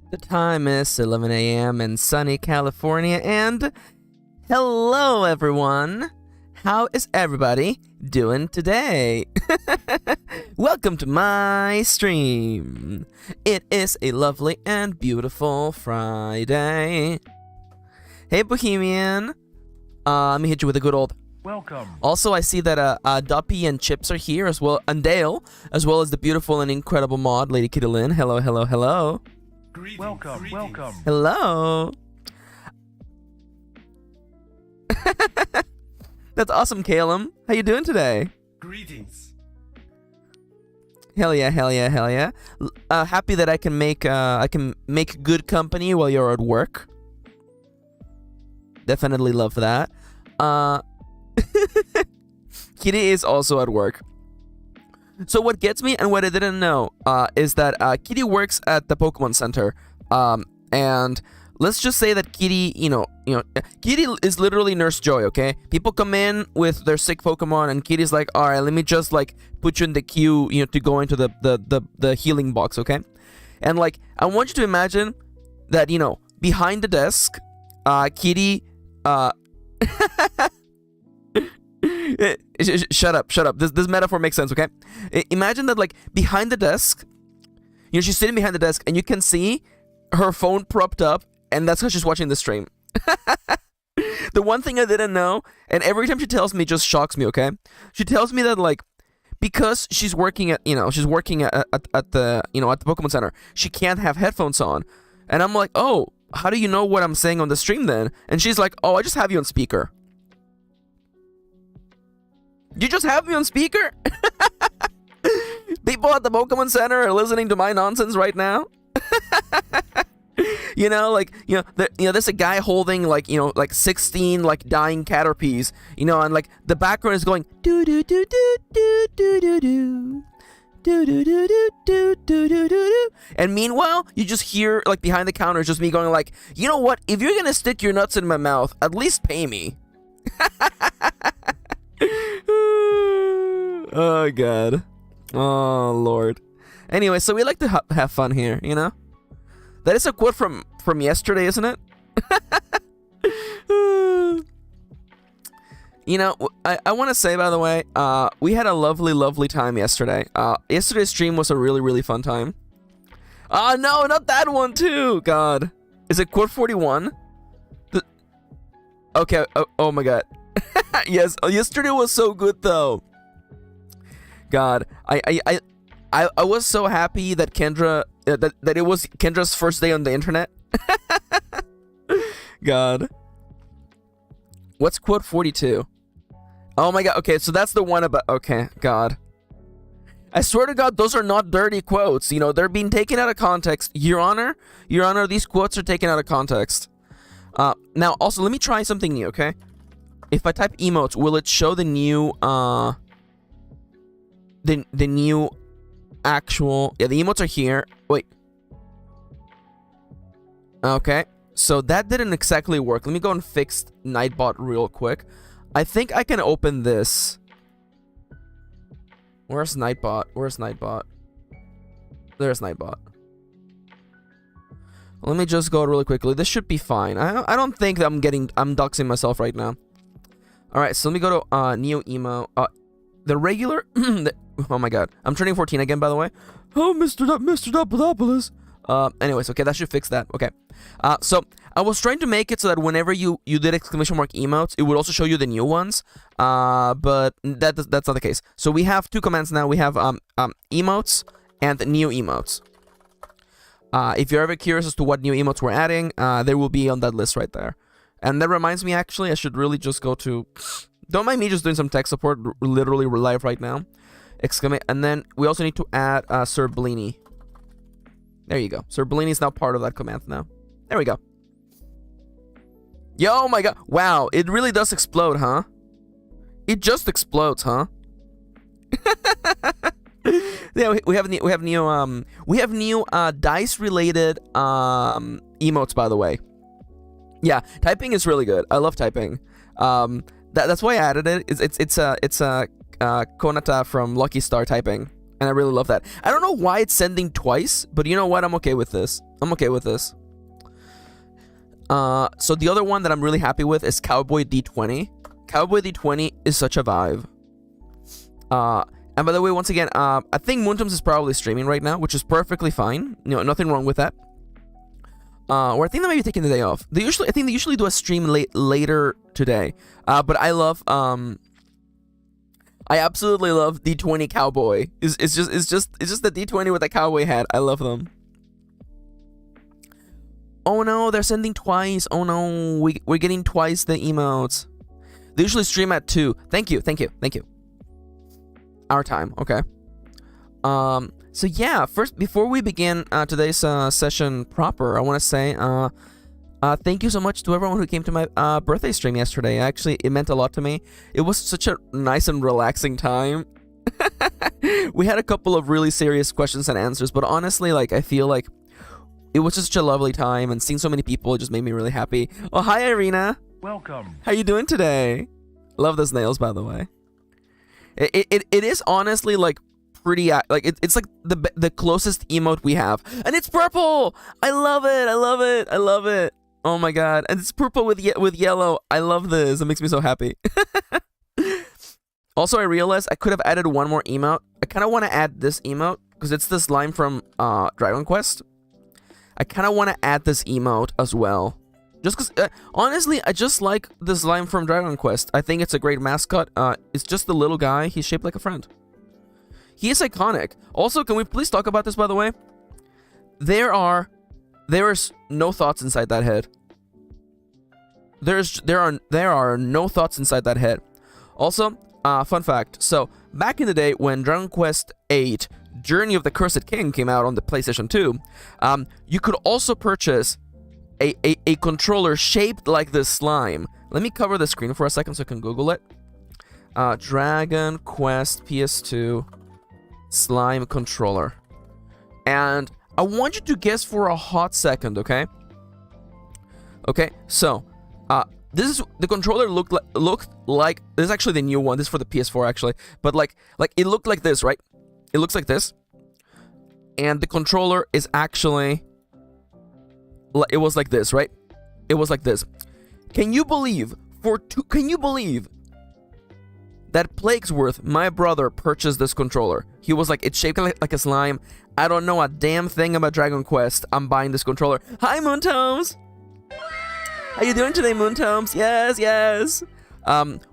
The time is 11 a.m. in sunny California, and hello everyone! How is everybody doing today? Welcome to my stream. It is a lovely and beautiful Friday. Hey Bohemian, let me hit you with a good old welcome. Also, I see that Duppy and Chips are here as well, and Dale, as well as the beautiful and incredible mod, Lady Kirin. Hello, hello, hello. Greetings. Welcome. Hello. That's awesome, Calum. How you doing today? Greetings. Hell yeah, hell yeah, hell yeah. Happy that I can make good company while you're at work. Definitely love that. Kitty is also at work. So what gets me and what I didn't know is that Kitty works at the Pokemon Center, and let's just say that Kitty, Kitty is literally Nurse Joy. Okay, people come in with their sick Pokemon, and Kitty's like, all right, let me just like put you in the queue, to go into the healing box. Okay, and like I want you to imagine that behind the desk, Kitty, shut up. This metaphor makes sense, okay? Imagine that, like, behind the desk, she's sitting behind the desk, and you can see her phone propped up, and that's how she's watching the stream. The one thing I didn't know, and every time she tells me, it just shocks me, okay? She tells me that, like, because she's working at, at the Pokemon Center, she can't have headphones on. And I'm like, oh, how do you know what I'm saying on the stream then? And she's like, oh, I just have you on speaker. You just have me on speaker? People at the Pokemon Center are listening to my nonsense right now. There's a guy holding like 16 like dying caterpies, and like the background is going do do do do do do do do. Do, do, do, do, do, do, do, do. And meanwhile, you just hear like behind the counter just me going like, you know what? If you're gonna stick your nuts in my mouth, at least pay me. Oh god. Oh lord. Anyway, so we like to have fun here, That is a quote from yesterday, isn't it? I want to say, by the way, we had a lovely time yesterday. Yesterday's stream was a really fun time. Oh no, not that one too. God, is it quote 41? Okay. Oh my god. Yes. Yesterday was so good though. God, I was so happy that Kendra that it was Kendra's first day on the internet. God. What's quote 42? Oh my god, okay, so that's the one about... Okay, God. I swear to God, those are not dirty quotes. They're being taken out of context. Your Honor, these quotes are taken out of context. Now, also, let me try something new, okay? If I type emotes, will it show the new, the new actual... Yeah, the emotes are here. Wait. Okay, so that didn't exactly work. Let me go and fix Nightbot real quick. I think I can open this. Where's Nightbot? There's Nightbot. Let me just go really quickly. This should be fine. I don't think that I'm doxing myself right now. Alright, so let me go to Neo Emo. The regular... oh my god. I'm turning 14 again, by the way. Oh, Mr. Dopodopoulos. Anyways, okay, that should fix that. Okay. So I was trying to make it so that whenever you did exclamation mark emotes, it would also show you the new ones. But that's not the case. So we have two commands now. We have emotes and new emotes. If you're ever curious as to what new emotes we're adding, they will be on that list right there. And that reminds me, actually, I should really just go to... Don't mind me just doing some tech support, literally live right now. And then we also need to add Sir Bleeny. There you go. Sir Bleeny is now part of that command now. There we go. Yo, oh my god. Wow, it really does explode, huh? It just explodes, huh? Yeah, we have new dice related emotes, by the way. Yeah, typing is really good. I love typing. That's why I added it. It's Konata from Lucky Star typing. And I really love that. I don't know why it's sending twice, but you know what? I'm okay with this. I'm okay with this. So the other one that I'm really happy with is Cowboy D20. Cowboy D20 is such a vibe. And by the way, once again, I think Moontoms is probably streaming right now, which is perfectly fine. You know, nothing wrong with that. Or I think they might be taking the day off. I think they usually do a stream later today. But I love, I absolutely love D20 Cowboy. It's just the D20 with the cowboy hat. I love them. Oh no, they're sending twice. Oh no, we're getting twice the emotes. They usually stream at 2. Thank you. Our time, okay. So yeah, first, before we begin today's session proper, I want to say thank you so much to everyone who came to my birthday stream yesterday. Actually, it meant a lot to me. It was such a nice and relaxing time. We had a couple of really serious questions and answers, but honestly, like, I feel like it was just such a lovely time, and seeing so many people, it just made me really happy. Oh, hi, Irina. Welcome. How you doing today? Love those nails, by the way. It is honestly like pretty like it's like the closest emote we have, and it's purple. I love it. Oh my god, and it's purple with yellow. I love this. It makes me so happy. Also, I realized I could have added one more emote. I kind of want to add this emote because it's this line from Dragon Quest. I kind of want to add this emote as well. Just because, honestly, I just like this line from Dragon Quest. I think it's a great mascot. It's just the little guy. He's shaped like a friend. He is iconic. Also, can we please talk about this, by the way? There is no thoughts inside that head. There are no thoughts inside that head. Also, fun fact. So, back in the day when Dragon Quest VIII Journey of the Cursed King came out on the PlayStation 2, you could also purchase a controller shaped like this slime. Let me cover the screen for a second so I can Google it. Dragon Quest PS2 slime controller. And I want you to guess for a hot second, okay? Okay, so this is the controller looked like this is actually the new one. This is for the PS4 actually, but like it looked like this, right? It looks like this, and the controller is actually. It was like this, right? It was like this. Can you believe that Plaguesworth, my brother, purchased this controller? He was like, it's shaped like a slime. I don't know a damn thing about Dragon Quest. I'm buying this controller. Hi, Moontomes. How you doing today, Moontomes? Yes.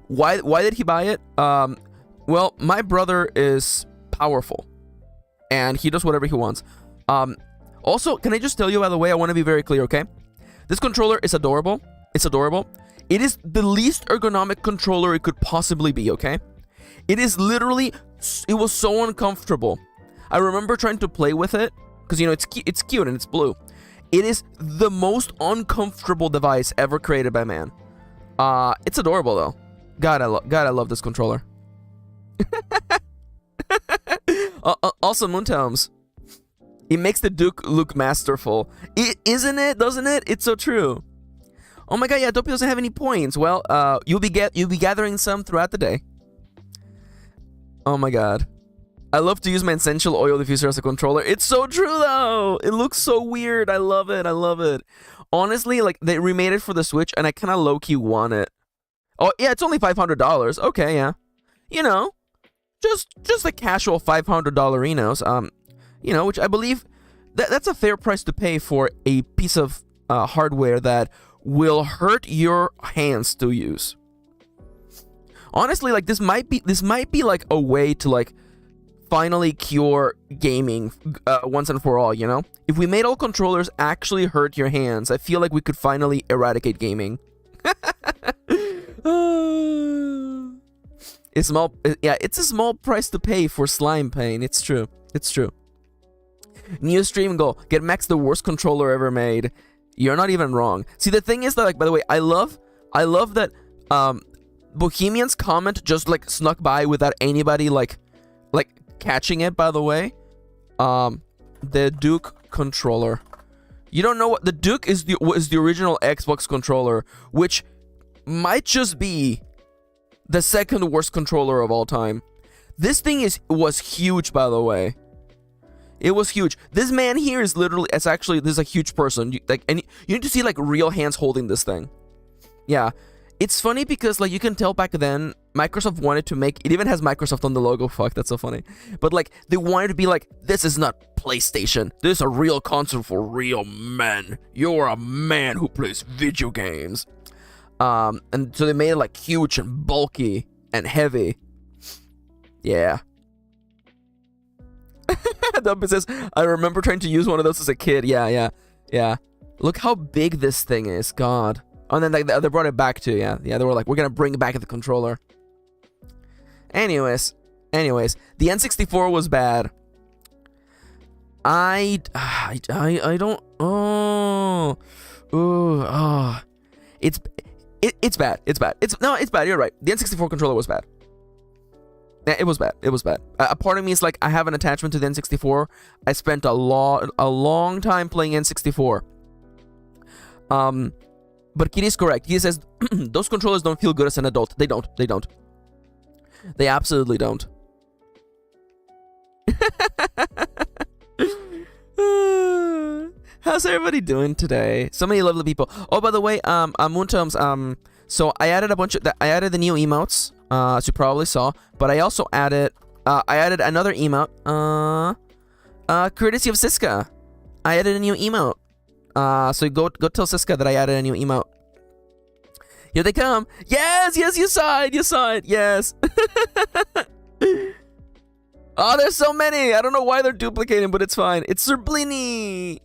Why did he buy it? Well, my brother is powerful, and he does whatever he wants. Also, can I just tell you, by the way, I want to be very clear, okay? This controller is adorable. It's adorable. It is the least ergonomic controller it could possibly be, okay? It is literally, it was so uncomfortable. I remember trying to play with it, because, you know, it's cute and it's blue. It is the most uncomfortable device ever created by man. It's adorable, though. God, I love this controller. Also, Moontomes. It makes the Duke look masterful. Isn't it? Doesn't it? It's so true. Oh my god, yeah, Dopey doesn't have any points. Well, you'll be gathering some throughout the day. Oh my god. I love to use my essential oil diffuser as a controller. It's so true though. It looks so weird. I love it. Honestly, like, they remade it for the Switch and I kind of low-key want it. Oh, yeah, it's only $500. Okay, yeah. You know, just a casual $500 Enos. You know, which I believe that's a fair price to pay for a piece of hardware that will hurt your hands to use. Honestly, like, this might be like a way to like finally cure gaming once and for all, you know? If we made all controllers actually hurt your hands, I feel like we could finally eradicate gaming. It's a small price to pay for slime pain. It's true. New stream goal: get Max the worst controller ever made. You're not even wrong. See, the thing is that, like, by the way, I love that Bohemian's comment just like snuck by without anybody like catching it. By the way, the Duke controller. You don't know what the Duke is? The original Xbox controller, which might just be the second worst controller of all time. This thing was huge, by the way. It was huge. This man here is literally, this is a huge person. And you need to see like real hands holding this thing. Yeah. It's funny because like you can tell back then Microsoft wanted to make, it even has Microsoft on the logo. Fuck, that's so funny. But like they wanted to be like, this is not PlayStation. This is a real console for real men. You're a man who plays video games. And so they made it like huge and bulky and heavy. Yeah. Dumpy says, I remember trying to use one of those as a kid. Yeah. Look how big this thing is. God. Oh, and then like they brought it back too. Yeah. They were like, we're gonna bring back the controller. Anyways, the N64 was bad. I don't. It's bad. It's bad. You're right. The N64 controller was bad. Yeah, it was bad. A part of me is like, I have an attachment to the N64. I spent a long time playing N64. But Kitty is correct. He says those controllers don't feel good as an adult. They don't. They absolutely don't. How's everybody doing today? So many lovely people. Oh, by the way, Moontoms, so I added the new emotes, as you probably saw, but I also added another emote, courtesy of Siska. I added a new emote. So go tell Siska that I added a new emote. Here they come. Yes, you saw it, yes. Oh, there's so many. I don't know why they're duplicating, but it's fine. It's Sir Blini.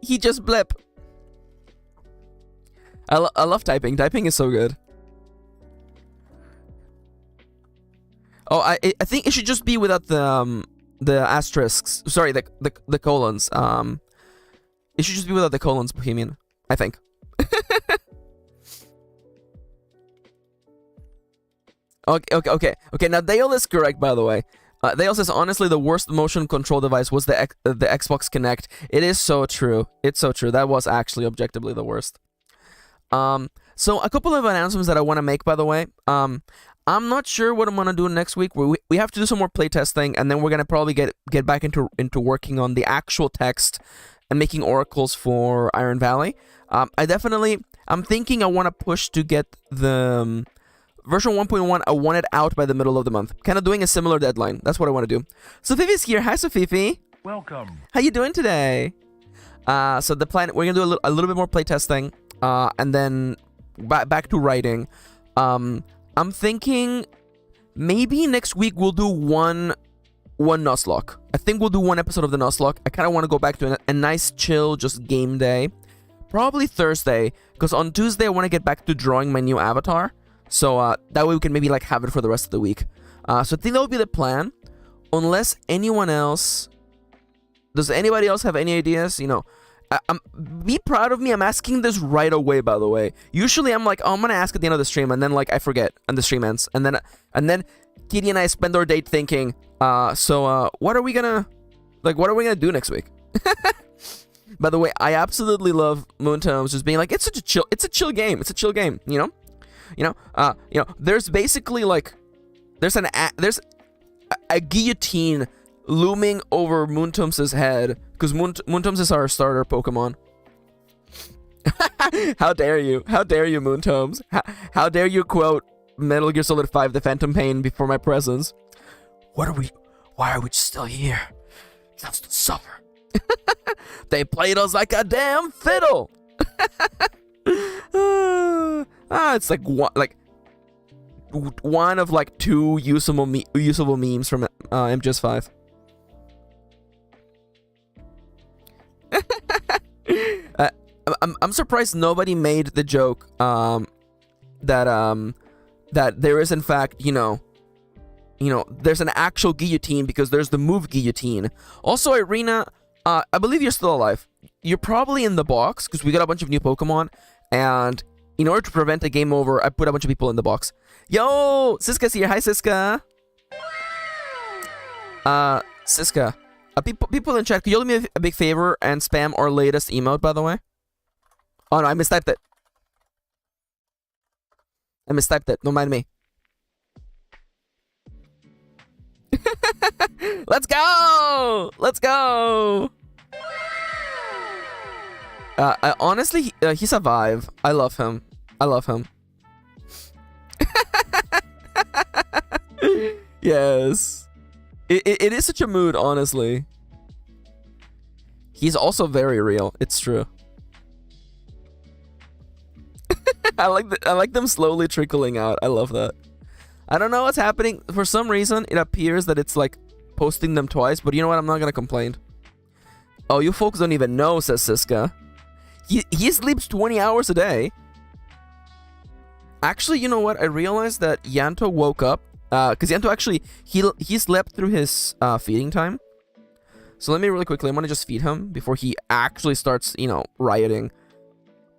He just blip. I love typing. Typing is so good. Oh, I think it should just be without the asterisks. Sorry, the colons. It should just be without the colons, Bohemian. I think. Okay. Now Dale is correct, by the way. Dale says, honestly, the worst motion control device was the Xbox Kinect. It is so true. It's so true. That was actually objectively the worst. So a couple of announcements that I want to make, by the way. I'm not sure what I'm gonna do next week. We have to do some more playtesting, and then we're gonna probably get back into working on the actual text and making oracles for Iron Valley. I'm thinking I want to push to get the version 1.1. I want it out by the middle of the month. Kind of doing a similar deadline. That's what I want to do. So Fifi's here. Hi, Sofifi. Welcome. How you doing today? So the plan, we're gonna do a little bit more playtesting, and then back to writing. I'm thinking maybe next week we'll do one nuzlocke. I think we'll do one episode of the nuzlocke. I kind of want to go back to a nice chill, just game day. Probably Thursday, because on Tuesday I want to get back to drawing my new avatar. So that way we can maybe like have it for the rest of the week. So I think that would be the plan. Unless anyone else... Does anybody else have any ideas? You know, be proud of me. I'm asking this right away, by the way. Usually I'm like, oh, I'm going to ask at the end of the stream, and then like I forget, and the stream ends. And then Kitty and I spend our day thinking, what are we going to do next week? By the way, I absolutely love Moontones just being like, it's a chill game. It's a chill game, you know? There's basically like, there's a guillotine looming over Moontoms' head, because Moontoms is our starter Pokemon. How dare you, Moontoms? How dare you quote Metal Gear Solid 5 The Phantom Pain before my presence? Why are we still here? Just to suffer. They played us like a damn fiddle. It's like one of like two usable memes from MGS5. I'm surprised nobody made the joke that there is in fact, there's an actual guillotine, because there's the move guillotine. Also, Irina, I believe you're still alive. You're probably in the box, because we got a bunch of new Pokemon, and in order to prevent a game over, I put a bunch of people in the box. Yo, Siska's here. Hi, Siska. Siska. People in chat, could you do me a big favor and spam our latest emote, by the way? Oh no, I mistyped it. Don't mind me. Let's go! Let's go! Honestly, he's a vibe. I love him. I love him. Yes. It is such a mood, honestly. He's also very real. It's true. I like them slowly trickling out. I love that. I don't know what's happening. For some reason, it appears that it's like posting them twice, but you know what? I'm not gonna complain. Oh, you folks don't even know, says Siska. He sleeps 20 hours a day. Actually, you know what? I realized that Yanto woke up. Because Yanto actually, he slept through his feeding time. So let me really quickly, I'm gonna just feed him before he actually starts, you know, rioting.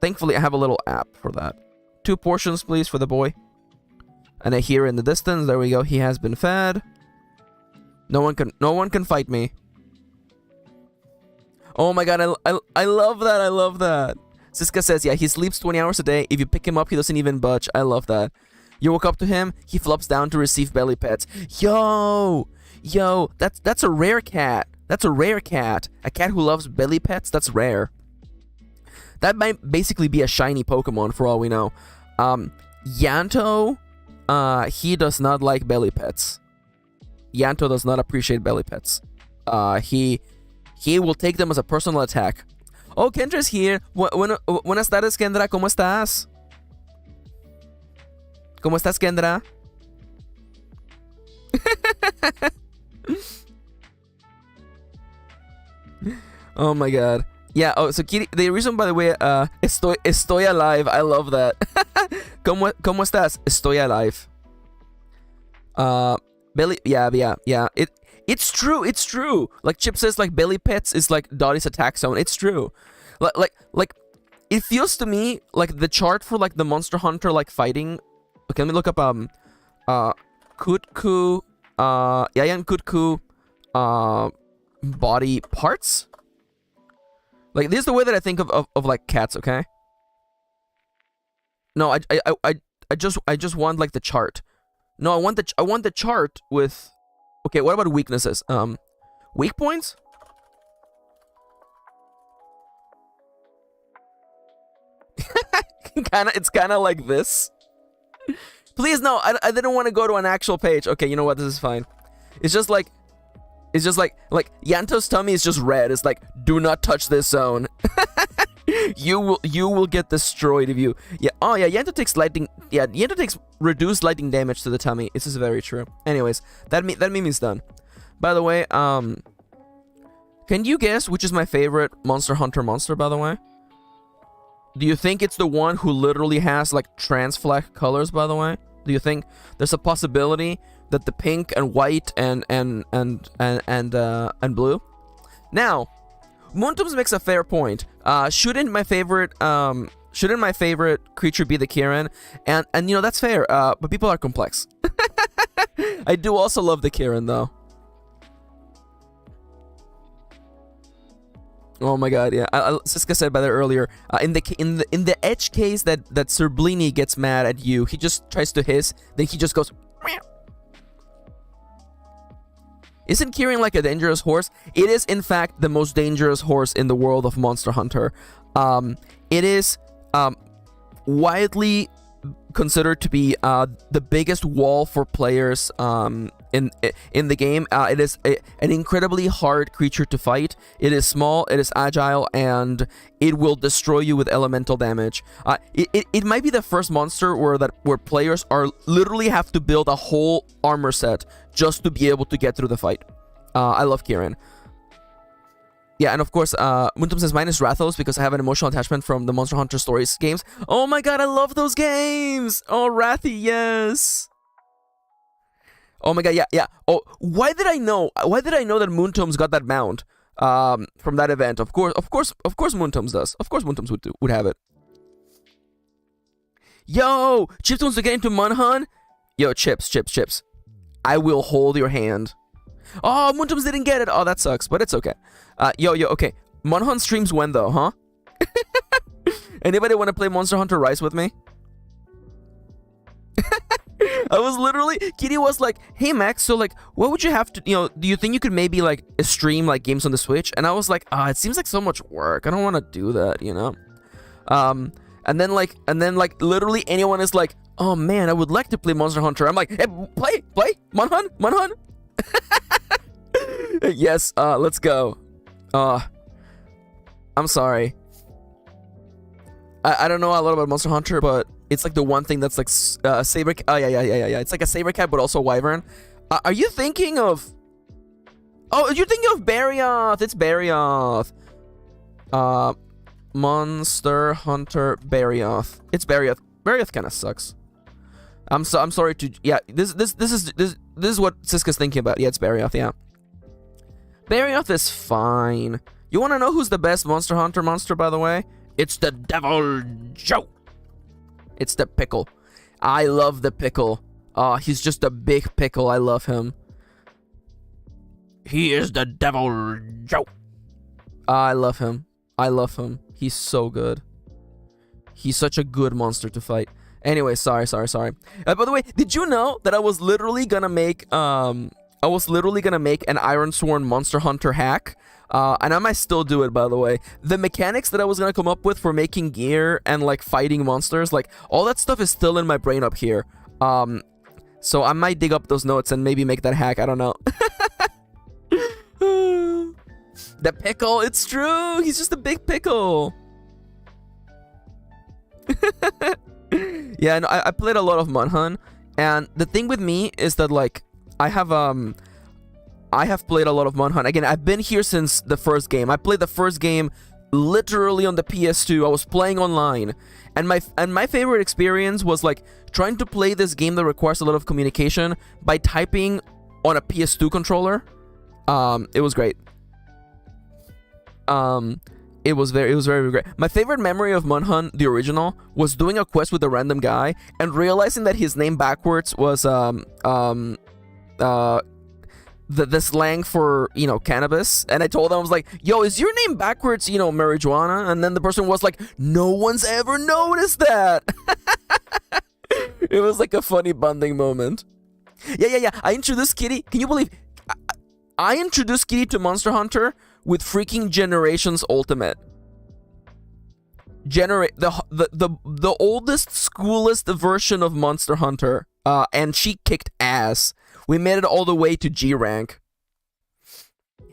Thankfully, I have a little app for that. 2 portions, please, for the boy. And I hear in the distance, there we go, he has been fed. No one can fight me. Oh my god, I love that, I love that. Siska says, yeah, he sleeps 20 hours a day. If you pick him up, he doesn't even budge. I love that. You walk up to him, he flops down to receive belly pets. Yo, that's a rare cat. That's a rare cat. A cat who loves belly pets, that's rare. That might basically be a shiny Pokemon for all we know. Yanto, he does not like belly pets. Yanto does not appreciate belly pets. He will take them as a personal attack. Oh, Kendra's here. Buenas tardes, Kendra. ¿Cómo estás? ¿Cómo estás, Kendra? Oh my god. Yeah, oh, so Kitty, the reason, by the way, estoy alive. I love that. ¿Cómo estás? Estoy alive. Belly, yeah. It's true. Like Chip says, like belly pets is like Dottie's attack zone. It's true. Like, it feels to me like the chart for like the Monster Hunter like fighting. Okay, let me look up Kutku, Yayan Kutku, body parts. Like, this is the way that I think of like cats, okay? No, I just want like the chart. No, I want the chart with. Okay, what about weaknesses? Weak points? It's kinda like this. Please, no, I didn't want to go to an actual page. Okay, you know what? This is fine. It's just like Yanto's tummy is just red. It's like, do not touch this zone. You will get destroyed if you. Yeah. Oh yeah. Yanto takes lightning. Yeah. Yanto takes reduced lightning damage to the tummy. This is very true. Anyways, that meme is done. By the way, can you guess which is my favorite Monster Hunter monster? By the way, do you think it's the one who literally has like trans flag colors? By the way, do you think there's a possibility that the pink and white and blue? Now, Muntums makes a fair point. Shouldn't my favorite creature be the Kirin? And you know, that's fair. But people are complex. I do also love the Kirin though. Oh my god, yeah. Siska said by that earlier. In the edge case that Serblini gets mad at you, he just tries to hiss, then he just goes. Meow. Isn't Kirin like a dangerous horse? It is, in fact, the most dangerous horse in the world of Monster Hunter. It is widely considered to be the biggest wall for players in the game. It is an incredibly hard creature to fight. It is small, it is agile, and it will destroy you with elemental damage. It might be the first monster where players are literally have to build a whole armor set just to be able to get through the fight. I love Kirin. Yeah, and of course, Muntum says mine is Rathos because I have an emotional attachment from the Monster Hunter Stories games. Oh my god, I love those games! Oh, Rathy, yes! Oh my god, yeah. Oh, why did I know that Muntum's got that mount from that event? Of course Muntum's does. Of course Muntum's would have it. Yo, Chips wants to get into Munhun? Yo, Chips. I will hold your hand. Oh, Muntums didn't get it. Oh, that sucks, but it's okay. Yo, okay. Munhun streams when though, huh? Anybody want to play Monster Hunter Rise with me? I was literally, Kitty was like, hey Max, so like, what would you have to, do you think you could maybe like stream like games on the Switch? And I was like, it seems like so much work. I don't want to do that, and then like literally anyone is like, oh man, I would like to play Monster Hunter. I'm like, hey, play, Monhun. Yes, let's go. I'm sorry. I don't know a lot about Monster Hunter, but it's like the one thing that's like saber. Oh yeah. It's like a saber cat, but also a wyvern. Are you thinking of? Oh, you're thinking of Barioth. It's Barioth. Monster Hunter Barioth. It's Barioth. Barioth kind of sucks. I'm sorry to. Yeah, this is what Siska's thinking about. Yeah, it's Barioth. Yeah. Barioth is fine. You want to know who's the best Monster Hunter monster, by the way? It's the Devil Joe. It's the pickle. I love the pickle. He's just a big pickle. I love him. He is the Devil Joe. I love him. He's so good. He's such a good monster to fight. Anyway, sorry. By the way, did you know that I was literally gonna make an Ironsworn Monster Hunter hack? And I might still do it, by the way. The mechanics that I was gonna come up with for making gear and like fighting monsters, like all that stuff is still in my brain up here. So I might dig up those notes and maybe make that hack. I don't know. The pickle, it's true. He's just a big pickle. Yeah, no, I played a lot of Monhun, and the thing with me is that like I have played a lot of Monhun. Again, I've been here since the first game. I played the first game literally on the PS2. I was playing online, and my favorite experience was like trying to play this game that requires a lot of communication by typing on a PS2 controller. It was great. It was very great. My favorite memory of Monhun, the original, was doing a quest with a random guy and realizing that his name backwards was the slang for, cannabis. And I told him, I was like, yo, is your name backwards, marijuana? And then the person was like, no one's ever noticed that. It was like a funny bonding moment. Yeah. I introduced Kitty. Can you believe I introduced Kitty to Monster Hunter with freaking Generations Ultimate. The oldest, schoolest version of Monster Hunter. And she kicked ass. We made it all the way to G rank.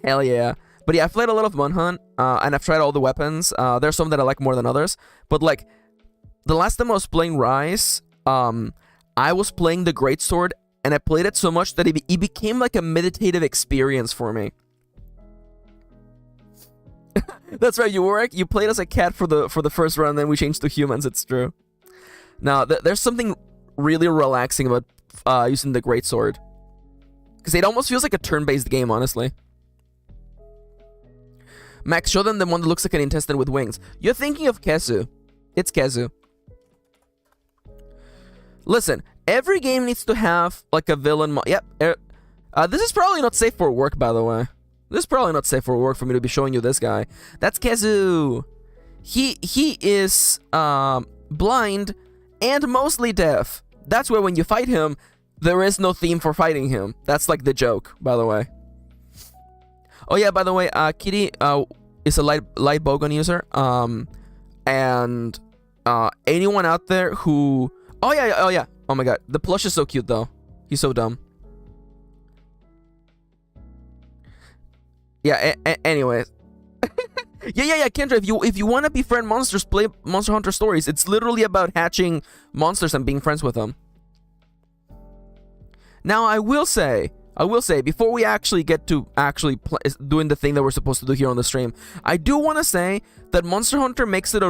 Hell yeah. But yeah, I've played a lot of Monhun, and I've tried all the weapons. There's some that I like more than others. But like, the last time I was playing Rise, I was playing the Greatsword, and I played it so much that it became like a meditative experience for me. That's right, you played as a cat for the first run, then we changed to humans. It's true. Now, there's something really relaxing about using the Greatsword, because it almost feels like a turn-based game, honestly. Max, show them the one that looks like an intestine with wings. You're thinking of Kezu. It's Kezu. Listen, every game needs to have like a villain. Yep. This is probably not safe for work, by the way. This is probably not safe for work for me to be showing you this guy. That's Kezu. He is blind and mostly deaf. That's why when you fight him, there is no theme for fighting him. That's like the joke, by the way. Oh yeah, by the way, Kitty is a light bowgun user. And anyone out there who... Oh yeah. Oh my god, the plush is so cute though. He's so dumb. Yeah. Anyway. Yeah, Kendra. If you want to befriend monsters, play Monster Hunter Stories. It's literally about hatching monsters and being friends with them. Now, I will say, before we actually get to doing the thing that we're supposed to do here on the stream, I do want to say that Monster Hunter makes it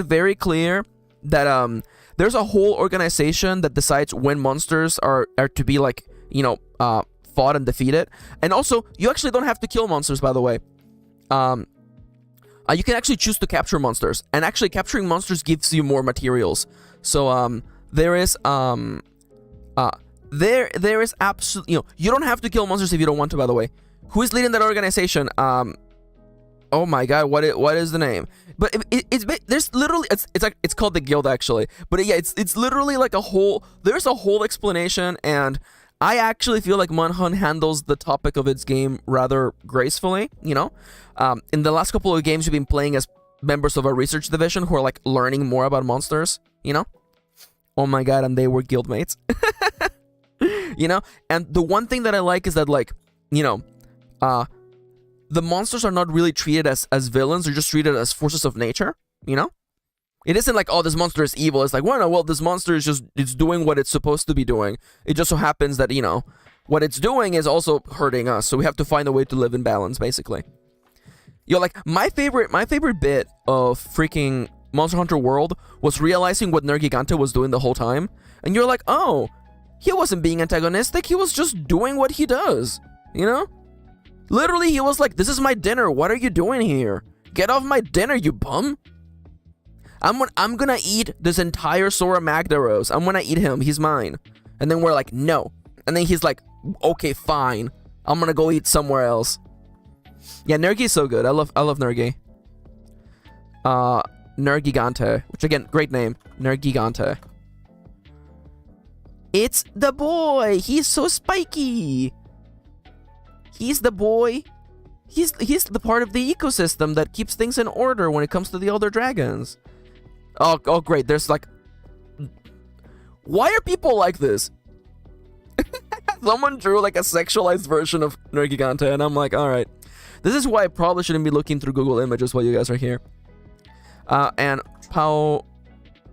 very clear that there's a whole organization that decides when monsters are to be like, fought and defeated. And also, you actually don't have to kill monsters, by the way. You can actually choose to capture monsters, and actually capturing monsters gives you more materials. So there is absolutely, you don't have to kill monsters if you don't want to, by the way. Who is leading that organization? Oh my god, what is the name? But there's literally it's called the guild actually. But yeah, it's literally like there's a whole explanation, and I actually feel like Manhunt handles the topic of its game rather gracefully, you know? In the last couple of games we've been playing as members of a research division who are like learning more about monsters, you know? Oh my god, and they were guildmates. You know? And the one thing that I like is that, like, you know, the monsters are not really treated as villains, they're just treated as forces of nature, you know? It isn't like, oh, this monster is evil. It's like, well, this monster is just, it's doing what it's supposed to be doing. It just so happens that, you know, what it's doing is also hurting us, so we have to find a way to live in balance, basically. Yo, like, my favorite bit of freaking Monster Hunter World was realizing what Nergigante was doing the whole time. And you're like, oh, he wasn't being antagonistic, he was just doing what he does, you know? Literally, he was like, this is my dinner, what are you doing here? Get off my dinner, you bum! I'm gonna eat this entire Sora Magdaros. I'm gonna eat him, he's mine. And then we're like, no. And then he's like, okay, fine. I'm gonna go eat somewhere else. Yeah, Nergi's so good. I love Nergi. Nergigante, which again, great name. Nergigante. It's the boy! He's so spiky! He's the boy. He's the part of the ecosystem that keeps things in order when it comes to the Elder Dragons. Oh, great. There's like... Why are people like this? Someone drew like a sexualized version of Nergigante, and I'm like, alright. This is why I probably shouldn't be looking through Google Images while you guys are here. And Pao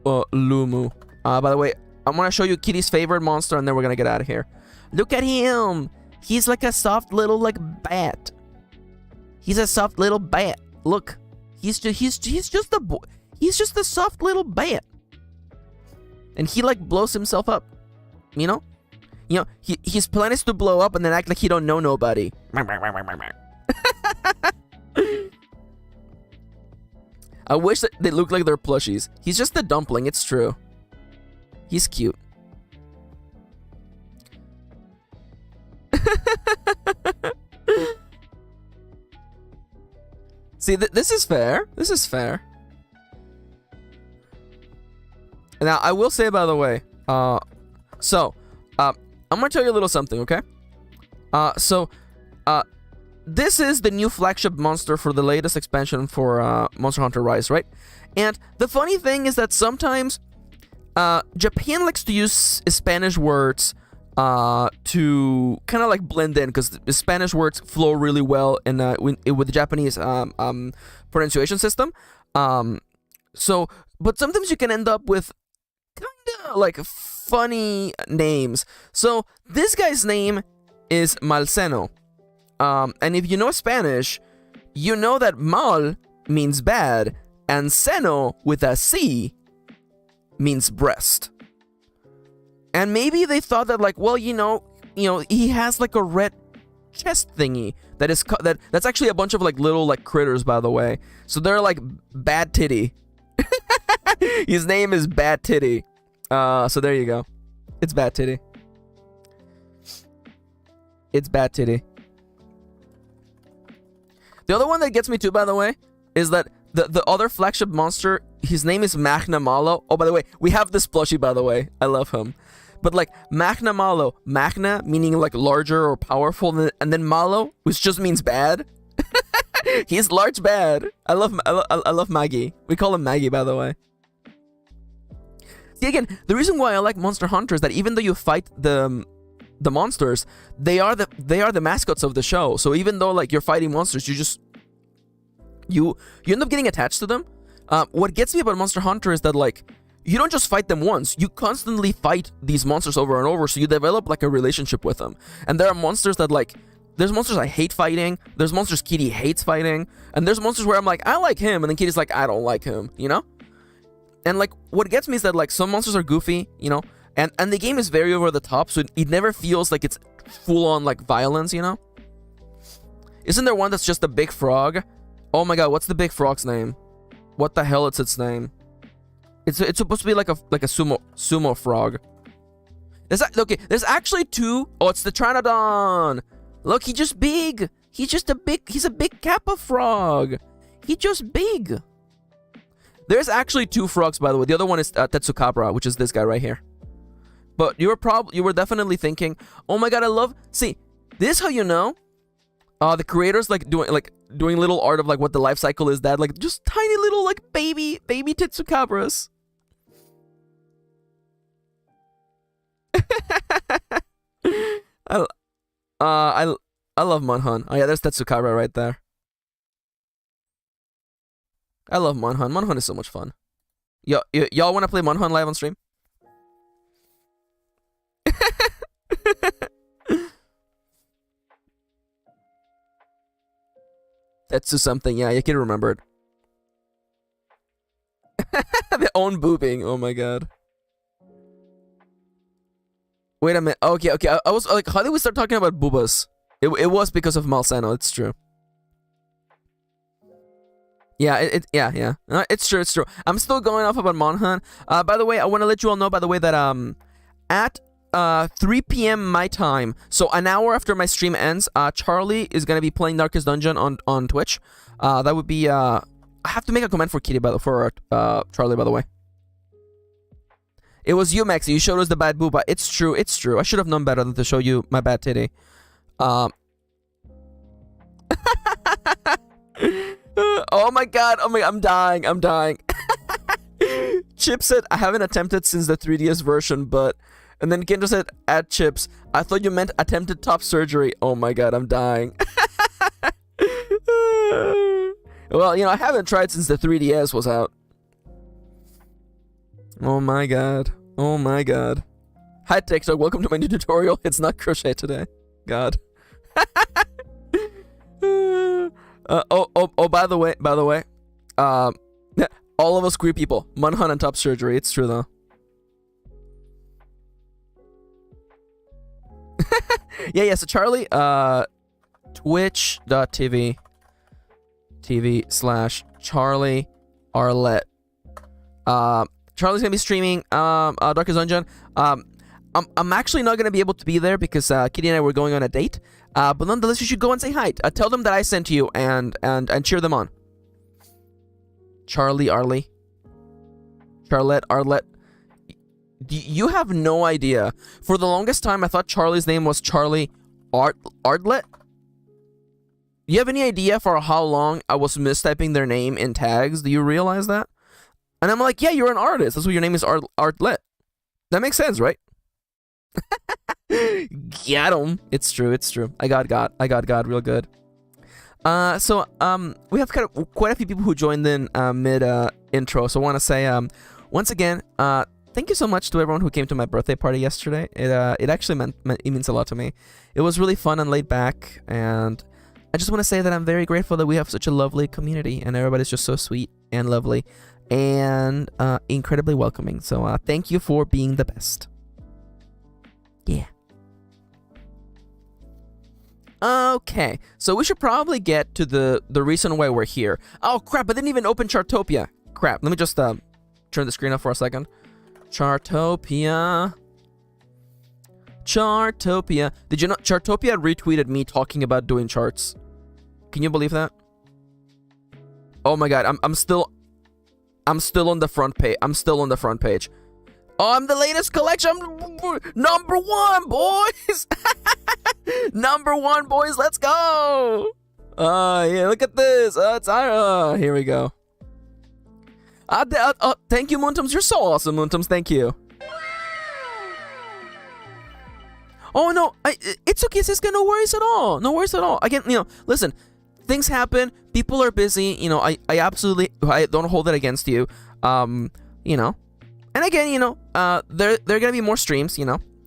Lumu. By the way, I'm gonna show you Kitty's favorite monster, and then we're gonna get out of here. Look at him! He's like a soft little, like, bat. He's a soft little bat. Look. He's just a boy. He's just a soft little bat. And he, like, blows himself up. You know? You know, his plan is to blow up and then act like he don't know nobody. I wish that they looked like they're plushies. He's just a dumpling, it's true. He's cute. See, this is fair. This is fair. Now, I will say, by the way, I'm gonna tell you a little something, okay? This is the new flagship monster for the latest expansion for Monster Hunter Rise, right? And the funny thing is that sometimes Japan likes to use Spanish words to kind of like blend in, because the Spanish words flow really well in with the Japanese pronunciation system. But sometimes you can end up with kind of like funny names. So this guy's name is Malseno. And if you know Spanish, you know that mal means bad, and seno with a C means breast. And maybe they thought that, like, well, you know, he has like a red chest thingy that's actually a bunch of like little like critters, by the way. So they're like Bad Titty. His name is Bad Titty. So there you go. It's Bad Titty. It's Bad Titty. The other one that gets me too, by the way, is that the other flagship monster, his name is Magna Malo. Oh, by the way, we have this plushie, by the way. I love him. But like Magna Malo, Magna meaning like larger or powerful, and then Malo, which just means bad. He's large bad. I love Maggie. We call him Maggie, by the way. See, again, the reason why I like Monster Hunter is that even though you fight the monsters, they are the mascots of the show. So even though like you're fighting monsters, you end up getting attached to them. What gets me about Monster Hunter is that like you don't just fight them once, you constantly fight these monsters over and over, so you develop like a relationship with them. And there are monsters that like, there's monsters I hate fighting, there's monsters Kitty hates fighting, and there's monsters where I'm like, I like him, and then Kitty's like, I don't like him, you know? And like, what gets me is that like some monsters are goofy, you know? And the game is very over the top, so it never feels like it's full on like violence, you know? Isn't there one that's just a big frog? Oh my god, what's the big frog's name? What the hell is its name? It's supposed to be like a sumo frog. There's actually two. Oh, it's the Tranodon. Look, he's just big. He's just he's a big kappa frog. He's just big. There's actually 2 frogs, by the way. The other one is Tetsukabra, which is this guy right here. But you were definitely thinking, oh my god, see, this is how you know the creators like doing little art of like what the life cycle is, that like just tiny little like baby Tetsukabras. I love Monhun. Oh yeah, there's Tetsukabra right there. I love Monhun. Monhun is so much fun. Y'all want to play Monhun live on stream? Tetsu something. Yeah, you can remember it. Their own boobing. Oh my god. Wait a minute. Okay. I was like, how did we start talking about boobas? It was because of Malsano. It's true. Yeah, yeah. It's true. I'm still going off about Monhun. By the way, I want to let you all know, by the way, that at 3 p.m. my time, so an hour after my stream ends, Charlie is gonna be playing Darkest Dungeon on Twitch. That would be I have to make a comment for Kitty for Charlie, by the way. It was you, Maxi. You showed us the bad booba. It's true. I should have known better than to show you my bad titty. Oh my god, I'm dying. Chip said, I haven't attempted since the 3DS version, but... And then Kendo said, add chips. I thought you meant attempted top surgery. Oh my god, I'm dying. Well, I haven't tried since the 3DS was out. Oh my god. Hi TikTok, welcome to my new tutorial. It's not crochet today. God. By the way, all of us queer people, Monhun and top surgery. It's true though. yeah. So Charlie, twitch.tv/Charlie Arlette. Charlie's gonna be streaming Darkest Dungeon. I'm actually not gonna be able to be there because Kitty and I were going on a date. But nonetheless, you should go and say hi. Tell them that I sent you and cheer them on. Charlie Arlie. Charlotte Arlette. You have no idea. For the longest time, I thought Charlie's name was Charlie Artlet. You have any idea for how long I was mistyping their name in tags? Do you realize that? And I'm like, yeah, you're an artist. That's why your name is Artlet. That makes sense, right? Got him. It's true. I got God real good. So we have quite a few people who joined in mid intro. So I want to say once again, thank you so much to everyone who came to my birthday party yesterday. It actually it means a lot to me. It was really fun and laid back, and I just want to say that I'm very grateful that we have such a lovely community, and everybody's just so sweet and lovely and incredibly welcoming. So thank you for being the best. Yeah. Okay, so we should probably get to the reason why we're here. Oh crap, I didn't even open Chartopia. Crap, let me just turn the screen off for a second. Chartopia. Did you know Chartopia retweeted me talking about doing charts? Can you believe that? Oh my god, I'm still on the front page. Oh, I'm the latest collection. I'm number 1, boys. Number 1, boys. Let's go. Yeah, look at this. It's here we go. Thank you, Muntums. You're so awesome, Muntums. Thank you. Oh no, it's okay, Siska. No worries at all. Again, listen. Things happen. People are busy. I don't hold that against you. And again, there are gonna be more streams.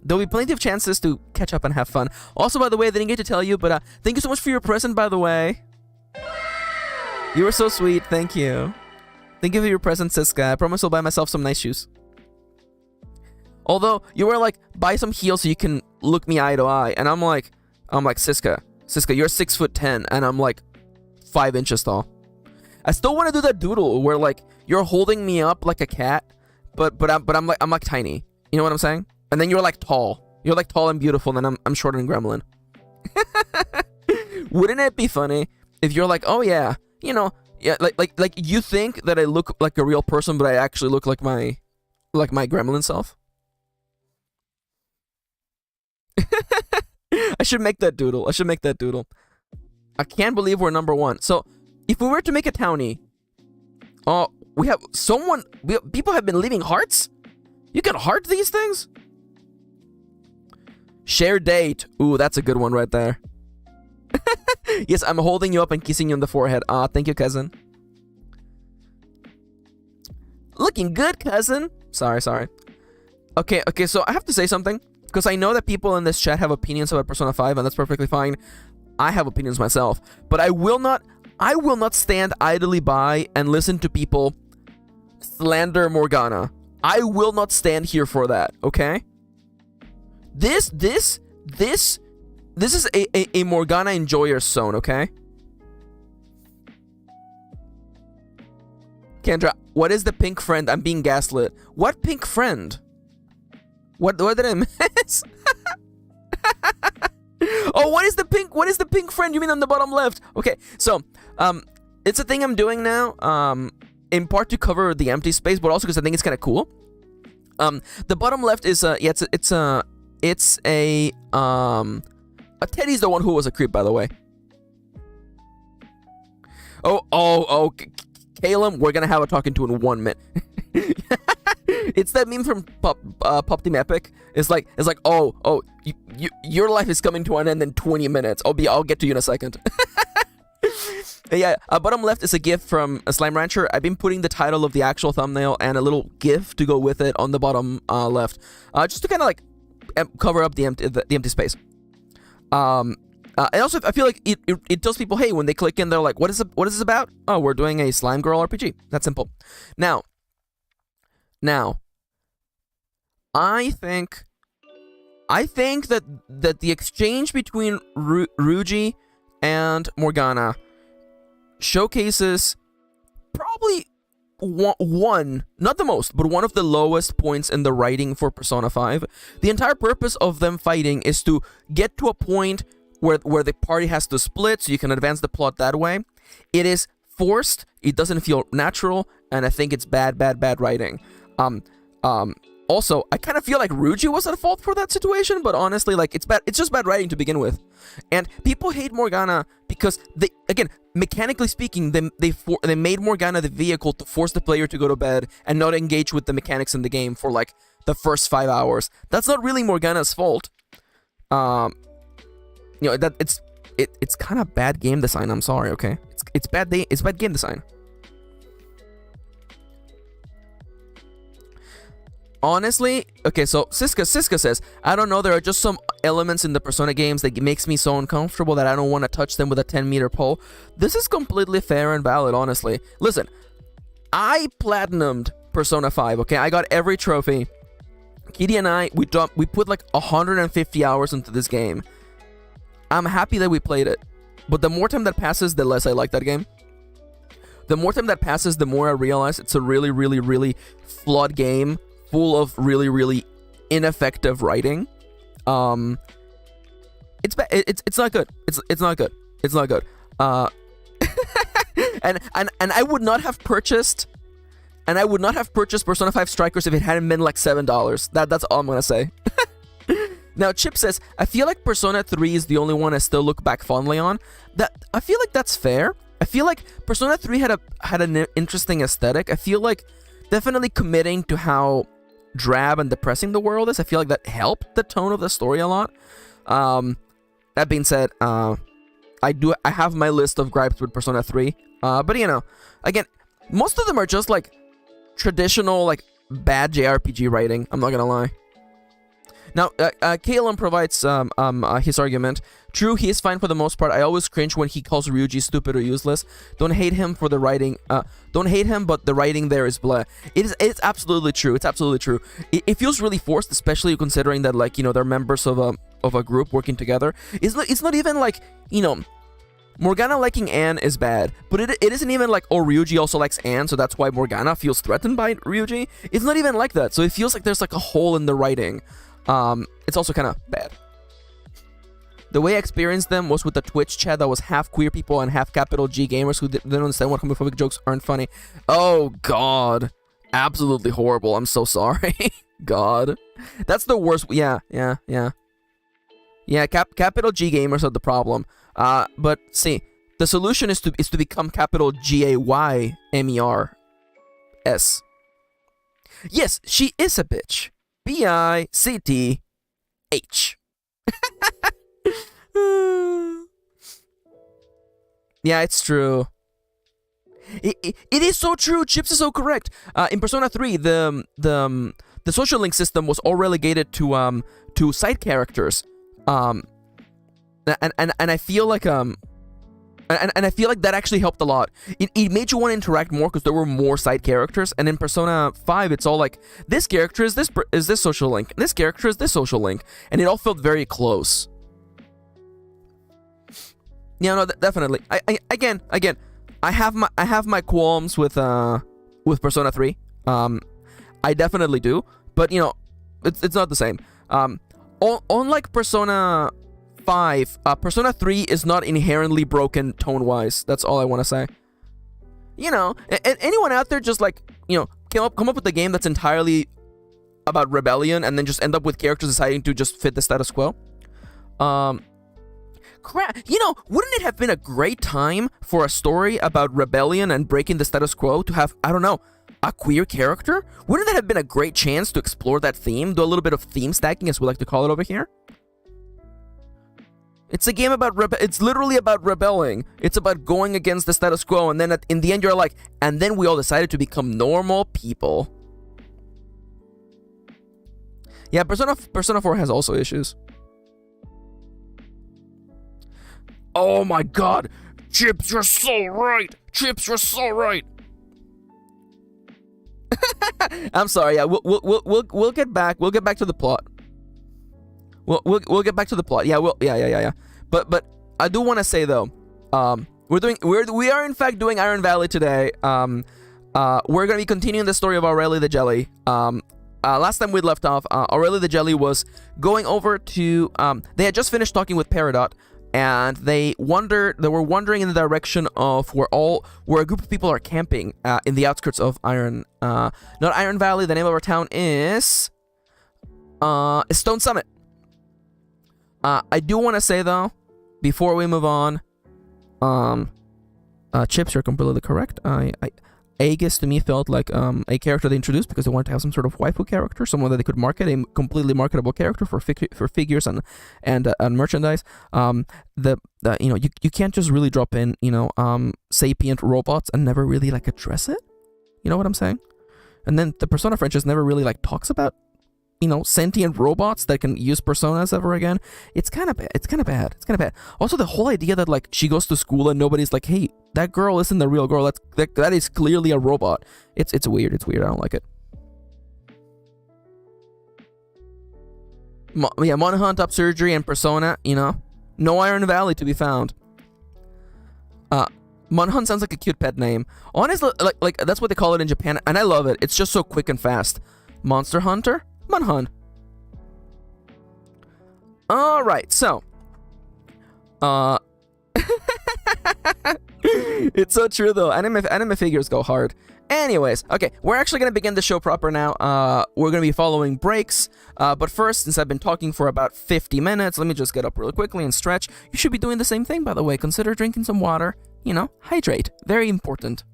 There'll be plenty of chances to catch up and have fun. Also, by the way, I didn't get to tell you, but thank you so much for your present, by the way. You were so sweet. Thank you. Thank you for your present, Siska. I promise I'll buy myself some nice shoes. Although, you were like, buy some heels so you can look me eye to eye. And I'm like, Siska, you're 6'10", and I'm like 5 inches tall. I still want to do that doodle where like you're holding me up like a cat, but I'm like tiny. You know what I'm saying? And then you're like tall. You're like tall and beautiful, and then I'm short and gremlin. Wouldn't it be funny if you're like, oh yeah, you know, yeah, like you think that I look like a real person, but I actually look like my gremlin self? I should make that doodle. I can't believe we're number 1. So, if we were to make a townie, we have people have been leaving hearts? You can heart these things? Share date. Ooh, that's a good one right there. Yes, I'm holding you up and kissing you on the forehead. Thank you, cousin. Looking good, cousin. Sorry. Okay, so I have to say something. Because I know that people in this chat have opinions about Persona 5, and that's perfectly fine. I have opinions myself. But I will not stand idly by and listen to people slander Morgana. I will not stand here for that, okay? This is a Morgana enjoyer zone, okay? Kendra, what is the pink friend? I'm being gaslit. What pink friend? What did I miss? Oh, what is the pink friend? You mean on the bottom left? Okay, so it's a thing I'm doing now. In part to cover the empty space, but also because I think it's kind of cool. The bottom left is it's a Teddy's the one who was a creep, by the way. Oh, Caleb, we're gonna have a talking to in 1 minute. It's that meme from Pop Team Epic. It's like, oh, your life is coming to an end in 20 minutes. I'll get to you in a second. Yeah, bottom left is a GIF from a Slime Rancher. I've been putting the title of the actual thumbnail and a little GIF to go with it on the bottom left, just to kind of like cover up the empty space. And also, I feel like it tells people, hey, when they click in, they're like, what is this about? Oh, we're doing a Slime Girl RPG. That's simple. Now, I think that the exchange between Ryuji and Morgana showcases probably one, not the most, but one of the lowest points in the writing for Persona 5. The entire purpose of them fighting is to get to a point where the party has to split so you can advance the plot that way. It is forced, it doesn't feel natural, and I think it's bad writing. Also, I kind of feel like Ryuji was at fault for that situation, but honestly, like, it's just bad writing to begin with. And people hate Morgana because mechanically speaking, they made Morgana the vehicle to force the player to go to bed and not engage with the mechanics in the game for like the first 5 hours. That's not really Morgana's fault. That it's kind of bad game design. I'm sorry, okay? It's bad game design. Honestly, okay, so Siska says, I don't know, there are just some elements in the Persona games that makes me so uncomfortable that I don't want to touch them with a 10-meter pole. This is completely fair and valid, honestly. Listen, I platinumed Persona 5, okay? I got every trophy. Kitty and I, we put like 150 hours into this game. I'm happy that we played it. But the more time that passes, the less I like that game. The more time that passes, the more I realize it's a really, really, really flawed game, full of really, really ineffective writing. It's not good. It's not good. It's not good. And I would not have purchased. And I would not have purchased Persona 5 Strikers if it hadn't been like $7. That's all I'm gonna say. Now, Chip says, I feel like Persona 3 is the only one I still look back fondly on. I feel like that's fair. I feel like Persona 3 had an interesting aesthetic. I feel like definitely committing to how drab and depressing the world is. I feel like that helped the tone of the story a lot. That being said, I have my list of gripes with Persona 3. But you know, again, most of them are just like traditional, like bad JRPG writing. I'm not gonna lie. Now, Kalem provides his argument. True, he is fine for the most part. I always cringe when he calls Ryuji stupid or useless. Don't hate him for the writing. Don't hate him, but the writing there is blah. It's absolutely true. It's absolutely true. It feels really forced, especially considering that, like, you know, they're members of a group working together. It's not even like, you know, Morgana liking Anne is bad, but it isn't even like, oh, Ryuji also likes Anne, so that's why Morgana feels threatened by Ryuji. It's not even like that. So it feels like there's like a hole in the writing. It's also kind of bad. The way I experienced them was with the Twitch chat that was half queer people and half capital G gamers who didn't understand what homophobic jokes aren't funny. Oh, God. Absolutely horrible. I'm so sorry. God. That's the worst. Yeah. Yeah, capital G gamers are the problem. But see, the solution is to become capital GAYMERS. Yes, she is a bitch. BICTH. Yeah, it's true. It is so true. Chips is so correct. In Persona 3, the social link system was all relegated to side characters. And I feel like and I feel like that actually helped a lot. It made you want to interact more because there were more side characters. And in Persona 5, it's all like, this character is this social link, this character is this social link, and it all felt very close. Yeah, no, definitely. Again, I have my qualms with Persona 3. I definitely do, but you know, it's not the same. Unlike Persona 5, Persona 3 is not inherently broken tone-wise. That's all I want to say. You know, anyone out there just like, you know, come up with a game that's entirely about rebellion and then just end up with characters deciding to just fit the status quo? Crap, you know, wouldn't it have been a great time for a story about rebellion and breaking the status quo to have, I don't know, a queer character? Wouldn't that have been a great chance to explore that theme, do a little bit of theme stacking, as we like to call it over here? It's a game about it's literally about rebelling. It's about going against the status quo, and then in the end you're like, and then we all decided to become normal people. Yeah, Persona 4 has also issues. Oh my God, Chips, you're so right. Chips, you're so right. I'm sorry. Yeah, we'll get back. We'll get back to the plot. We'll get back to the plot. Yeah, yeah. But I do want to say though, we are in fact doing Iron Valley today. We're gonna be continuing the story of Aurelia the Jelly. Last time we left off, Aurelia the Jelly was going over to. They had just finished talking with Peridot. And they were wandering in the direction of where a group of people are camping in the outskirts of not Iron Valley. The name of our town is Stone Summit. I do want to say though, before we move on, Chips, you're completely correct. Aegis to me felt like a character they introduced because they wanted to have some sort of waifu character, someone that they could market, a completely marketable character for figures and merchandise. You know, you can't just really drop in, you know, sapient robots and never really like address it. You know what I'm saying? And then the Persona franchise never really like talks about, you know, sentient robots that can use personas ever again. It's kind of bad. Also, the whole idea that like she goes to school and nobody's like, hey, that girl isn't the real girl. That is clearly a robot. It's weird. I don't like it. Yeah, Monhunt Up Surgery and Persona. You know, no Iron Valley to be found. Monhunt sounds like a cute pet name. Honestly, like that's what they call it in Japan, and I love it. It's just so quick and fast. Monster Hunter. Monhunt. All right, so it's so true though. Anime figures go hard. Anyways, okay, we're actually gonna begin the show proper now. We're gonna be following breaks. But first, since I've been talking for about 50 minutes, let me just get up really quickly and stretch. You should be doing the same thing, by the way. Consider drinking some water. You know, hydrate. Very important.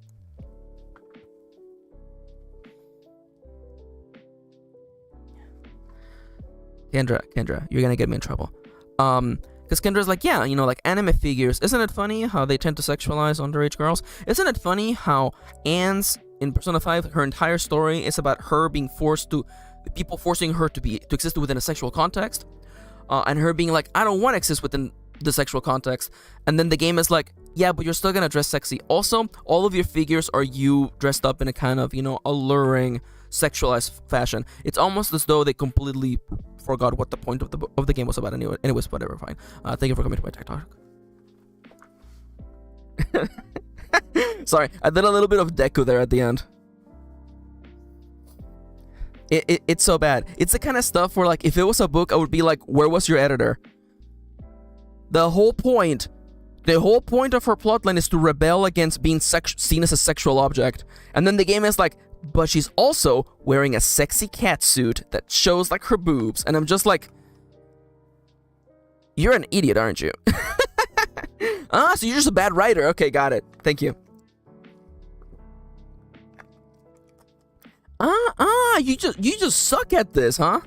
Kendra, you're gonna get me in trouble. Because Kendra's like, yeah, you know, like anime figures. Isn't it funny how they tend to sexualize underage girls? Isn't it funny how Anne's in Persona 5, her entire story is about her being people forcing her to exist within a sexual context, and her being like, I don't want to exist within the sexual context. And then the game is like, yeah, but you're still gonna dress sexy. Also, all of your figures are you dressed up in a kind of, you know, alluring, sexualized fashion. It's almost as though they completely forgot what the point of the game was about anyway. Anyways, whatever, fine. Thank you for coming to my TikTok. Sorry, I did a little bit of deku there at the end. It's so bad. It's the kind of stuff where, like, if it was a book, I would be like, where was your editor? The whole point of her plotline is to rebel against being seen as a sexual object. And then the game is like, but she's also wearing a sexy cat suit that shows like her boobs. And I'm just like, you're an idiot, aren't you? So you're just a bad writer. Okay, got it. Thank you. You just suck at this, huh?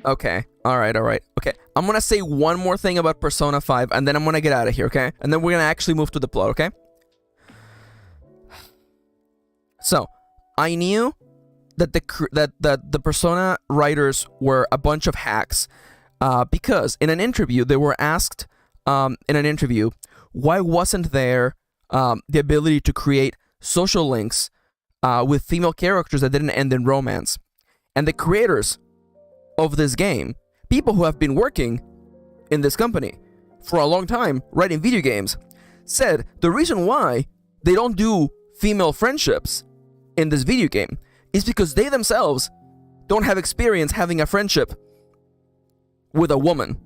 Okay. All right. Okay. I'm gonna say one more thing about Persona 5, and then I'm gonna get out of here, okay? And then we're gonna actually move to the plot, okay? So, I knew that the Persona writers were a bunch of hacks, because in an interview they were asked, why wasn't there the ability to create social links with female characters that didn't end in romance? And the creators of this game, people who have been working in this company for a long time writing video games, said the reason why they don't do female friendships in this video game is because they themselves don't have experience having a friendship with a woman.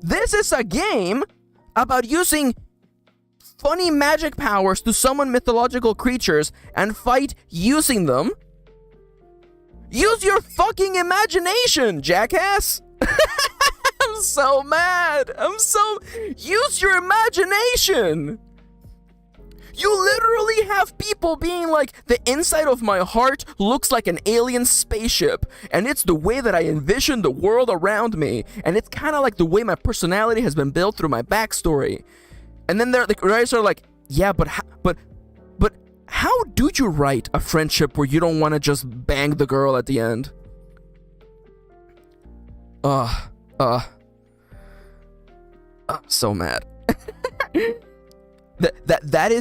This is a game about using funny magic powers to summon mythological creatures and fight using them. Use your fucking imagination, jackass! I'm so mad! Use your imagination! You literally have people being like, the inside of my heart looks like an alien spaceship, and it's the way that I envision the world around me, and it's kind of like the way my personality has been built through my backstory. And then the writers are like, yeah, but how do you write a friendship where you don't want to just bang the girl at the end? I'm so mad. That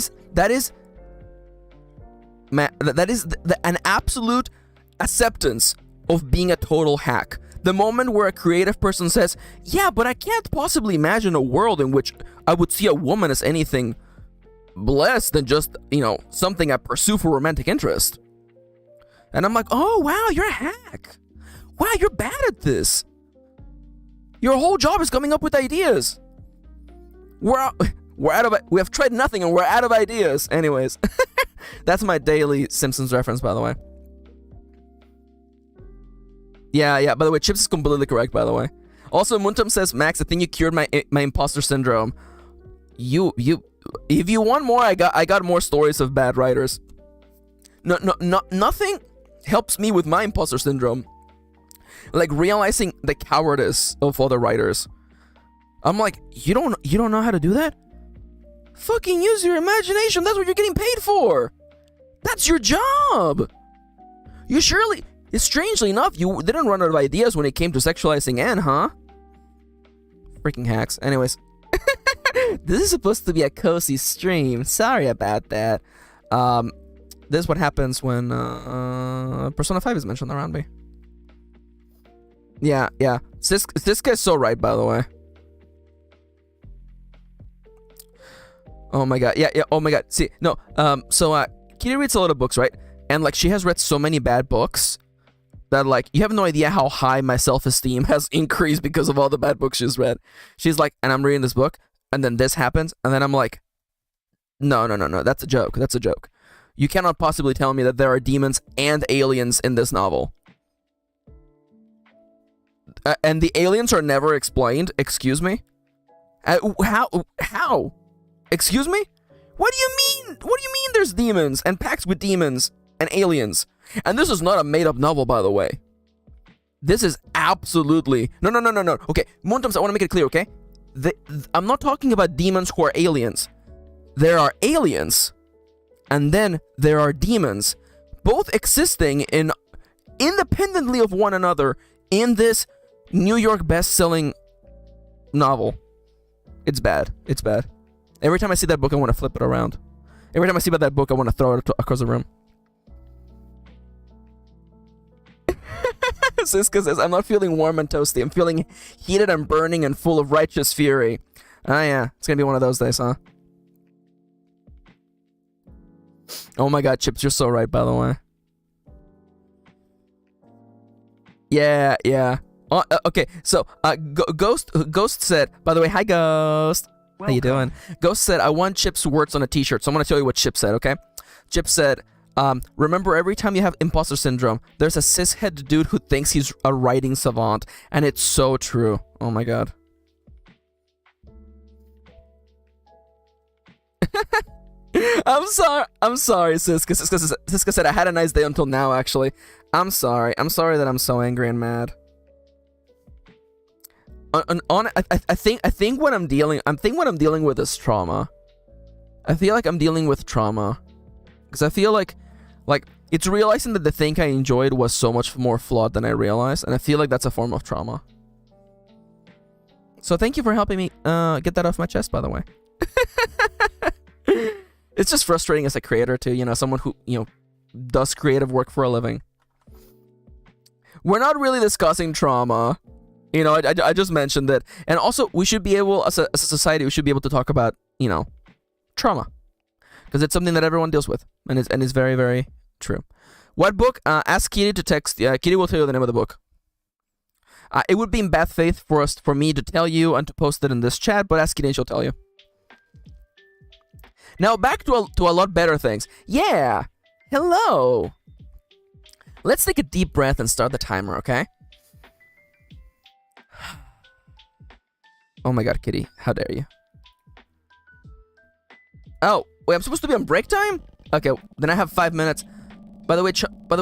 is an absolute acceptance of being a total hack. The moment where a creative person says, yeah, but I can't possibly imagine a world in which I would see a woman as anything less than just, something I pursue for romantic interest. And I'm like, oh, wow, you're a hack. Wow, you're bad at this. Your whole job is coming up with ideas. We have tried nothing and we're out of ideas. Anyways, that's my daily Simpsons reference, by the way. Yeah, by the way, Chips is completely correct, by the way. Also, Muntum says, Max, I think you cured my imposter syndrome. If you want more, I got more stories of bad writers. Nothing helps me with my imposter syndrome. Like realizing the cowardice of other writers. I'm like, you don't know how to do that? Fucking use your imagination. That's what you're getting paid for. That's your job. You surely, strangely enough, you didn't run out of ideas when it came to sexualizing Anne, huh? Freaking hacks. Anyways. This is supposed to be a cozy stream. Sorry about that. This is what happens when Persona 5 is mentioned around me. Yeah. This guy's so right, by the way. Oh my god. Yeah. Oh my god. See, no. Kirin reads a lot of books, right? And like, she has read so many bad books that like, you have no idea how high my self-esteem has increased because of all the bad books she's read. She's like, and I'm reading this book, and then this happens, and then I'm like, no, that's a joke. That's a joke. You cannot possibly tell me that there are demons and aliens in this novel. And the aliens are never explained. Excuse me? How? Excuse me? What do you mean? What do you mean there's demons and pacts with demons and aliens? And this is not a made-up novel, by the way. This is absolutely... No. Okay, Montums, I want to make it clear, okay? I'm not talking about demons who are aliens. There are aliens, and then there are demons, both existing independently of one another in this New York best-selling novel. It's bad. It's bad. Every time I see that book, I want to flip it around. Every time I see about that book, I want to throw it across the room. Siska says, I'm not feeling warm and toasty. I'm feeling heated and burning and full of righteous fury. Ah, yeah. It's going to be one of those days, huh? Oh my god, Chips, you're so right, by the way. Yeah, yeah. Okay, so Ghost said, by the way, hi Ghost. How you doing? Ghost said, I want Chip's words on a t-shirt, so I'm gonna tell you what Chip said, okay? Chip said, remember every time you have imposter syndrome, there's a cishead dude who thinks he's a writing savant, and it's so true. Oh my god. I'm sorry, Siska. Siska said I had a nice day until now, actually. I'm sorry that I'm so angry and mad. I think what I'm dealing with is trauma. I feel like I'm dealing with trauma. Because I feel like it's realizing that the thing I enjoyed was so much more flawed than I realized, and I feel like that's a form of trauma. So thank you for helping me get that off my chest, by the way. It's just frustrating as a creator too, you know, someone who, you know, does creative work for a living. We're not really discussing trauma. You know, I just mentioned it. And also, we should be able, as a society, we should be able to talk about, you know, trauma. Because it's something that everyone deals with. And it's very, very true. What book? Ask Kitty to text. Kitty will tell you the name of the book. It would be in bad faith for me to tell you and to post it in this chat, but ask Kitty and she'll tell you. Now, back to a lot better things. Yeah! Hello! Let's take a deep breath and start the timer, okay? Oh my god, Kitty. How dare you? Oh, wait, I'm supposed to be on break time? Okay, then I have 5 minutes. By the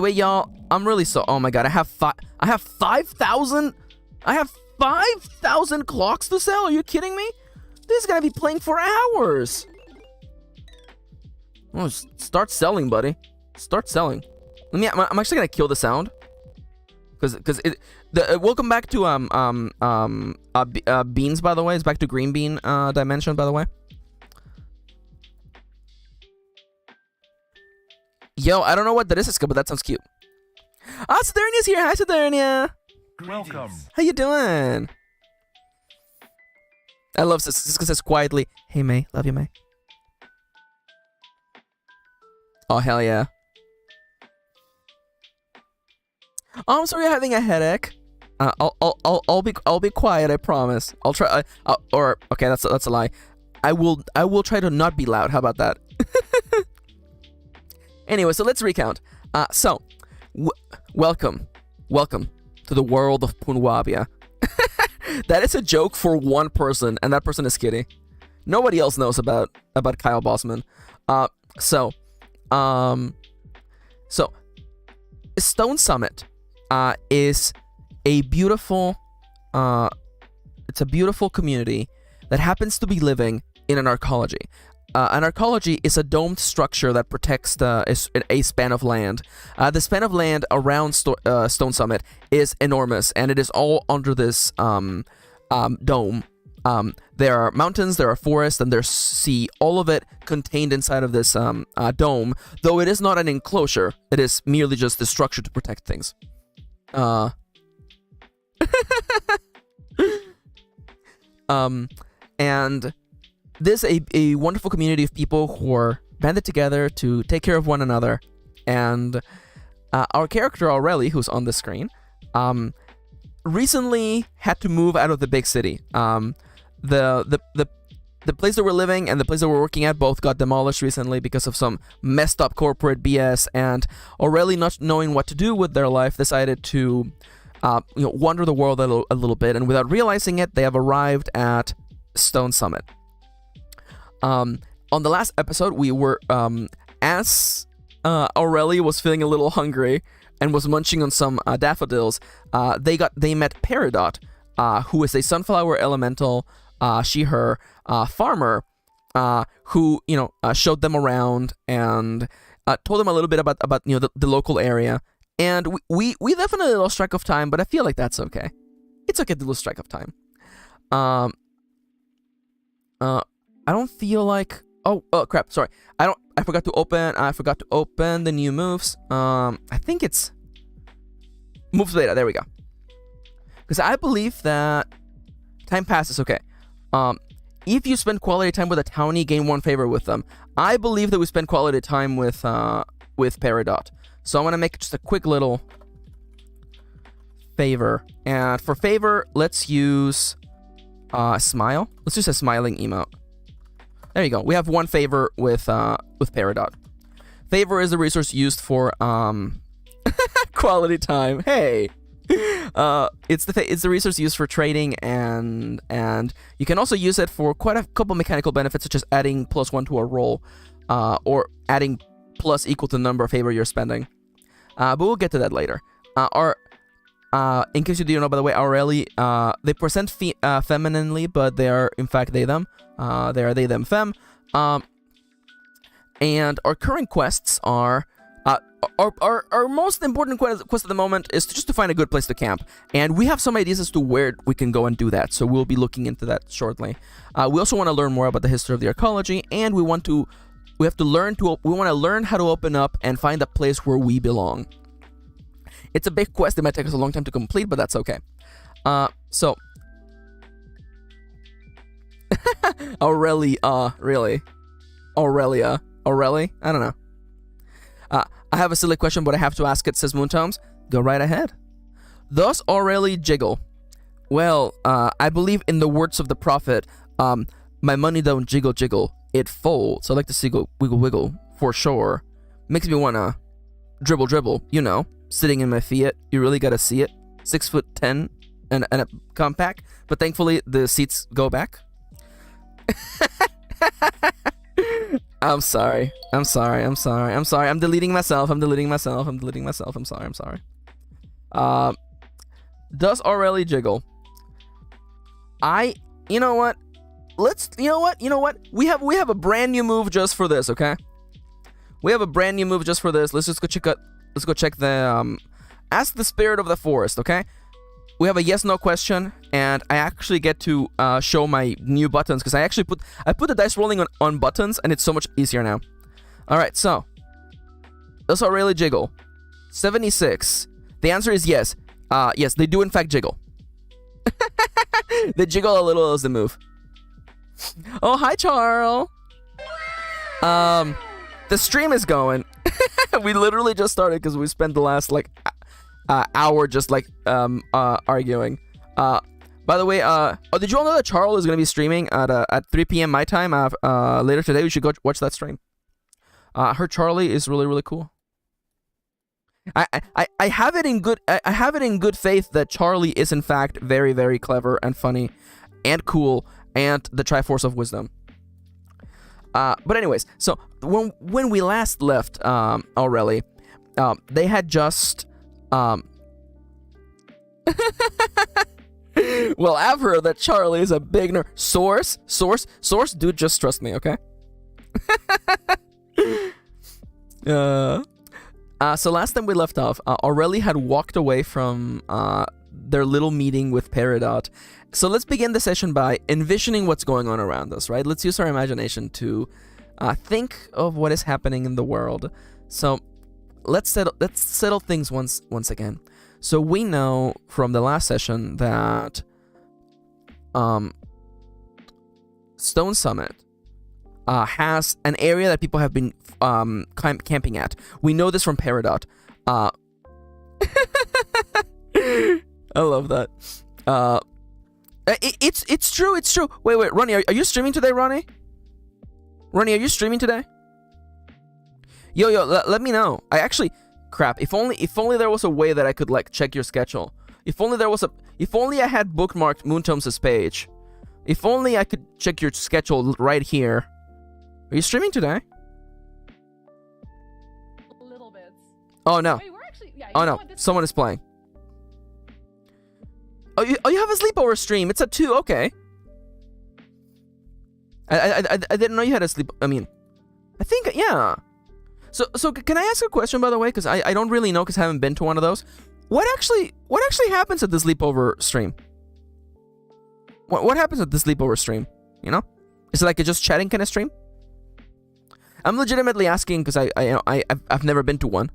way, y'all, I'm really so... Oh my god, I have 5,000... I have 5,000 clocks to sell? Are you kidding me? This is gonna be playing for hours. Oh, start selling, buddy. Start selling. I'm actually gonna kill the sound. Because welcome back to beans, by the way. It's back to green bean dimension, by the way. Yo, I don't know what that is, but that sounds cute. Ah, Sidernia's here. Hi, Sidernia. Welcome. How you doing? I love Siska says quietly, hey May, love you May. Oh hell yeah. Oh, I'm sorry you're having a headache. I'll be quiet, I promise. I'll try okay, that's a lie. I will try to not be loud. How about that? Anyway, so let's recount. Welcome to the world of Punwabia. That is a joke for one person, and that person is Kitty. Nobody else knows about Kyle Bossman. So Stone Summit is a beautiful it's a beautiful community that happens to be living in an arcology. An arcology is a domed structure that protects a span of land. The span of land around Stone Summit is enormous, and it is all under this dome. There are mountains, there are forests, and there's sea, all of it contained inside of this dome, though it is not an enclosure. It is merely just the structure to protect things. And this is a wonderful community of people who are banded together to take care of one another. And our character Aurelia, who's on the screen, recently had to move out of the big city. The place that we're living and the place that we're working at both got demolished recently because of some messed up corporate BS, and Aurelia, not knowing what to do with their life, decided to wander the world a little bit, and without realizing it, they have arrived at Stone Summit. On the last episode, we were as Aurelia was feeling a little hungry and was munching on some daffodils. They met Peridot, who is a sunflower elemental, she/her farmer, who showed them around and told them a little bit about the local area. And we definitely lost track of time, but I feel like that's okay. It's okay to lose track of time. I don't feel like... Oh crap, sorry. I forgot to open the new moves. I think it's moves later. There we go. Because I believe that time passes. Okay. if you spend quality time with a townie, gain 1 favor with them. I believe that we spend quality time with Peridot. So I'm gonna make just a quick little favor. And for favor, let's use smile. Let's use a smiling emote. There you go. We have 1 favor with Peridot. Favor is the resource used for quality time. Hey. It's the resource used for trading, and you can also use it for quite a couple mechanical benefits, such as adding +1 to a roll, or adding plus equal to the number of favor you're spending. But we'll get to that later. In case you didn't know, by the way, Aurelia, they present femininely, but they are in fact they them. They are they them fem. And our current quests are. Our most important quest at the moment is just to find a good place to camp, and we have some ideas as to where we can go and do that, so we'll be looking into that shortly. We also want to learn more about the history of the archaeology, and we want to learn how to open up and find a place where we belong. It's a big quest. It might take us a long time to complete, but that's okay. So Aurelia, really? Aurelia? I don't know. I have a silly question, but I have to ask it, says Moontomes. Go right ahead. Does Aurelia jiggle? Well, I believe in the words of the prophet, my money don't jiggle jiggle, it folds. I like to see go wiggle wiggle, for sure. Makes me wanna dribble dribble, you know, sitting in my Fiat. You really gotta see it. 6'10" and a compact, but thankfully the seats go back. I'm sorry. I'm deleting myself. I'm sorry. Does Aurelia jiggle? You know what? We have a brand new move just for this, okay? We have a brand new move just for this. Let's go check the ask the spirit of the forest, okay? We have a yes/no question, and I actually get to show my new buttons, because I actually put the dice rolling on buttons, and it's so much easier now. All right, so does Aurelia jiggle? 76. The answer is yes. Yes, they do in fact jiggle. They jiggle a little as they move. Oh, hi, Charles. The stream is going. We literally just started because we spent the last hour just arguing. By the way, did you all know that Charles is gonna be streaming at 3 p.m. my time later today? We should go watch that stream. Her Charlie is really, really cool. I have it in good faith that Charlie is in fact very, very clever and funny and cool and the Triforce of Wisdom. But anyways, so when we last left Aurelia, they had just well, I've heard that Charlie is a big nerd. Source, dude, just trust me, okay? So last time we left off, Aurelia had walked away from their little meeting with Peridot. So let's begin the session by envisioning what's going on around us, right? Let's use our imagination to think of what is happening in the world. So let's settle things once again. So we know from the last session that Stone Summit has an area that people have been camping at. We know this from Peridot. I love that. It's true. Wait, Ronnie, are you streaming today, Ronnie? Ronnie, are you streaming today? Yo, let me know. I actually, crap. If only there was a way that I could check your schedule. If only I had bookmarked Moontomes' page. If only I could check your schedule right here. Are you streaming today? A little bit. Oh no. Wait, we're actually, yeah, oh no, someone is playing. Oh, you have a sleepover stream. It's at 2. Okay. I didn't know you had a sleep. I mean, I think yeah. So can I ask a question, by the way? Because I don't really know, because I haven't been to one of those. What actually happens at the sleepover stream? What happens at the sleepover stream? You know, is it like a just chatting kind of stream? I'm legitimately asking because I've never been to one.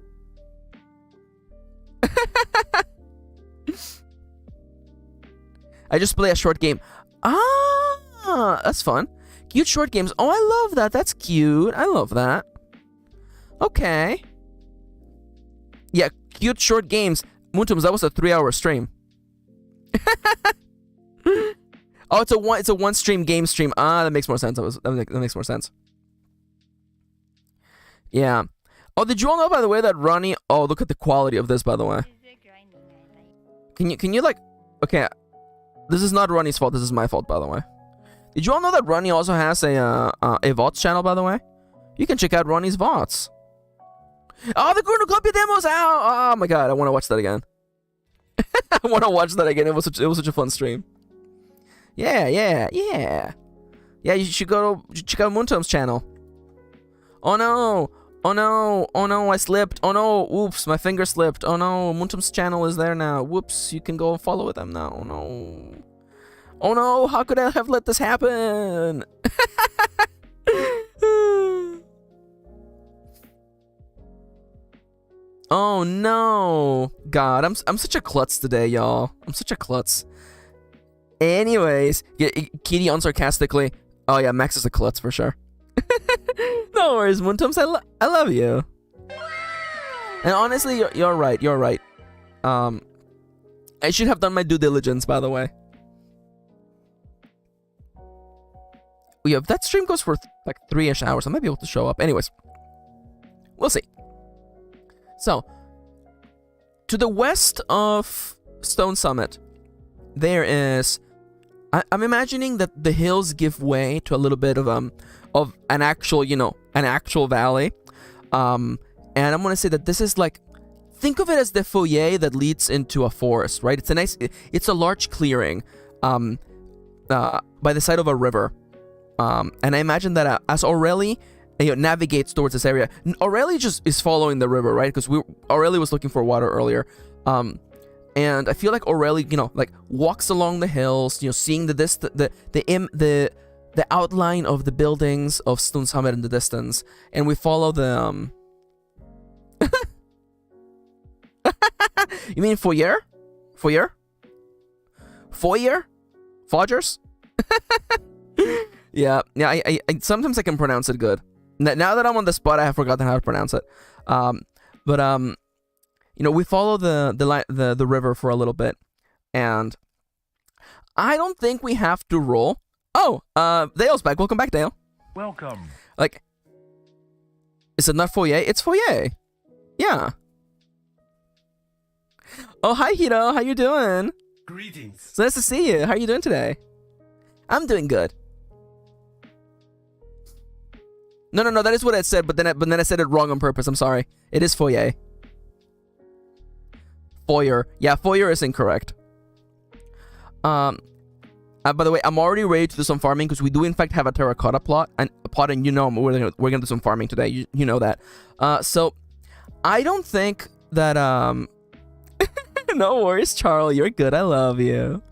I just play a short game. Ah, that's fun. Cute short games. Oh, I love that. That's cute. I love that. Okay. Yeah, cute short games. Moontombs, that was a 3-hour stream. Oh, it's a one stream game stream. Ah, that makes more sense. That makes more sense. Yeah. Oh, did you all know, by the way, that Ronnie... Oh, look at the quality of this, by the way. Can you like... Okay, this is not Ronnie's fault. This is my fault, by the way. Did you all know that Ronnie also has a VODs channel, by the way? You can check out Ronnie's VODs. Oh, the cornucopia demo's out! Oh my god, I want to watch that again. I want to watch that again. It was such a fun stream. Yeah. Yeah, you should go to check out Moontomb's channel. Oh no! Oh no, I slipped. Oh no, oops, my finger slipped. Oh no, Moontomb's channel is there now. Whoops, you can go follow them now. Oh no. Oh no, how could I have let this happen? Oh no. God, I'm such a klutz today, y'all. I'm such a klutz. Anyways, yeah, Kitty unsarcastically. Oh yeah, Max is a klutz for sure. No worries, Moontombs. I love you. And honestly, you're right. You're right. I should have done my due diligence, by the way. Yeah, if that stream goes for like 3-ish hours, I might be able to show up. Anyways, we'll see. So, to the west of Stone Summit, there is... I'm imagining that the hills give way to a little bit of an actual, an actual valley. And I'm gonna say that this is like... Think of it as the foyer that leads into a forest, right? It's a large clearing by the side of a river. And I imagine that as Aurelia navigates towards this area, Aurelia just is following the river, right? Because Aurelia was looking for water earlier. And I feel like Aurelia, like walks along the hills, seeing the outline of the buildings of Stone Summit in the distance, and we follow the You mean foyer? Foyer? Foyer? Fodgers? Yeah, I sometimes I can pronounce it good. Now that I'm on the spot, I have forgotten how to pronounce it. We follow the river for a little bit, and I don't think we have to roll. Oh, Dale's back. Welcome back, Dale. Welcome. Like, is it not foyer? It's foyer. Yeah. Oh, hi, Hito. How you doing? Greetings. It's nice to see you. How are you doing today? I'm doing good. No, that is what I said, but then I said it wrong on purpose. I'm sorry. It is foyer. Foyer. Yeah, foyer is incorrect. By the way, I'm already ready to do some farming because we do in fact have a terracotta pot, and we're gonna do some farming today. You know that. So I don't think that no worries, Charles. You're good. I love you.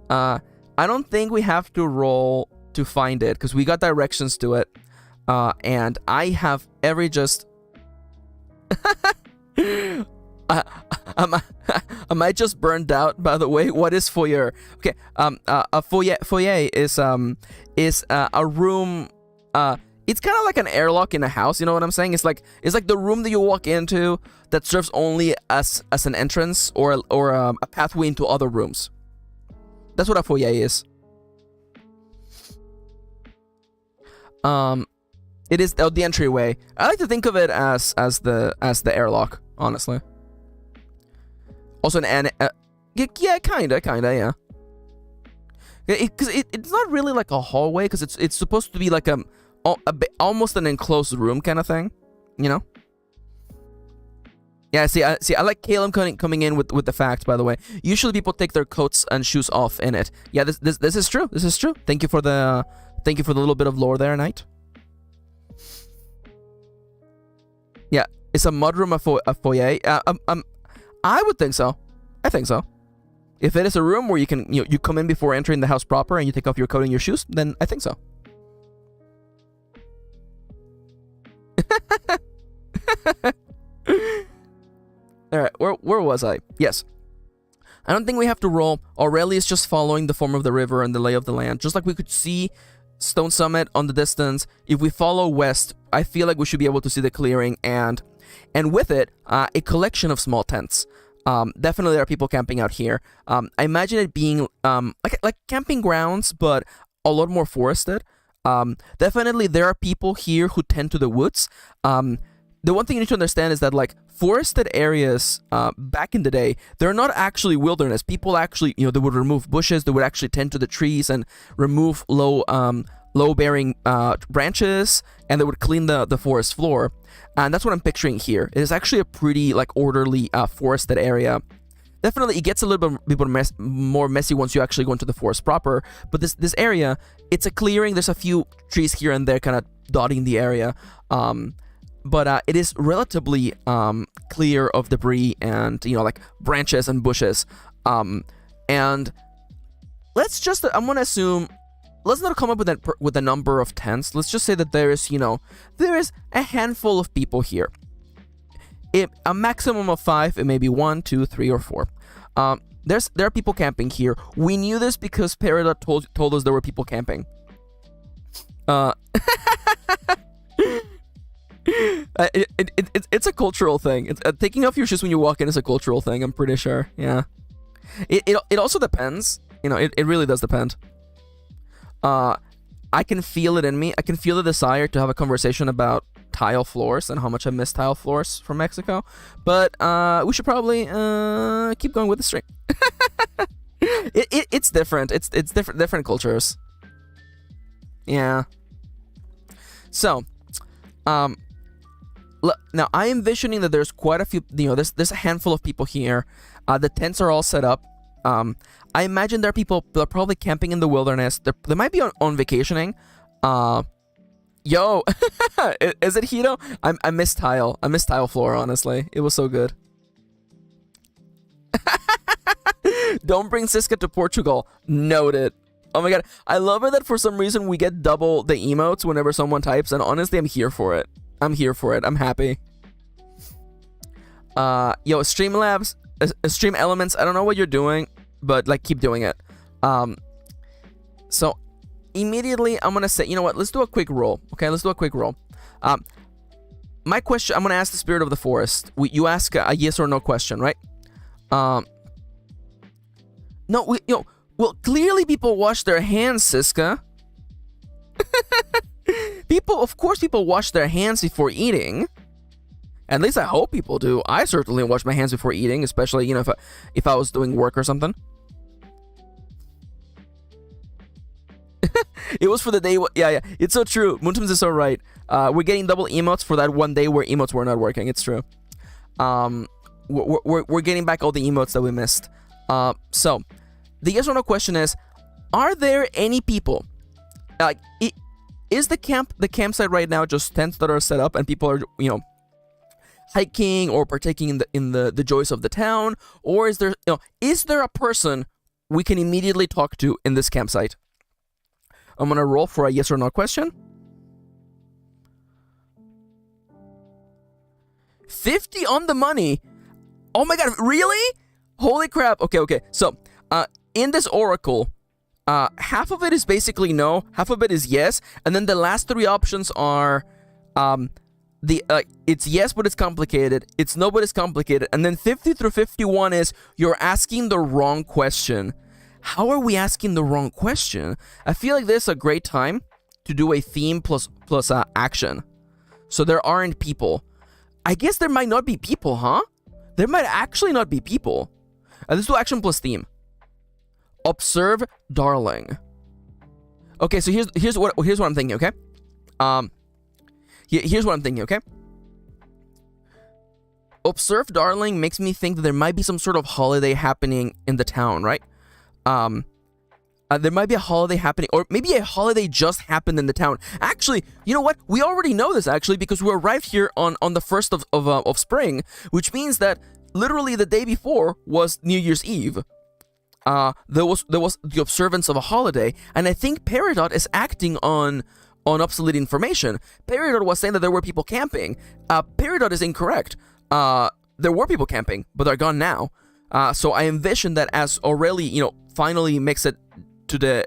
I don't think we have to roll to find it because we got directions to it. And I have every just... Am I just burned out, by the way? What is foyer? Okay, a foyer is a room... it's kind of like an airlock in a house, you know what I'm saying? It's like the room that you walk into that serves only as an entrance or a pathway into other rooms. That's what a foyer is. It is the entryway. I like to think of it as the airlock, honestly. Also yeah, kinda, yeah. Because it's not really like a hallway, because it's supposed to be like almost an enclosed room kind of thing, Yeah, I like Caleb coming in with the fact, by the way. Usually people take their coats and shoes off in it. Yeah, this is true. This is true. Thank you for the little bit of lore there, Knight. Yeah, is a mudroom a foyer? I would think so. I think so. If it is a room where you can you come in before entering the house proper and you take off your coat and your shoes, then I think so. All right, where was I? Yes. I don't think we have to roll. Aurelia is just following the form of the river and the lay of the land. Just like we could see Stone Summit on the distance, if we follow west, I feel like we should be able to see the clearing and with it, a collection of small tents. Definitely there are people camping out here. I imagine it being like camping grounds, but a lot more forested. Definitely there are people here who tend to the woods. The one thing you need to understand is that like forested areas back in the day, they're not actually wilderness. People actually, they would remove bushes, they would actually tend to the trees and remove low-bearing branches, and they would clean the forest floor. And that's what I'm picturing here. It is actually a pretty like orderly forested area. Definitely, it gets a little bit more messy once you actually go into the forest proper. But this area, it's a clearing. There's a few trees here and there kind of dotting the area. But it is relatively clear of debris and, like branches and bushes. And let's just, I'm going to assume, let's not come up with a number of tents. Let's just say that there is a handful of people here. A maximum of 5, it may be 1, 2, 3, or 4. There are people camping here. We knew this because Peridot told us there were people camping. It's a cultural thing. Taking off your shoes when you walk in is a cultural thing, I'm pretty sure. Yeah. It also depends. It really does depend. I can feel it in me. I can feel the desire to have a conversation about tile floors and how much I miss tile floors from Mexico. But we should probably keep going with the stream. It's different. It's different cultures. Yeah. So, now I am envisioning that there's quite a few. There's a handful of people here. The tents are all set up. I imagine there are people that are probably camping in the wilderness. They might be on vacationing. Yo, is it Hito? I miss tile. I miss tile floor, honestly. It was so good. Don't bring Siska to Portugal. Noted. Oh my god. I love it that for some reason we get double the emotes whenever someone types, and honestly, I'm here for it. I'm happy. Yo, Streamlabs, Stream Elements, I don't know what you're doing, but like keep doing it. So immediately I'm gonna say, you know what, let's do a quick roll. Okay, let's do a quick roll. My question, I'm gonna ask the Spirit of the Forest. You ask a yes or no question, right? No, well, clearly people wash their hands, Siska. Of course people wash their hands before eating. At least I hope people do. I certainly wash my hands before eating, especially, if I was doing work or something. It was for the day. Yeah, it's so true. Moontims is so right. We're getting double emotes for that one day where emotes were not working. It's true. We're getting back all the emotes that we missed. So, the yes or no question is, are there any people, like, is the campsite right now just tents that are set up and people are, hiking or partaking in the joys of the town, or is there a person we can immediately talk to in this campsite? I'm gonna roll for a yes or no question. 50 on the money. Oh my god, really? Holy crap. Okay. So, in this oracle, half of it is basically no, half of it is yes, and then the last 3 options are it's yes but it's complicated, it's no but it's complicated, and then 50 through 51 is you're asking the wrong question. How are we asking the wrong question? I feel like this is a great time to do a theme plus action. So there aren't people. I guess there might not be people, huh? There might actually not be people. Let's do action plus theme. Observe darling. Okay, so here's what I'm thinking, okay? Here's what I'm thinking, okay? Observe darling makes me think that there might be some sort of holiday happening in the town, right? There might be a holiday happening, or maybe a holiday just happened in the town. Actually, you know what? We already know this, actually, because we arrived here on the 1st of spring, which means that literally the day before was New Year's Eve. There was the observance of a holiday, and I think Peridot is acting on obsolete information. Peridot was saying that there were people camping. Peridot is incorrect. There were people camping, but they're gone now. So I envision that as Aurelia, finally makes it to the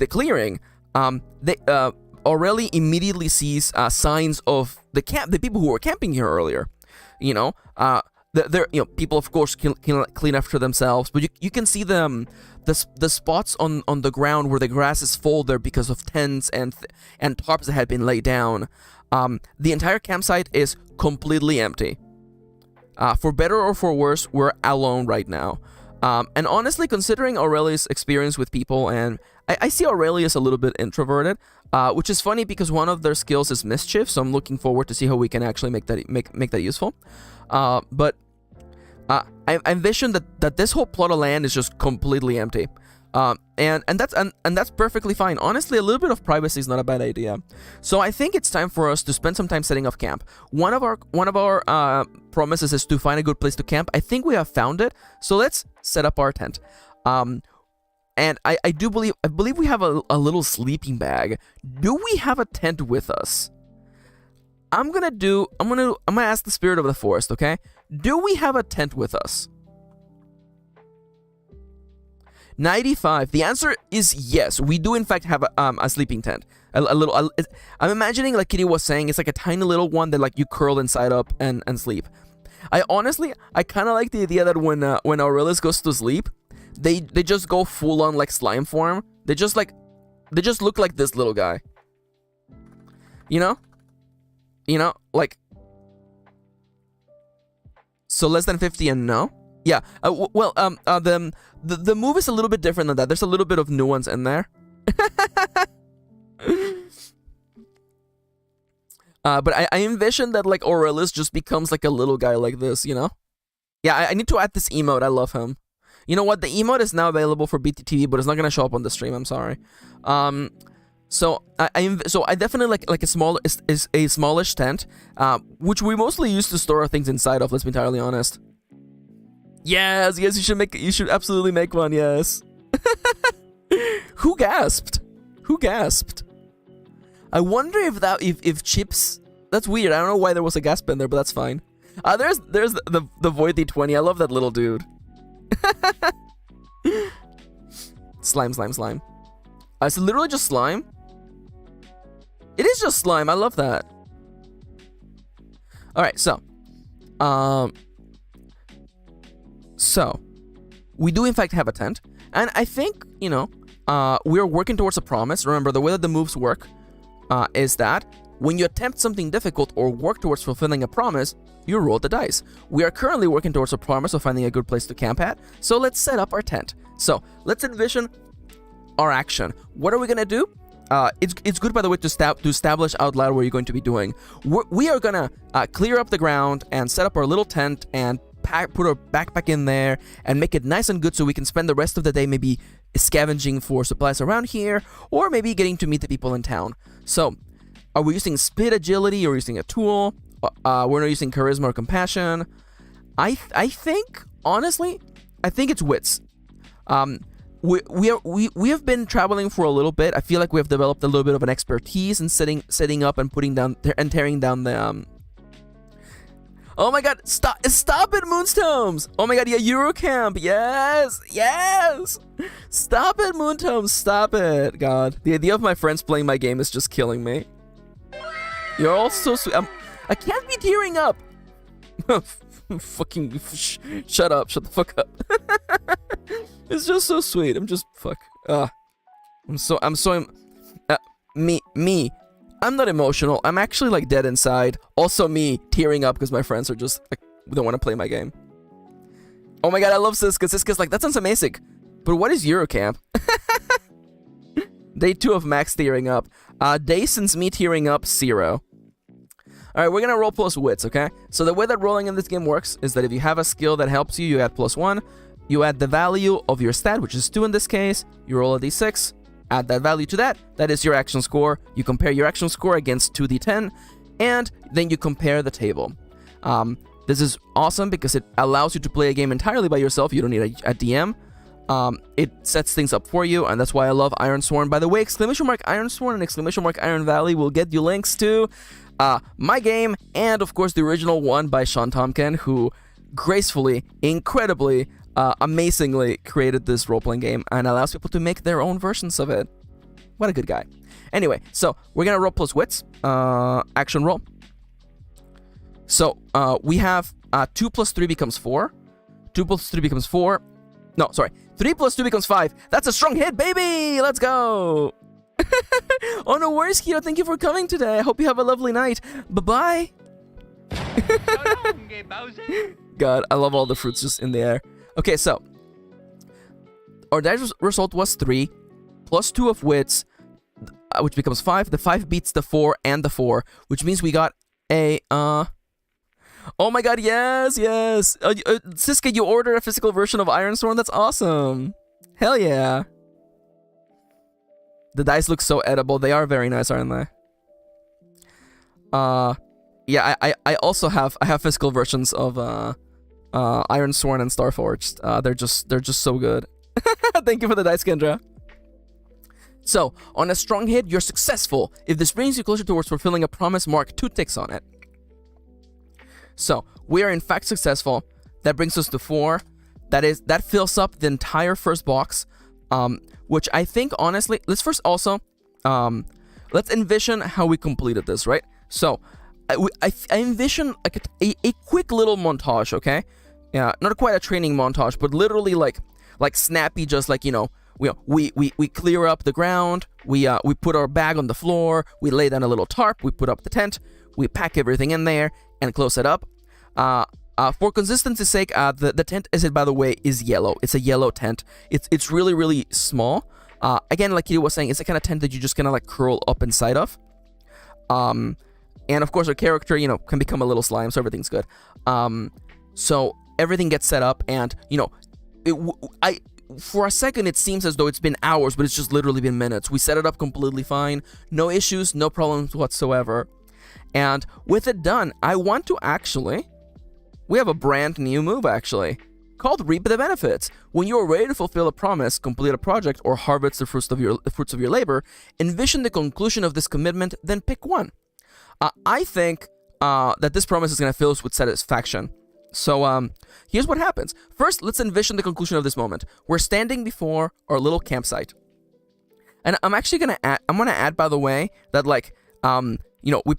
clearing, Aurelia immediately sees signs of the people who were camping here earlier. People of course can clean after themselves, but you can see them the spots on the ground where the grass is full there because of tents and tarps that had been laid down. The entire campsite is completely empty. For better or for worse, we're alone right now. And honestly, considering Aurelia's experience with people, and I see Aurelia as a little bit introverted, which is funny because one of their skills is mischief, so I'm looking forward to see how we can actually make that useful. But I envision that this whole plot of land is just completely empty. And that's perfectly fine. Honestly, a little bit of privacy is not a bad idea. So I think it's time for us to spend some time setting up camp. One of our promises is to find a good place to camp. I think we have found it. So let's set up our tent. And I believe we have a little sleeping bag. Do we have a tent with us? I'm gonna ask the spirit of the forest, okay? Do we have a tent with us? 95. The answer is yes. We do in fact have a sleeping tent. I'm imagining, like Kitty was saying, it's like a tiny little one that like you curl inside up and sleep. I kind of like the idea that when Aurelius goes to sleep, they just go full on like slime form. They just look like this little guy. Like, so less than 50 and no? Yeah. The move is a little bit different than that. There's a little bit of nuance in there. But I envision that like Aurelius just becomes like a little guy like this, Yeah, I need to add this emote. I love him. You know what? The emote is now available for BTTV, but it's not gonna show up on the stream. I'm sorry. So I definitely like a smallish tent, which we mostly use to store our things inside of. Let's be entirely honest. Yes, you should absolutely make one. Yes. Who gasped? I wonder if chips. That's weird. I don't know why there was a gasp in there, but that's fine. There's the Void D20. I love that little dude. Slime. It's literally just slime. It is just slime. I love that. All right, so we do in fact have a tent, and I think we're working towards a promise. Remember, the way that the moves work is that when you attempt something difficult or work towards fulfilling a promise, you roll the dice. We are currently working towards a promise of finding a good place to camp at, so let's set up our tent. So let's envision our action. What are we gonna do? It's good, by the way, to establish out loud what you're going to be doing. We are gonna clear up the ground and set up our little tent and put our backpack in there and make it nice and good so we can spend the rest of the day maybe scavenging for supplies around here, or maybe getting to meet the people in town. So, are we using speed, agility, or using a tool? We're not using charisma or compassion. I think, honestly, it's wits. We have been traveling for a little bit. I feel like we have developed a little bit of an expertise in setting up and putting down and tearing down the Oh my god, stop it, Moonstones! Oh my god, yeah, Eurocamp, yes! Stop it, Moonstones, stop it, god. The idea of my friends playing my game is just killing me. You're all so sweet. I can't be tearing up! Fucking, shut the fuck up. It's just so sweet, I'm not emotional. I'm actually like dead inside. Also me tearing up because my friends are just like, don't want to play my game. Oh my god, I love Siska. Siska's like, that sounds amazing. But what is Eurocamp? Day 2 of Max tearing up. Day since me tearing up, 0. Alright, we're gonna roll plus wits, okay? So the way that rolling in this game works is that if you have a skill that helps you, you add +1. You add the value of your stat, which is 2 in this case. You roll a d6. Add that value to that. That is your action score. You compare your action score against 2d10, and then you compare the table. This is awesome because it allows you to play a game entirely by yourself. You don't need a DM. It sets things up for you, and that's why I love Ironsworn. By the way, ! Ironsworn and ! Ironvalley will get you links to my game, and of course the original one by Sean Tompkin, who gracefully, incredibly amazingly created this role-playing game and allows people to make their own versions of it. What a good guy. Anyway, so we're gonna roll plus wits. Action roll. So we have 2 plus 3 becomes 4. 2 plus 3 becomes 4. No, sorry. 3 plus 2 becomes 5. That's a strong hit, baby! Let's go! Oh, no worries, Kiro. Thank you for coming today. I hope you have a lovely night. Bye-bye. God, I love all the fruits just in the air. Okay, so our dice result was 3 plus 2 of wits, which becomes 5. The 5 beats the 4 and the 4, which means we got a oh my god, yes. Siska, you ordered a physical version of Ironsworn. That's awesome. Hell yeah. The dice look so edible. They are very nice, aren't they? Yeah, I also have physical versions of Ironsworn and Starforged. They're just so good. Thank you for the dice, Kendra. So, on a strong hit, you're successful. If this brings you closer towards fulfilling a promise, mark 2 ticks on it. So, we are in fact successful. That brings us to 4. That fills up the entire first box. Which I think, honestly, let's first also, let's envision how we completed this, right? So, I envision like a quick little montage, okay? Yeah, not quite a training montage, but literally like snappy, just like, you know, we clear up the ground, we put our bag on the floor, we lay down a little tarp, we put up the tent, we pack everything in there and close it up. For consistency's sake, the tent, by the way, is yellow. It's a yellow tent. It's really, really small. Again, like you was saying, it's the kind of tent that you just kind of like curl up inside of. And of course, our character, you know, can become a little slime, so everything's good. So everything gets set up, and you know, for a second it seems as though it's been hours, but it's just literally been minutes. We set it up completely fine, no issues, no problems whatsoever. And with it done, I want to actually, we have a brand new move actually, called Reap the Benefits. When you are ready to fulfill a promise, complete a project, or harvest the fruits of your labor, envision the conclusion of this commitment, then pick one. I think that this promise is going to fill us with satisfaction. So here's what happens. First, let's envision the conclusion of this moment. We're standing before our little campsite. And I'm actually going to add, by the way, that like, you know, we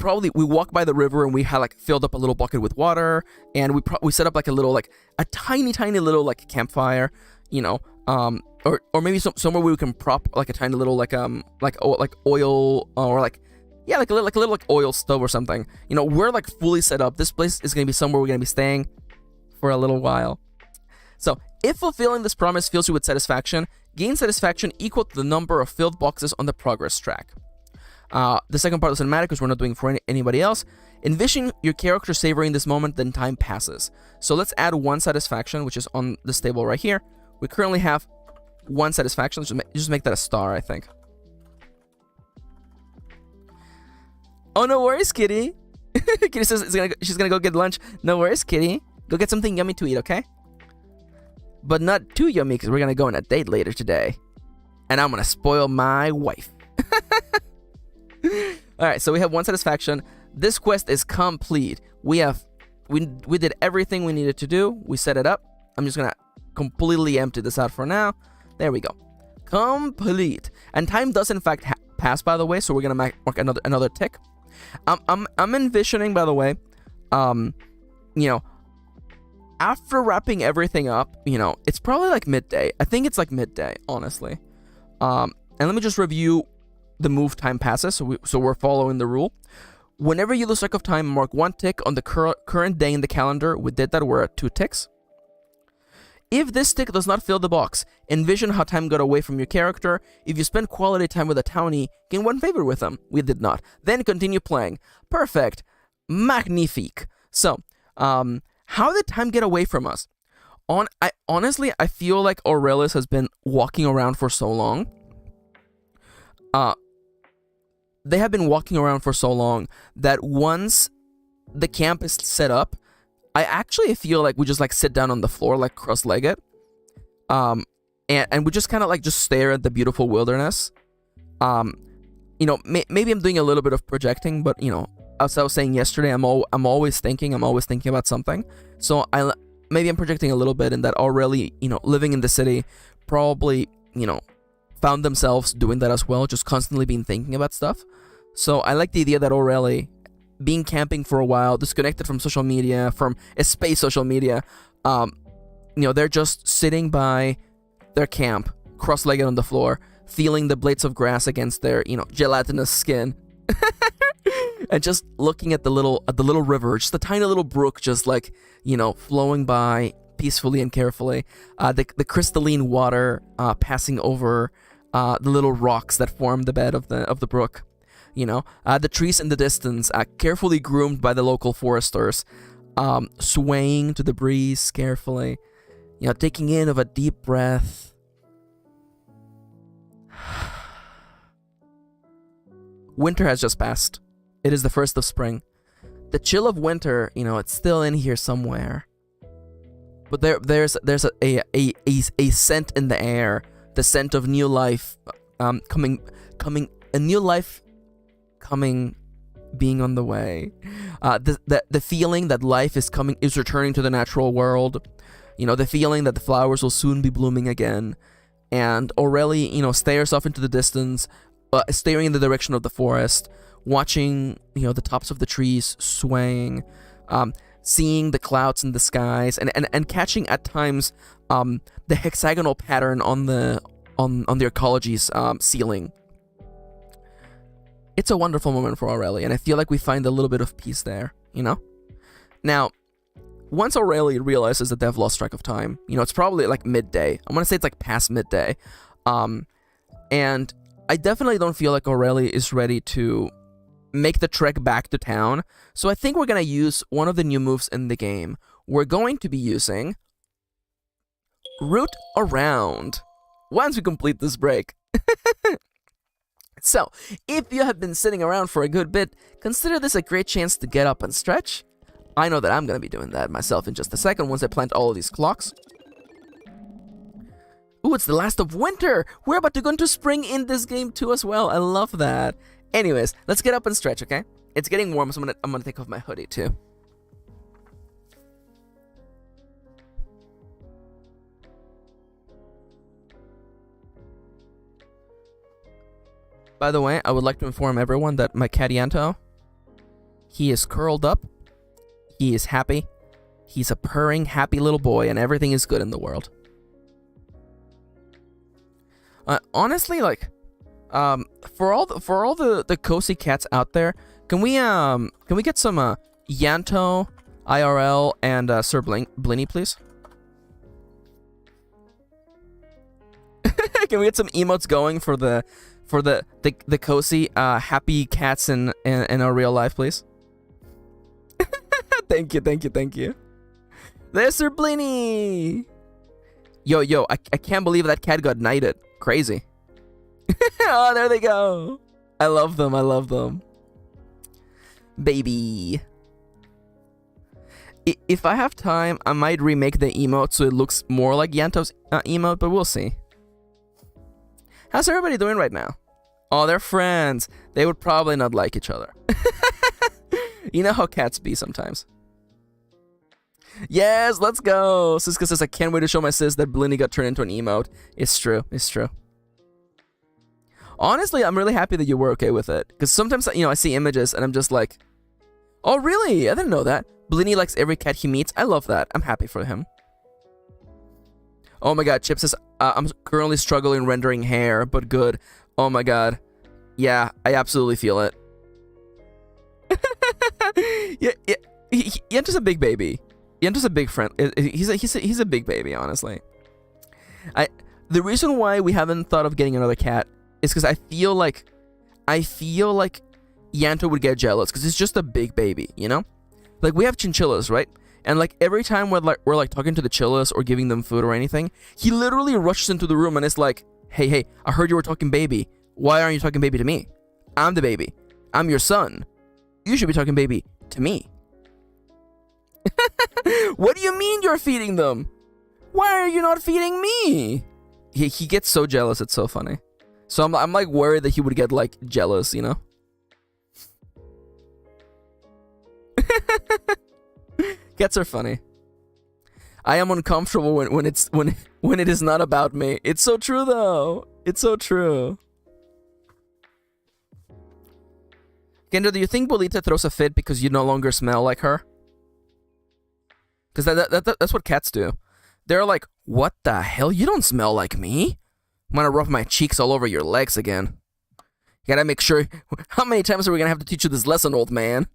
walk by the river and we had like filled up a little bucket with water, and we set up like a tiny little like campfire, you know, or maybe somewhere where we can prop like a tiny little like oil or like, yeah, like a little like oil stove or something. You know, we're like fully set up. This place is going to be somewhere we're going to be staying for a little while. So if fulfilling this promise fills you with satisfaction, gain satisfaction equal to the number of filled boxes on the progress track. The second part doesn't matter because we're not doing for anybody else. Envision your character savoring this moment, then time passes. So let's add 1 satisfaction, which is on this table right here. We currently have 1 satisfaction. Just make that a star, I think. Oh, no worries, Kitty. Kitty says she's gonna go get lunch. No worries, Kitty. Go get something yummy to eat, okay? But not too yummy, because we're gonna go on a date later today. And I'm gonna spoil my wife. Alright, so we have 1 satisfaction. This quest is complete. We did everything we needed to do. We set it up. I'm just gonna completely empty this out for now. There we go. Complete. And time does in fact pass, by the way, so we're gonna mark another tick. I'm envisioning, by the way, you know, after wrapping everything up, you know, it's probably like midday. I think it's like midday, honestly. And let me just review the move time passes, so we're following the rule. Whenever you lose track of time, mark 1 tick on the current day in the calendar. We did that, we're at 2 ticks. If this tick does not fill the box, envision how time got away from your character. If you spend quality time with a townie, gain 1 favor with them. We did not. Then continue playing. Perfect. Magnifique. So, how did time get away from us? Honestly, I feel like Aurelia has been walking around for so long. They have been walking around for so long that once the camp is set up, I actually feel like we just like sit down on the floor like cross-legged, and we just kind of like just stare at the beautiful wilderness. You know, maybe I'm doing a little bit of projecting, but you know, as I was saying yesterday, I'm always thinking about something. So maybe I'm projecting a little bit in that Aurelia, living in the city, probably, found themselves doing that as well, just constantly being thinking about stuff. So I like the idea that Aurelia, being camping for a while, disconnected from social media, from space social media, they're just sitting by their camp, cross-legged on the floor, feeling the blades of grass against their, gelatinous skin. And just looking at the little river, just a tiny little brook, just like, flowing by peacefully and carefully. The crystalline water passing over the little rocks that form the bed of the brook. The trees in the distance, carefully groomed by the local foresters, swaying to the breeze carefully. Taking in of a deep breath. Winter has just passed. It is the first of spring. The chill of winter, it's still in here somewhere. But there's a scent in the air, the scent of new life, coming, a new life coming, being on the way. The feeling that life is returning to the natural world. The feeling that the flowers will soon be blooming again. And Aurelia, stares off into the distance, staring in the direction of the forest, watching, the tops of the trees swaying, seeing the clouds in the skies, and catching at times the hexagonal pattern on the ecology's ceiling. It's a wonderful moment for Aurelia, and I feel like we find a little bit of peace there, Now, once Aurelia realizes that they've lost track of time, it's probably like midday. I'm gonna say it's like past midday. And I definitely don't feel like Aurelia is ready to make the trek back to town. So I think we're gonna use one of the new moves in the game. We're going to be using Root Around once we complete this break. So, if you have been sitting around for a good bit, consider this a great chance to get up and stretch. I know that I'm going to be doing that myself in just a second once I plant all of these clocks. Ooh, it's the last of winter! We're about to go into spring in this game too as well. I love that. Anyways, let's get up and stretch, okay? It's getting warm, so I'm gonna take off my hoodie too. By the way, I would like to inform everyone that my cat Yanto, he is curled up. He is happy. He's a purring, happy little boy, and everything is good in the world. Honestly, like, for all the cozy cats out there, can we get some Yanto, IRL, and Sir Blinny, please? Can we get some emotes going for the cozy, happy cats in our real life, please? Thank you. There's Sir Blinny! Yo, I can't believe that cat got knighted. Crazy. Oh, there they go. I love them. Baby. If I have time, I might remake the emote so it looks more like Yanto's emote, but we'll see. How's everybody doing right now? Oh, they're friends. They would probably not like each other. You know how cats be sometimes. Yes, let's go. Siska says, I can't wait to show my sis that Blinny got turned into an emote. It's true. Honestly, I'm really happy that you were okay with it. Because sometimes, I see images and I'm just like, oh, really? I didn't know that. Blinny likes every cat he meets. I love that. I'm happy for him. Oh my god, Chip says, I'm currently struggling rendering hair, but good. Oh my god. Yeah, I absolutely feel it. Yeah, Yento's a big baby. Yento's a big friend. He's a big baby, honestly. The reason why we haven't thought of getting another cat is because I feel like Yanto would get jealous because it's just a big baby, Like, we have chinchillas, right? And like every time we're talking to the chillas or giving them food or anything, he literally rushes into the room and is like, hey, I heard you were talking baby. Why aren't you talking baby to me? I'm the baby. I'm your son. You should be talking baby to me. What do you mean you're feeding them? Why are you not feeding me? He gets so jealous. It's so funny. So I'm like worried that he would get like jealous, Cats are funny. I am uncomfortable when it is not about me. It's so true though. It's so true. Kendra, do you think Bolita throws a fit because you no longer smell like her? Because that's what cats do. They're like, what the hell? You don't smell like me. I'm gonna rub my cheeks all over your legs again. You gotta make sure. How many times are we gonna have to teach you this lesson, old man?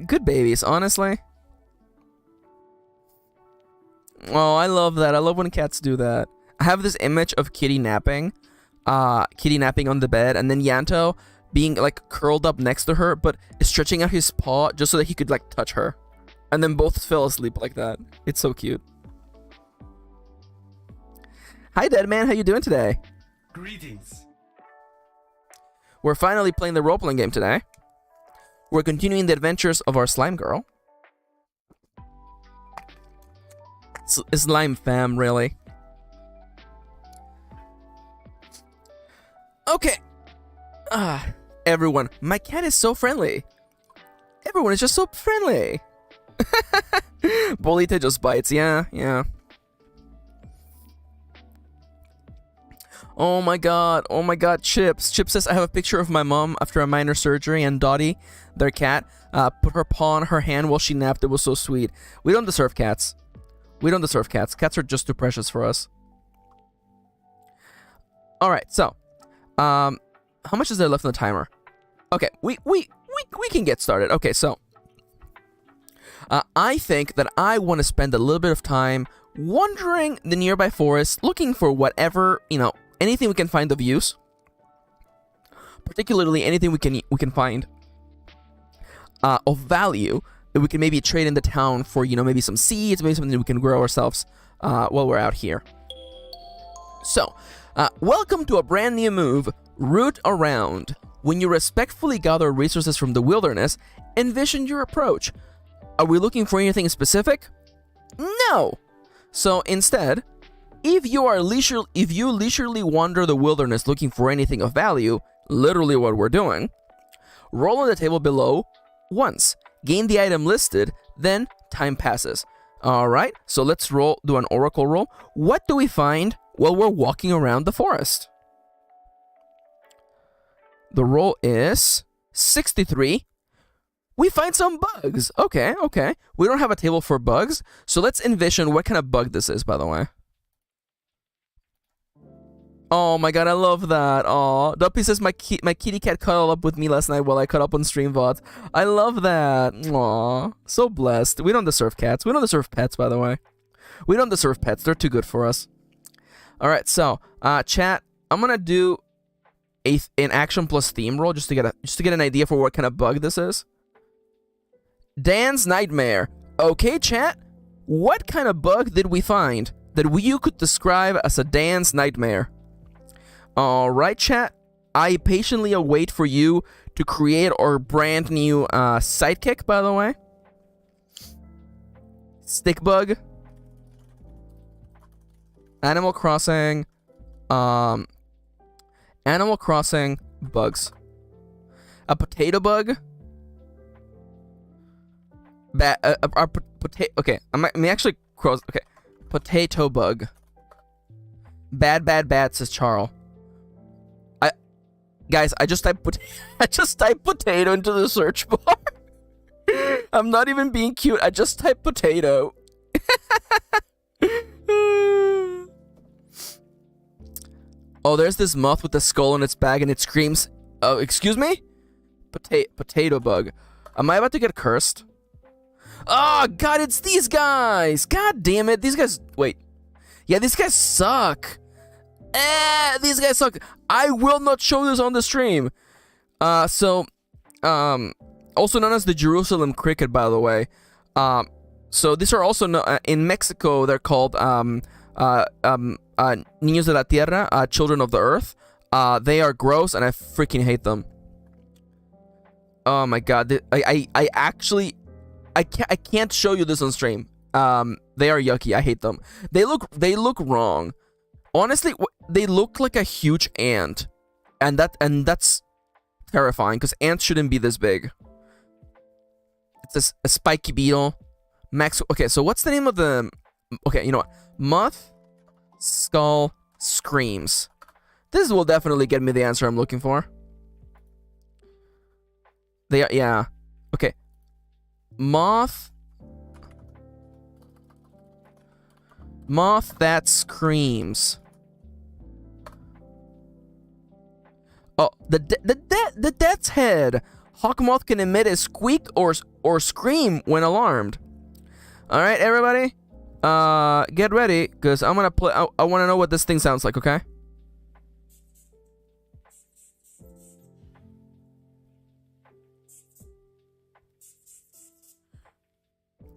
Good babies, honestly. Oh, I love that. I love when cats do that. I have this image of Kitty napping on the bed, and then Yanto being like curled up next to her, but stretching out his paw just so that he could like touch her, and then both fell asleep like that. It's so cute. Hi, dead man. How you doing today? Greetings. We're finally playing the role-playing game today. We're continuing the adventures of our slime girl. Slime fam, really. Okay. Everyone, my cat is so friendly. Everyone is just so friendly. Bolita just bites, yeah. Oh my god, Chips. Chips says, I have a picture of my mom after a minor surgery, and Dottie, their cat, put her paw on her hand while she napped. It was so sweet. We don't deserve cats. Cats are just too precious for us. Alright, so, how much is there left on the timer? Okay, we can get started. Okay, so, I think that I want to spend a little bit of time wandering the nearby forest, looking for whatever, anything we can find of use. Particularly anything we can find of value that we can maybe trade in the town for, maybe some seeds, maybe something we can grow ourselves while we're out here. So, welcome to a brand new move, Root Around. When you respectfully gather resources from the wilderness, envision your approach. Are we looking for anything specific? No! So instead, if you leisurely wander the wilderness looking for anything of value, literally what we're doing, roll on the table below once, gain the item listed, then time passes. Alright, so let's do an oracle roll. What do we find while we're walking around the forest? The roll is 63. We find some bugs. Okay. We don't have a table for bugs, so let's envision what kind of bug this is, by the way. Oh my god, I love that. Aw. Duppy says my kitty cat cuddled up with me last night while I caught up on stream VOD. I love that. Aw. So blessed. We don't deserve cats. We don't deserve pets, by the way. We don't deserve pets. They're too good for us. Alright, so, chat, I'm gonna do an action plus theme roll just to get an idea for what kind of bug this is. Dan's Nightmare. Okay, chat, what kind of bug did we find that you could describe as a Dan's Nightmare? Alright, chat, I patiently await for you to create our brand new sidekick, by the way. Stick bug. Animal Crossing bugs. A potato bug. Okay, I'm actually cross. Okay, potato bug. Bad says Charles. Guys, I just typed potato into the search bar. I'm not even being cute. I just typed potato. Oh, there's this moth with a skull in its bag and it screams, oh, excuse me? Potato bug. Am I about to get cursed? Oh, God, it's these guys. God damn it. These guys, wait. Yeah, these guys suck. These guys suck. I will not show this on the stream. Also known as the Jerusalem cricket, by the way. So these are also, in Mexico, they're called, Niños de la Tierra, children of the earth. They are gross and I freaking hate them. Oh my god, I actually can't show you this on stream. They are yucky. I hate them. They look wrong. Honestly, they look like a huge ant. and that's terrifying because ants shouldn't be this big. It's a spiky beetle. Max. Okay, so what's the name of the? Okay, you know what? Moth skull screams. This will definitely get me the answer I'm looking for. They are, yeah. Okay. Moth that screams. Oh, the death's head. Hawk moth can emit a squeak or scream when alarmed. All right, everybody. Get ready, cause I'm gonna play. I want to know what this thing sounds like. Okay.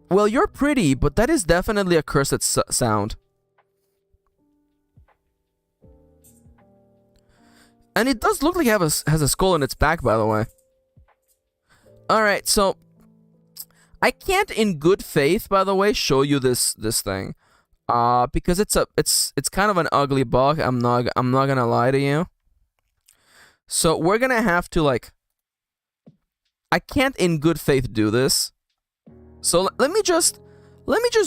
Well, you're pretty, but that is definitely a cursed sound. And it does look like it has a skull in its back, by the way. Alright, so I can't in good faith, by the way, show you this thing. Because it's kind of an ugly bug. I'm not gonna lie to you. So we're gonna have to like I can't in good faith do this. So let me just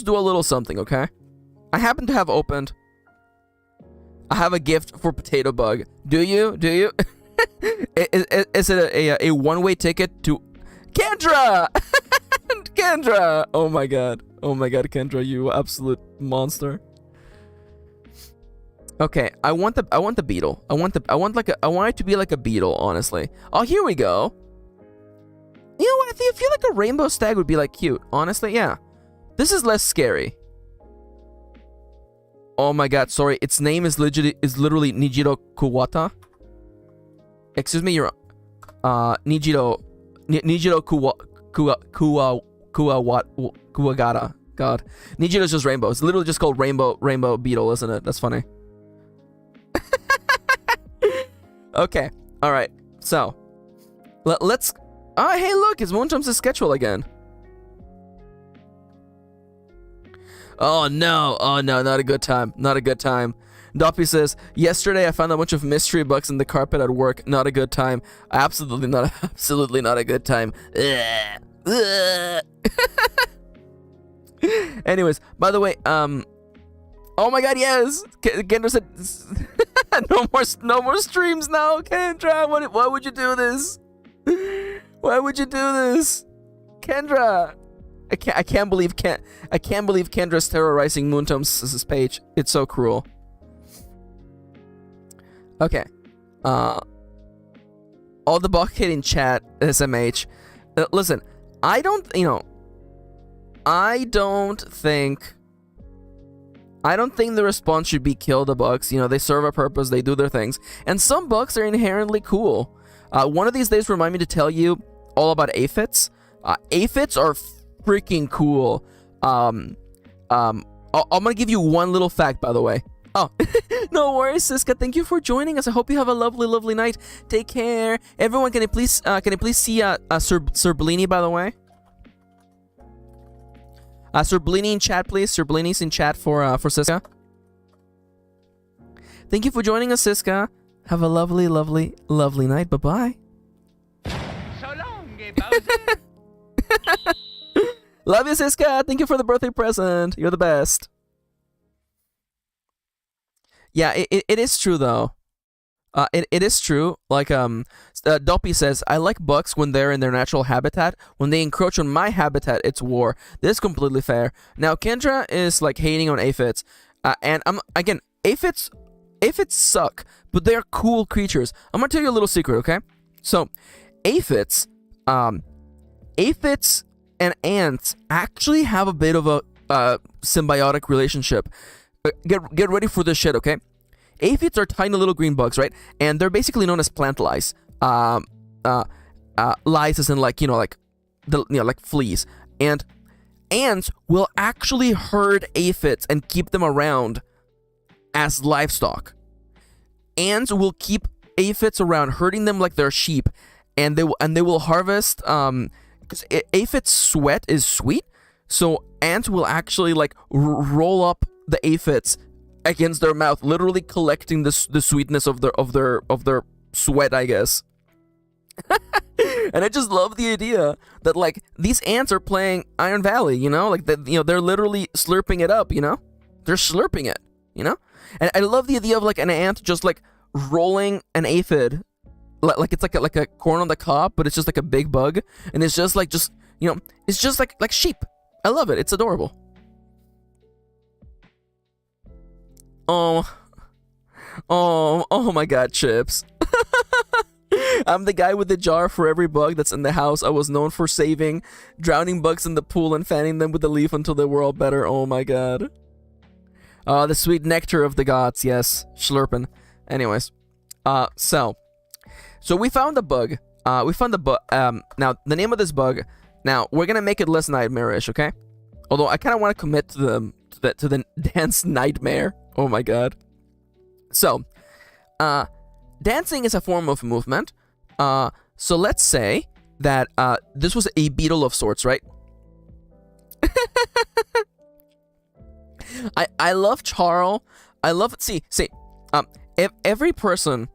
do a little something, okay? I happen to have opened. I have a gift for Potato Bug. Do you? Is it a one-way ticket to Kendra? Kendra! Oh my god, Kendra, you absolute monster. Okay, I want the beetle. I want it to be like a beetle, honestly. Oh, here we go. You know what? I feel like a rainbow stag would be like cute. Honestly, yeah. This is less scary. Oh my god, sorry. Its name is literally Nijiro Kuwata. Excuse me, your Nijiro Kuwagata. God. Nijiro's just rainbow. It's literally just called rainbow beetle, isn't it? That's funny. Okay. All right. So, let's oh, hey, look, it's Moontom's schedule again. Oh no, not a good time. Doppy says, yesterday I found a bunch of mystery bugs in the carpet at work. Not a good time. Absolutely not a good time. Anyways, by the way, oh my god, yes! Kendra said, no more streams now, Kendra. Why would you do this? Why would you do this, Kendra? I can't believe Kendra's terrorizing Moontom's page. It's so cruel. Okay, all the bucket in chat, SMH. Listen, I don't think the response should be kill the bugs. You know, they serve a purpose. They do their things, and some bugs are inherently cool. One of these days, remind me to tell you all about aphids. Aphids are freaking cool. I'm gonna give you one little fact, by the way. Oh, no worries, Siska. Thank you for joining us. I hope you have a lovely night. Take care, everyone. Can I please see Sir Blini, by the way? Sir Blini in chat, please. Sir Blini's in chat for Siska. Thank you for joining us, Siska. Have a lovely night. Bye-bye. So long, Bowser. Love you, Siska. Thank you for the birthday present. You're the best. Yeah, it is true, though. It is true. Like, Doppy says, I like bugs when they're in their natural habitat. When they encroach on my habitat, it's war. This is completely fair. Now, Kendra is, like, hating on aphids. And, again, aphids suck, but they are cool creatures. I'm gonna tell you a little secret, okay? So, aphids and ants actually have a bit of a symbiotic relationship. Get ready for this shit, okay? Aphids are tiny little green bugs, right? And they're basically known as plant lice. Lice as in like fleas. And ants will actually herd aphids and keep them around as livestock. Ants will keep aphids around, herding them like they're sheep, and they will harvest. Because aphids' sweat is sweet, so ants will actually like roll up the aphids against their mouth, literally collecting the sweetness of their sweat, I guess. And I just love the idea that like these ants are playing Iron Valley, you know, like that, you know, they're literally slurping it up, you know, they're slurping it, you know, and I love the idea of like an ant just like rolling an aphid, like it's like a corn on the cob, but it's just like a big bug, and it's just like you know, it's just like sheep. I love it. It's adorable. Oh my God, Chips. I'm the guy with the jar for every bug that's in the house. I was known for saving, drowning bugs in the pool and fanning them with the leaf until they were all better. Oh my God. The sweet nectar of the gods. Yes, slurping. Anyways, so we found the bug. We found the bug. Now the name of this bug. Now we're gonna make it less nightmarish, okay? Although I kind of want to commit to the dance nightmare. Oh my God. So, dancing is a form of movement. So let's say that this was a beetle of sorts, right? I love Charl. I love every person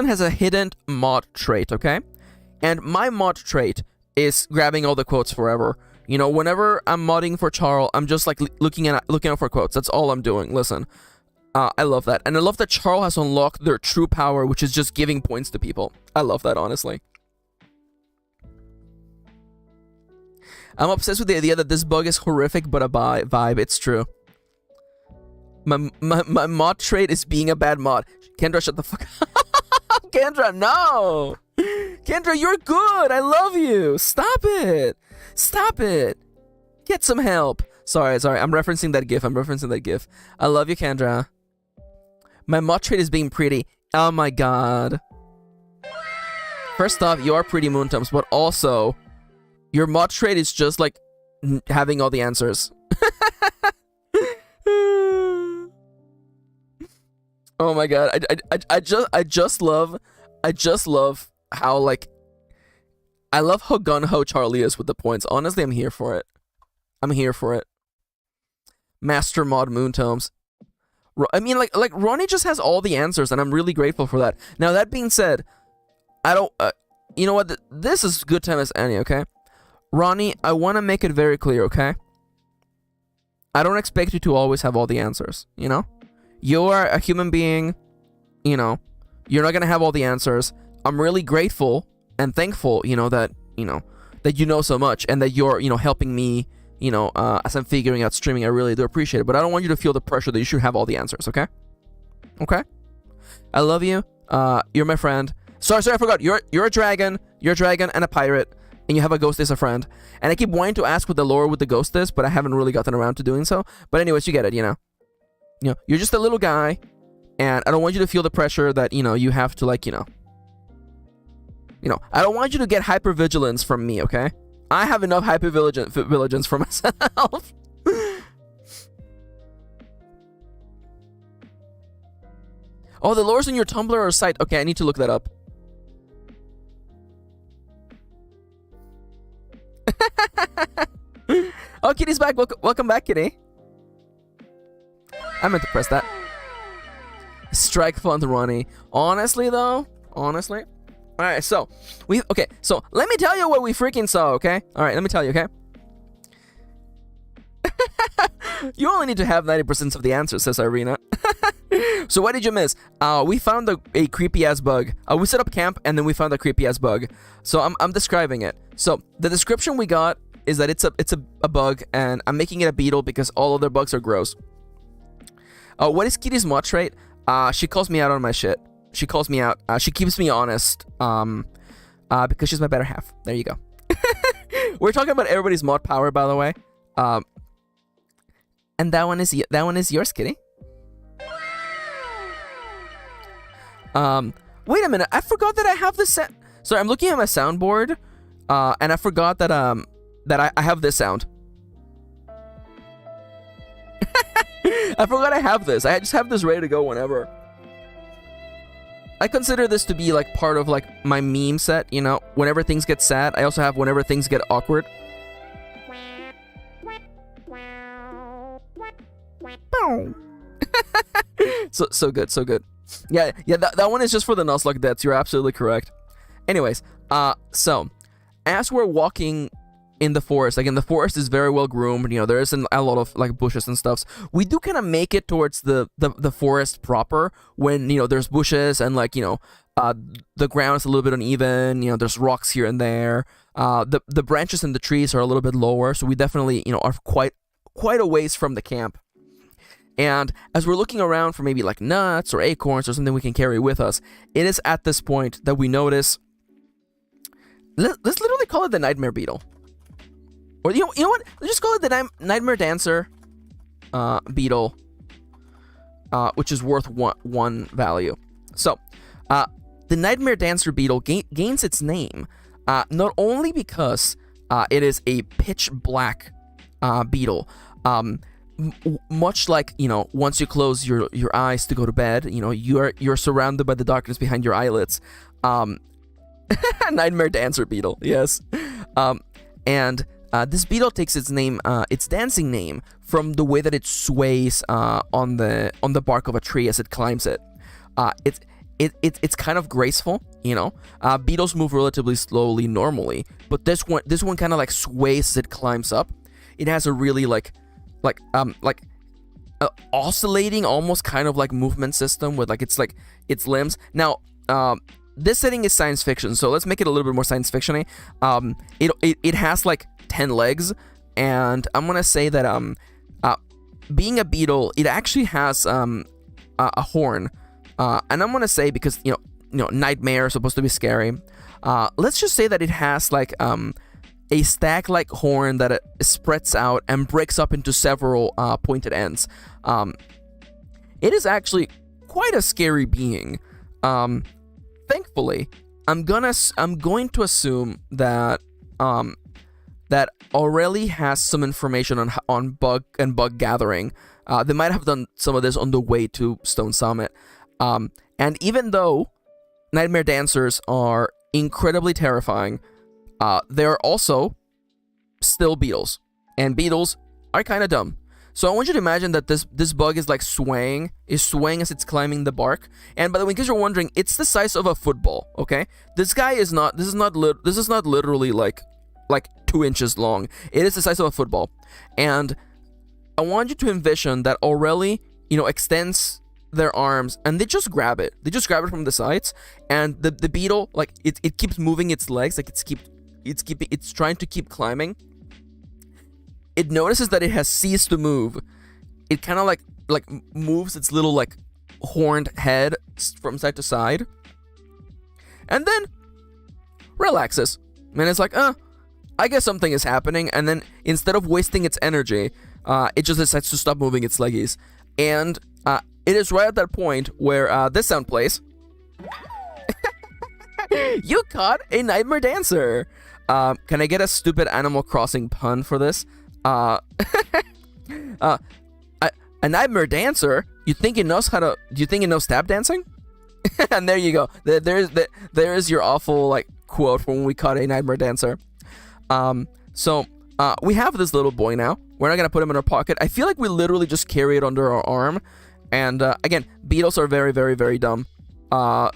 has a hidden mod trait, okay? And my mod trait is grabbing all the quotes forever. You know, whenever I'm modding for Charl, I'm just like looking out for quotes. That's all I'm doing. Listen. I love that. And I love that Charl has unlocked their true power, which is just giving points to people. I love that, honestly. I'm obsessed with the idea that this bug is horrific, but a vibe. It's true. My mod trait is being a bad mod. Kendra, shut the fuck up. Kendra, no. Kendra, you're good. I love you. Stop it. Stop it. Get some help. Sorry. I'm referencing that gif. I love you, Kendra. My mod trait is being pretty. Oh my God. First off, you are pretty, Moontums, but also, your mod trait is just like having all the answers. Oh my God. I just love how like I love how gun-ho Charlie is with the points. Honestly, I'm here for it. Master mod Moontomes. I mean, like Ronnie just has all the answers, and I'm really grateful for that. Now, that being said, I don't... you know what? This is good time as any, okay? Ronnie, I want to make it very clear, okay? I don't expect you to always have all the answers, you know? You are a human being, you know? You're not going to have all the answers. I'm really grateful and thankful, you know, that you know so much, and that you're, you know, helping me, you know, as I'm figuring out streaming. I really do appreciate it, but I don't want you to feel the pressure that you should have all the answers, okay? Okay? I love you. You're my friend. Sorry, I forgot. You're a dragon. You're a dragon and a pirate, and you have a ghost as a friend. And I keep wanting to ask what the lore with the ghost is, but I haven't really gotten around to doing so. But anyways, you get it, you know. You know, you're just a little guy, and I don't want you to feel the pressure that, you know, you have to, like, you know, I don't want you to get hypervigilance from me, okay? I have enough hypervigilance for myself. Oh, the lore's on your Tumblr or site. Okay, I need to look that up. Oh, Kitty's back. Welcome back, Kitty. I meant to press that. Strike fund, Ronnie. Honestly, though. Honestly. Alright, so. So let me tell you what we freaking saw, okay? Alright, let me tell you, okay? You only need to have 90% of the answers, says Irina. So what did you miss? We found a creepy-ass bug. We set up camp, and then we found a creepy-ass bug. So I'm describing it. So the description we got is that it's a bug, and I'm making it a beetle because all other bugs are gross. What is Kitty's mod trait? She calls me out on my shit. She calls me out. She keeps me honest. Because she's my better half. There you go. We're talking about everybody's mod power, by the way. And that one is yours, Kitty. Wait a minute. I forgot that I have this. Sorry, I'm looking at my soundboard. And I forgot that I have this sound. I forgot I have this. I just have this ready to go whenever. I consider this to be like part of like my meme set, you know, whenever things get sad. I also have whenever things get awkward. So good. Yeah, that one is just for the nuzlocke deaths. You're absolutely correct. Anyways, so as we're walking in the forest, again, the forest is very well groomed. You know, there isn't a lot of like bushes and stuffs. We do kind of make it towards the forest proper when, you know, there's bushes and like, you know, the ground is a little bit uneven. You know, there's rocks here and there. The branches and the trees are a little bit lower, so we definitely, you know, are quite a ways from the camp. And as we're looking around for maybe like nuts or acorns or something we can carry with us, it is at this point that we notice. Let's literally call it the nightmare beetle. Or you know what? Let's just call it the nightmare dancer beetle, which is worth one value. So, the nightmare dancer beetle gains its name not only because it is a pitch black beetle. Much like, you know, once you close your eyes to go to bed, you know, you're surrounded by the darkness behind your eyelids. Nightmare dancer beetle, yes. And this beetle takes its name, its dancing name, from the way that it sways on the bark of a tree as it climbs it. It's kind of graceful, you know. Beetles move relatively slowly normally, but this one kind of like sways as it climbs up. It has a really like oscillating, almost kind of like movement system with like its limbs. Now, this setting is science fiction, so let's make it a little bit more science fiction-y. It has like 10 legs, and I'm gonna say that being a beetle, it actually has a horn, and I'm gonna say, because you know nightmare is supposed to be scary. Let's just say that it has like a stag-like horn that spreads out and breaks up into several pointed ends. It is actually quite a scary being. Thankfully, I'm going to assume that that Aurelia has some information on bug gathering. They might have done some of this on the way to Stone Summit. And even though nightmare dancers are incredibly terrifying, they are also still beetles, and beetles are kind of dumb. So I want you to imagine that this bug is like swaying as it's climbing the bark. And by the way, in case you're wondering, it's the size of a football. Okay, this is not literally like 2 inches long. It is the size of a football, and I want you to envision that Aurelia, you know, extends their arms and they just grab it. They just grab it from the sides, and the beetle, like it keeps moving its legs, like it's trying to keep climbing. It notices that it has ceased to move. It kind of like moves its little like horned head from side to side, and then relaxes. And it's like, I guess something is happening. And then instead of wasting its energy, it just decides to stop moving its leggies. And it is right at that point where this sound plays. You caught a nightmare dancer. Can I get a stupid Animal Crossing pun for this? A nightmare dancer? Do you think it knows tap dancing? And there you go. There is your awful like quote from when we caught a nightmare dancer. So we have this little boy now. We're not gonna put him in our pocket. I feel like we literally just carry it under our arm. And again, beetles are very, very, very dumb.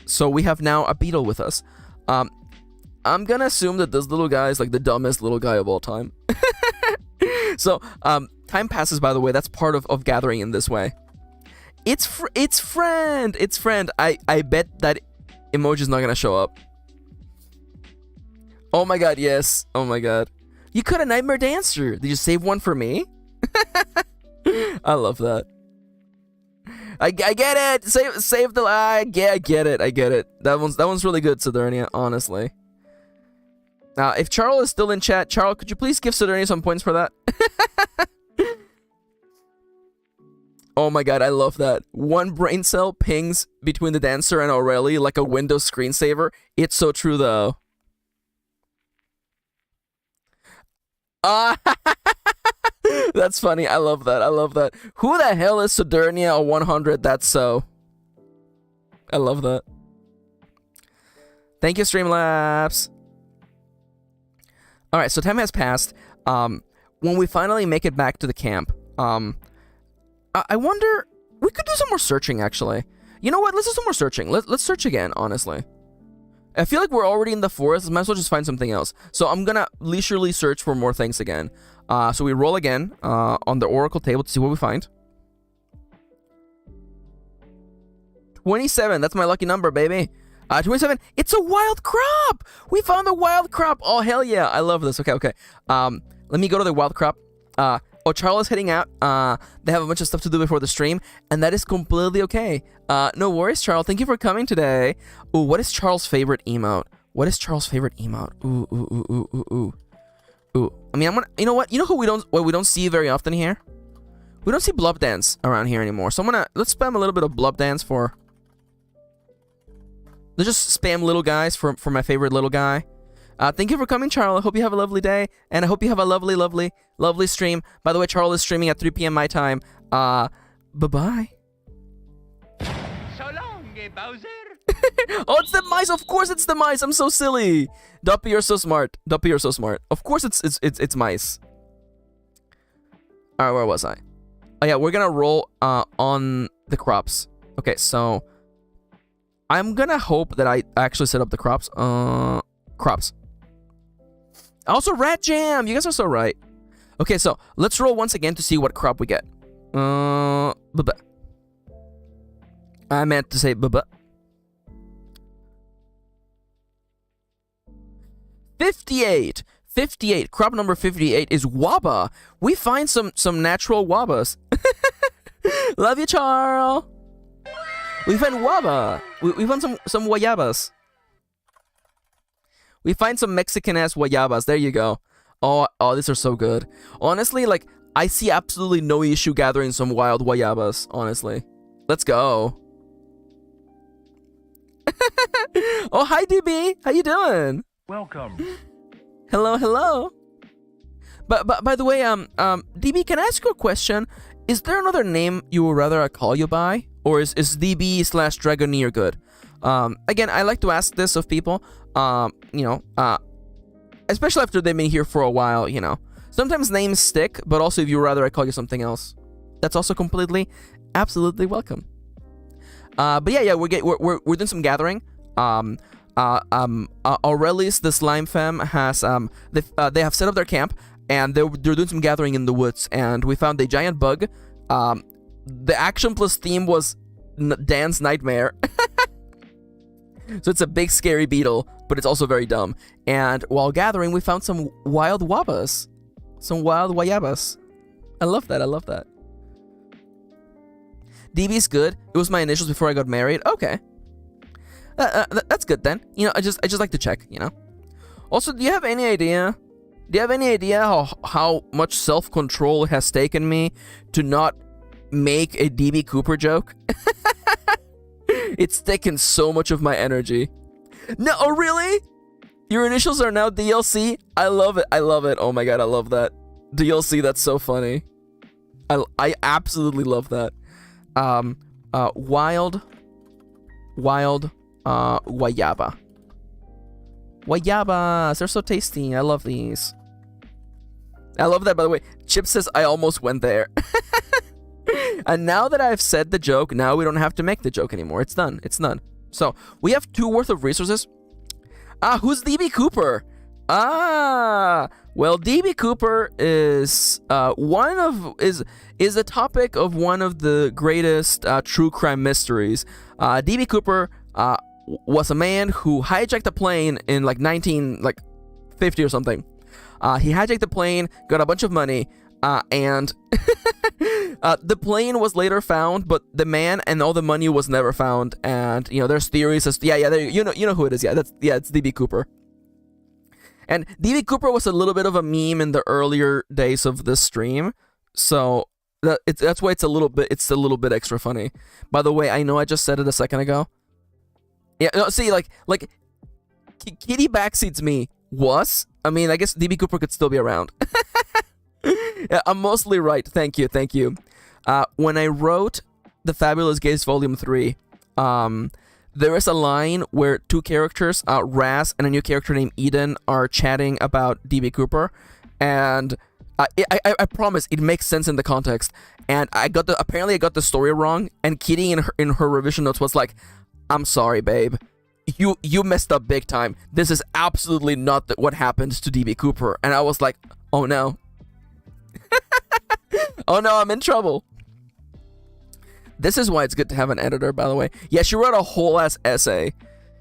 So we have now a beetle with us. I'm gonna assume that this little guy is like the dumbest little guy of all time. So time passes, by the way. That's part of gathering in this way. It's friend. I bet that emoji is not gonna show up. Oh my god, yes. Oh my god. You caught a nightmare dancer. Did you save one for me? I love that. I get it. Save the. I get it. That one's really good, Sidonia, honestly. If Charles is still in chat, Charles, could you please give Sidonia some points for that? Oh my god, I love that. One brain cell pings between the dancer and Aurelia like a Windows screensaver. It's so true, though. That's funny. I love that. Who the hell is Sidonia 100? That's so. I love that. Thank you, Streamlabs. Alright, so time has passed. When we finally make it back to the camp, I wonder, we could do some more searching, actually. You know what? Let's do some more searching. Let's search again, honestly. I feel like we're already in the forest. Might as well just find something else. So I'm gonna leisurely search for more things again. So we roll again on the oracle table to see what we find. 27. That's my lucky number, baby. 27. It's a wild crop. We found a wild crop. Oh, hell yeah. I love this. Okay. Let me go to the wild crop. Oh, Charles is heading out. They have a bunch of stuff to do before the stream, and that is completely okay. No worries, Charles. Thank you for coming today. Ooh, what is Charles' favorite emote? What is Charles' favorite emote? Ooh. I mean, I'm gonna. You know what? You know who we don't see very often here? We don't see Blub Dance around here anymore. So let's spam a little bit of Blub Dance for. Let's just spam little guys for my favorite little guy. Thank you for coming, Charles. I hope you have a lovely day, and I hope you have a lovely, lovely, lovely stream. By the way, Charles is streaming at 3 p.m. my time. Bye-bye. So long, Bowser. Oh, it's the mice. Of course it's the mice. I'm so silly. Duppy, you're so smart. Duppy, you're so smart. Of course it's mice. All right, where was I? Oh, yeah, we're going to roll on the crops. Okay, so I'm going to hope that I actually set up the crops. Crops. Also, Rat Jam! You guys are so right. Okay, so let's roll once again to see what crop we get. I meant to say 58. 58. Crop number 58 is Waba. We find some natural Wabas. Love you, Charles. We find Waba. We found some Guayabas. We find some Mexican-ass Guayabas. There you go. Oh, these are so good. Honestly, like, I see absolutely no issue gathering some wild Guayabas, honestly. Let's go. Oh, hi, DB. How you doing? Welcome. Hello. But by the way, DB, can I ask you a question? Is there another name you would rather I call you by? Or is DB/Dragoneer good? Again, I like to ask this of people, especially after they've been here for a while, you know. Sometimes names stick, but also if you'd rather I call you something else, that's also absolutely welcome. But yeah, we're doing some gathering. Aurelius, the slime femme, has they have set up their camp, and they're doing some gathering in the woods, and we found a giant bug. The action plus theme was Dan's nightmare. So it's a big scary beetle, but it's also very dumb. And while gathering, we found some wild Wabas. Some wild Guayabas. I love that. DB's good. It was my initials before I got married. Okay. That's good then. You know, I just like to check, you know. Also, do you have any idea how much self-control it has taken me to not make a DB Cooper joke? It's taken so much of my energy. No, oh really? Your initials are now DLC? I love it. Oh my god, I love that. DLC, that's so funny. I absolutely love that. Wild Guayaba. Guayabas, they're so tasty. I love these. I love that, by the way. Chip says, I almost went there. And now that I've said the joke, now we don't have to make the joke anymore. It's done. So, we have 2 worth of resources. Who's DB Cooper? Well, DB Cooper is is the topic of one of the greatest true crime mysteries. DB Cooper was a man who hijacked a plane in like 1950 or something. He hijacked the plane, got a bunch of money, and the plane was later found, but the man and all the money was never found. And you know, there's theories as you know who it is. It's DB Cooper. And DB Cooper was a little bit of a meme in the earlier days of this stream, so that's why it's a little bit extra funny. By the way, I know I just said it a second ago. Yeah, no, see, like Kitty backseats me was. I mean, I guess DB Cooper could still be around. Yeah, I'm mostly right. Thank you. When I wrote The Fabulous Gays Volume 3, there is a line where 2 characters, Raz and a new character named Eden, are chatting about DB Cooper, and I promise it makes sense in the context. And apparently I got the story wrong. And Kirin in her revision notes was like, "I'm sorry, babe. You messed up big time. This is absolutely not what happened to DB Cooper." And I was like, "Oh no, oh no, I'm in trouble." This is why it's good to have an editor, by the way. Yeah, she wrote a whole ass essay.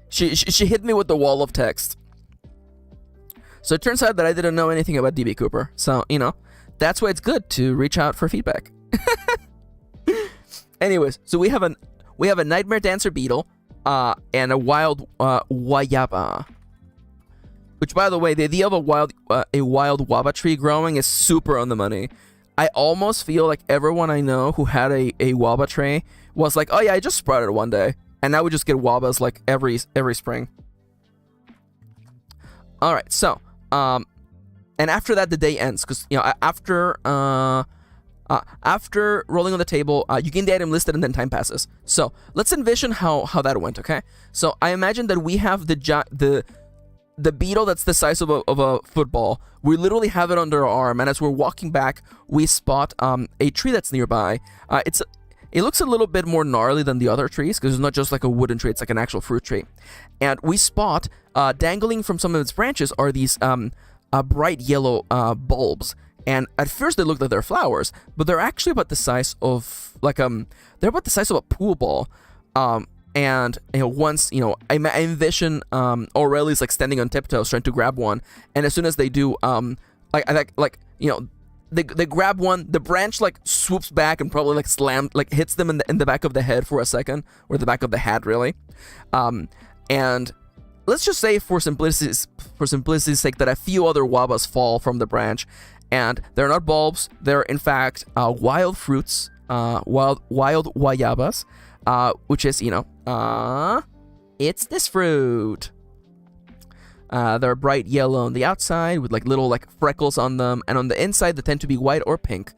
She hit me with the wall of text. So it turns out that I didn't know anything about DB Cooper. So, that's why it's good to reach out for feedback. Anyways, so we have a nightmare dancer beetle, and a wild wayaba. Which, by the way, the idea of a wild waba tree growing is super on the money. I almost feel like everyone I know who had a waba tree was like, "Oh yeah, I just sprouted one day," and now we just get wabas like every spring. All right, so and after that the day ends because after rolling on the table, you gain the item listed and then time passes. So let's envision how that went. Okay, so I imagine that we have the beetle that's the size of a football. We literally have it under our arm, and as we're walking back, we spot a tree that's nearby. It looks a little bit more gnarly than the other trees because it's not just like a wooden tree; it's like an actual fruit tree. And we spot dangling from some of its branches are these bright yellow bulbs. And at first they look like they're flowers, but they're actually about the size of they're about the size of a pool ball. And once I envision Aurelia's like standing on tiptoes trying to grab one, and as soon as they do, they grab one, the branch like swoops back and probably like hits them in the back of the head for a second, or the back of the hat really, and let's just say for simplicity's sake that a few other wabas fall from the branch, and they're not bulbs, they're in fact wild fruits, wild wayabas. Which is, it's this fruit. They're bright yellow on the outside with like little like freckles on them, and on the inside they tend to be white or pink.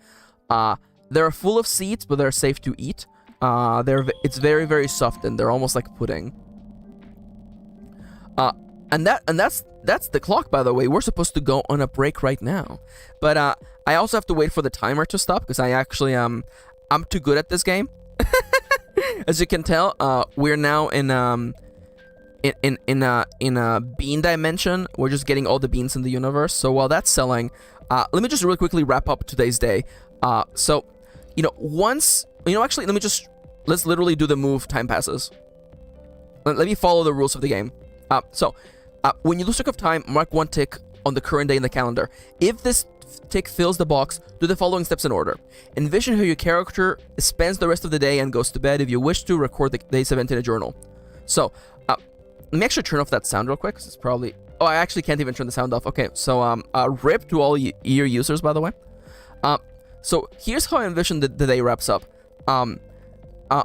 They're full of seeds, but they're safe to eat. It's very, very soft and they're almost like pudding. And that's the clock, by the way. We're supposed to go on a break right now, but I also have to wait for the timer to stop because I actually I'm too good at this game. As you can tell, we're now in a bean dimension. We're just getting all the beans in the universe. So while that's selling, let me just really quickly wrap up today's day. So let's literally do the move time passes. Let me follow the rules of the game. When you lose track of time, mark one tick on the current day in the calendar. If this tick fills the box, do the following steps in order. Envision how your character spends the rest of the day and goes to bed. If you wish to, record the day's event in a journal. So, let me actually turn off that sound real quick, 'cause it's probably... Oh, I actually can't even turn the sound off. Okay, so, RIP to all ear users, by the way. So, here's how I envision the day wraps up.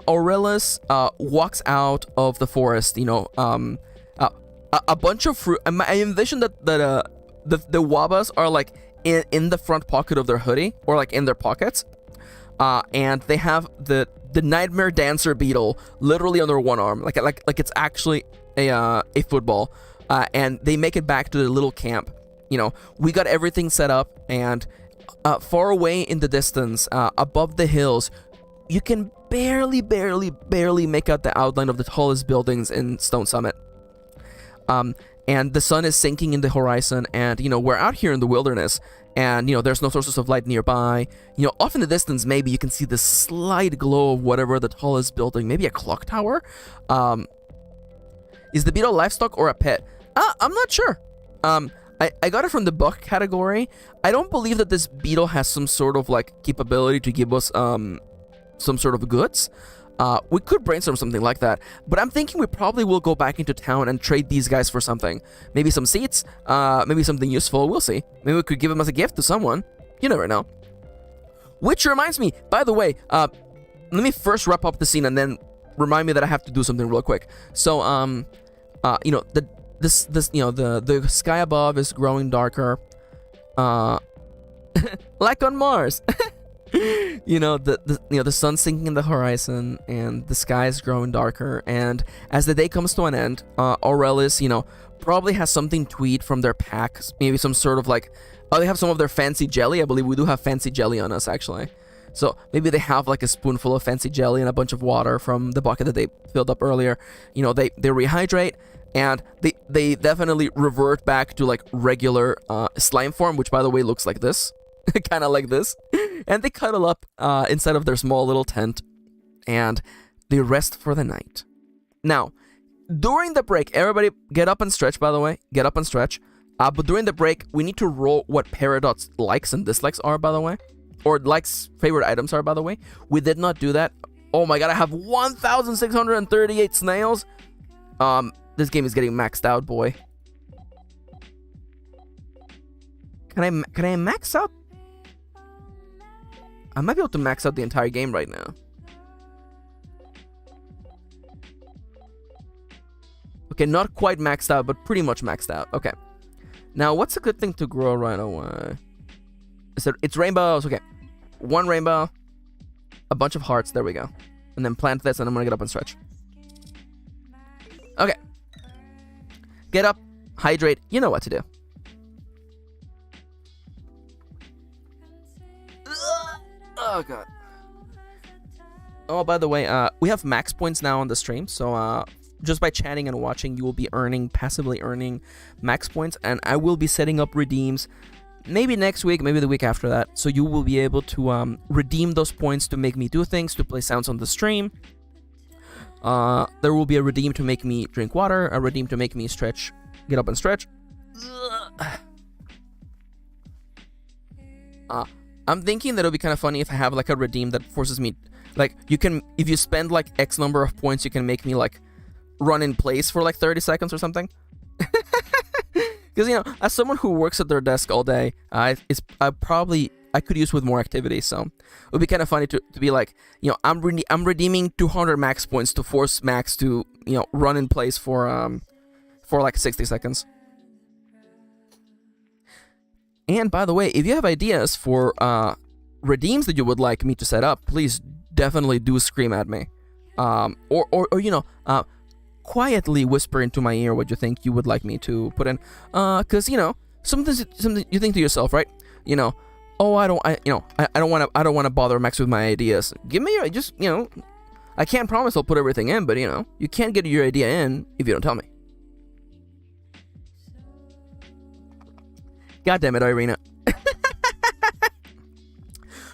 Aurelius walks out of the forest, a bunch of fruit... I envision that the wabas are, like, in the front pocket of their hoodie, or like in their pockets, and they have the nightmare dancer beetle literally on their one arm, like it's actually a football, and they make it back to the little camp. We got everything set up, and far away in the distance, above the hills, you can barely make out the outline of the tallest buildings in Stone Summit. And the sun is sinking in the horizon, and, we're out here in the wilderness, and, there's no sources of light nearby. Off in the distance, maybe you can see the slight glow of whatever the tallest building, maybe a clock tower? Is the beetle livestock or a pet? I'm not sure. I got it from the buck category. I don't believe that this beetle has some sort of, like, capability to give us, some sort of goods. We could brainstorm something like that, but I'm thinking we probably will go back into town and trade these guys for something. Maybe some seeds, maybe something useful, we'll see. Maybe we could give them as a gift to someone. You never know. Which reminds me, by the way, let me first wrap up the scene and then remind me that I have to do something real quick. So, the sky above is growing darker, like on Mars. The sun's sinking in the horizon, and the sky is growing darker, and as the day comes to an end, Aurelius, probably has something to eat from their pack, maybe some sort of like Oh, they have some of their fancy jelly. I believe we do have fancy jelly on us, actually. So maybe they have like a spoonful of fancy jelly and a bunch of water from the bucket that they filled up earlier. You know, they rehydrate, and they definitely revert back to like regular slime form, which by the way looks like this. Kind of like this. And they cuddle up inside of their small little tent, and they rest for the night. Now, during the break, everybody get up and stretch, by the way. Get up and stretch. But during the break, we need to roll what Peridot's likes and dislikes are, by the way. Or likes, favorite items are, by the way. We did not do that. Oh my god, I have 1,638 snails. This game is getting maxed out, boy. Can I max out? I might be able to max out the entire game right now. Okay, not quite maxed out, but pretty much maxed out. Okay. Now, what's a good thing to grow right away? It's rainbows. Okay. One rainbow. A bunch of hearts. There we go. And then plant this, and I'm going to get up and stretch. Okay. Get up. Hydrate. You know what to do. Oh, God. Oh, by the way, we have max points now on the stream, so just by chatting and watching, you will be passively earning max points, and I will be setting up redeems maybe next week, maybe the week after that, so you will be able to redeem those points to make me do things, to play sounds on the stream. There will be a redeem to make me drink water, a redeem to make me stretch, get up and stretch. I'm thinking that it'll be kind of funny if I have like a redeem that forces me, like, if you spend like X number of points, you can make me like run in place for like 30 seconds or something. Because, you know, as someone who works at their desk all day, I could use with more activity. So it would be kind of funny to be like, you know, I'm redeeming 200 max points to force Max to, you know, run in place for like 60 seconds. And by the way, if you have ideas for redeems that you would like me to set up, please definitely do scream at me. Or you know, quietly whisper into my ear what you think you would like me to put in. Cause, you know, something you think to yourself, right? You know, oh, I don't want to bother Max with my ideas. Give me your, just, you know, I can't promise I'll put everything in, but, you know, you can't get your idea in if you don't tell me. God damn it, Irina.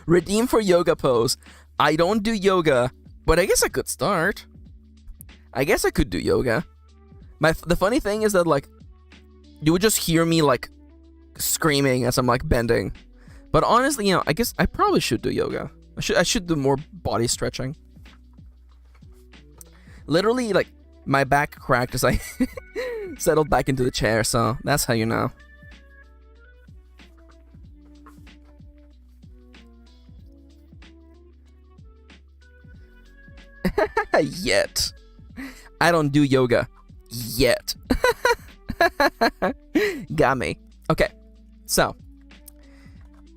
Redeem for yoga pose. I don't do yoga, but I guess I could start. I guess I could do yoga. The funny thing is that, like, you would just hear me, like, screaming as I'm, like, bending. But honestly, you know, I guess I probably should do yoga. I should do more body stretching. Literally, like, my back cracked as I settled back into the chair, so that's how you know. Yet. I don't do yoga. Yet. Got me. Okay. So.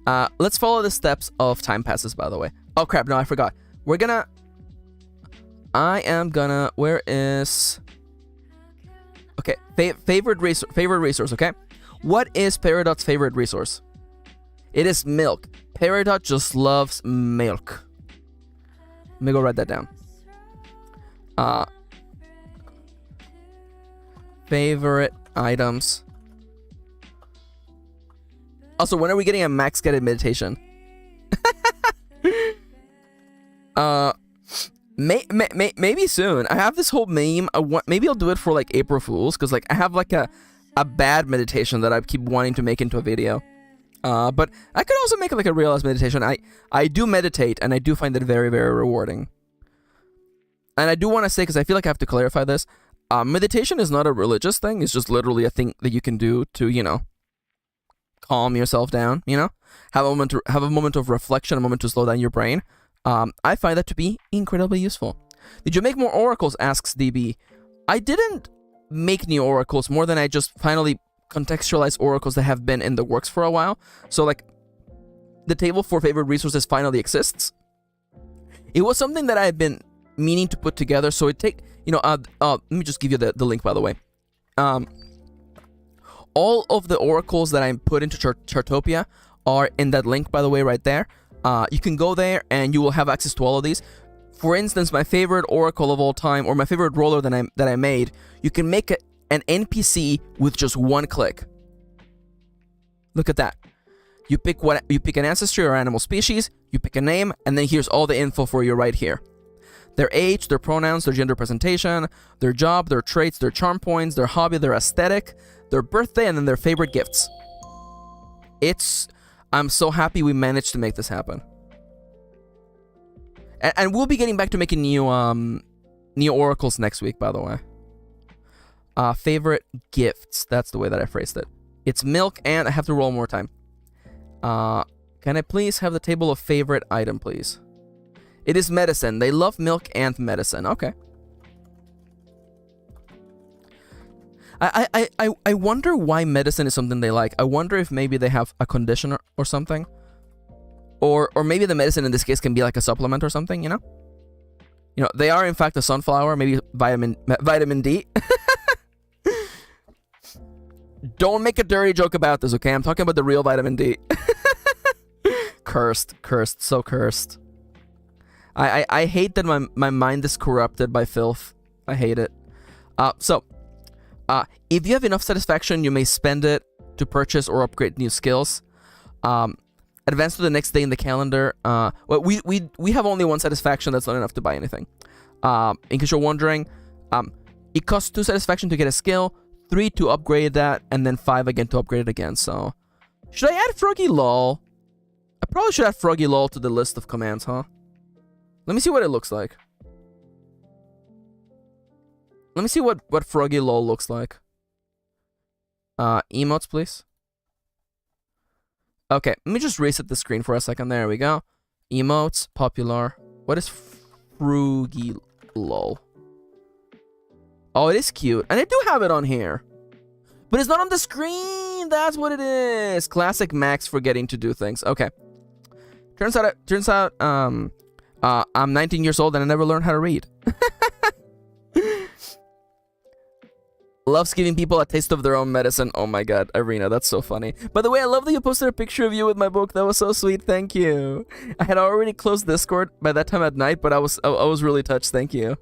Let's follow the steps of time passes, by the way. Oh, crap. No, I forgot. Where is... Okay. Favorite resource, okay? What is Peridot's favorite resource? It is milk. Peridot just loves milk. Let me go write that down. Favorite items. Also, when are we getting a max guided meditation? Maybe soon. I have this whole meme. Maybe I'll do it for like April Fools, because like I have like a bad meditation that I keep wanting to make into a video. But I could also make like a real-ass meditation. I do meditate, and I do find it very, very rewarding. And I do want to say, because I feel like I have to clarify this, meditation is not a religious thing. It's just literally a thing that you can do to, you know, calm yourself down, you know? Have a moment of reflection, a moment to slow down your brain. I find that to be incredibly useful. Did you make more oracles, asks DB. I didn't make new oracles, more than I just finally contextualized oracles that have been in the works for a while. So, like, the table for favorite resources finally exists. It was something that I had been meaning to put together, so it take, you know, let me just give you the link, by the way. all of the oracles that I put into Chartopia are in that link, by the way, right there. You can go there and you will have access to all of these. For instance, my favorite oracle of all time, or my favorite roller that I made, you can make an NPC with just one click. Look at that. You pick an ancestry or animal species, you pick a name, and then here's all the info for you right here. Their age, their pronouns, their gender presentation, their job, their traits, their charm points, their hobby, their aesthetic, their birthday, and then their favorite gifts. I'm so happy we managed to make this happen. And we'll be getting back to making new oracles next week, by the way. Favorite gifts. That's the way that I phrased it. It's milk, and I have to roll more time. Can I please have the table of favorite item, please? It is medicine. They love milk and medicine. Okay. I wonder why medicine is something they like. I wonder if maybe they have a condition or something. Or maybe the medicine in this case can be like a supplement or something, you know? You know, they are in fact a sunflower, maybe vitamin D. Don't make a dirty joke about this, okay? I'm talking about the real vitamin D. Cursed, so cursed. I hate that my mind is corrupted by filth. I hate it. If you have enough satisfaction, you may spend it to purchase or upgrade new skills. Advance to the next day in the calendar. Well, we have only one satisfaction. That's not enough to buy anything. In case you're wondering, it costs 2 satisfaction to get a skill, 3 to upgrade that, and then 5 again to upgrade it again. So, should I add Froggy Lol? I probably should add Froggy Lol to the list of commands, huh? Let me see what it looks like. Let me see what Froggy Lol looks like. Emotes, please. Okay, let me just reset the screen for a second. There we go. Emotes, popular. What is Froggy Lol? Oh, it is cute. And I do have it on here. But it's not on the screen. That's what it is. Classic Max forgetting to do things. Okay. Turns out, I'm 19 years old and I never learned how to read. Loves giving people a taste of their own medicine. Oh my god, Irina, that's so funny. By the way, I love that you posted a picture of you with my book. That was so sweet. Thank you. I had already closed Discord by that time at night, but I was really touched. Thank you.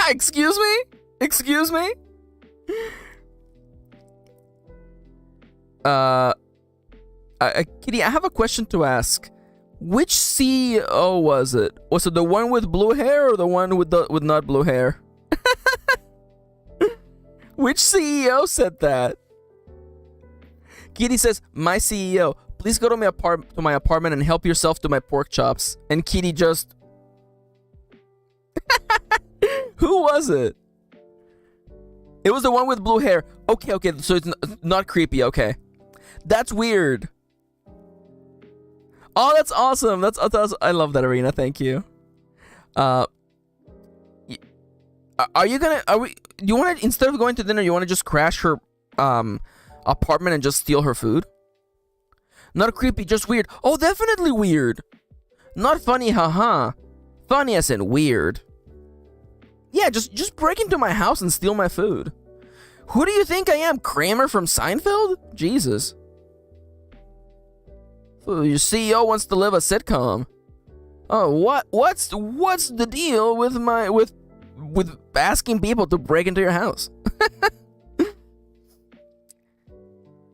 Excuse me? Excuse me? Kitty, I have a question to ask. Which CEO was it? Was it the one with blue hair or the one with not blue hair? Which CEO said that? Kitty says, "My CEO, please go to my apartment and help yourself to my pork chops." And Kitty just... Who was it? It was the one with blue hair. Okay, so it's not creepy, okay. That's weird. Oh, that's awesome. That's I love that, Arena. Thank you. Do you want to, instead of going to dinner, you want to just crash her apartment and just steal her food? Not creepy, just weird. Oh, definitely weird. Not funny, haha. Funny as in weird. Yeah, just break into my house and steal my food. Who do you think I am, Kramer from Seinfeld? Jesus. Your CEO wants to live a sitcom. Oh, what's the deal with with asking people to break into your house?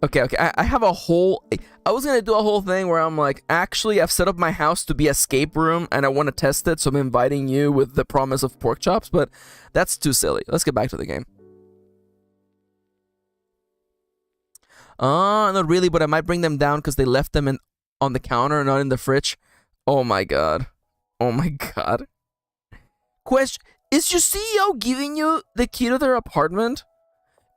Okay. I have a whole... I was gonna do a whole thing where I'm like, actually, I've set up my house to be an escape room and I want to test it, so I'm inviting you with the promise of pork chops, but that's too silly. Let's get back to the game. Not really, but I might bring them down because they left them on the counter, not in the fridge. Oh my god. Oh my god. Question: is your CEO giving you the key to their apartment?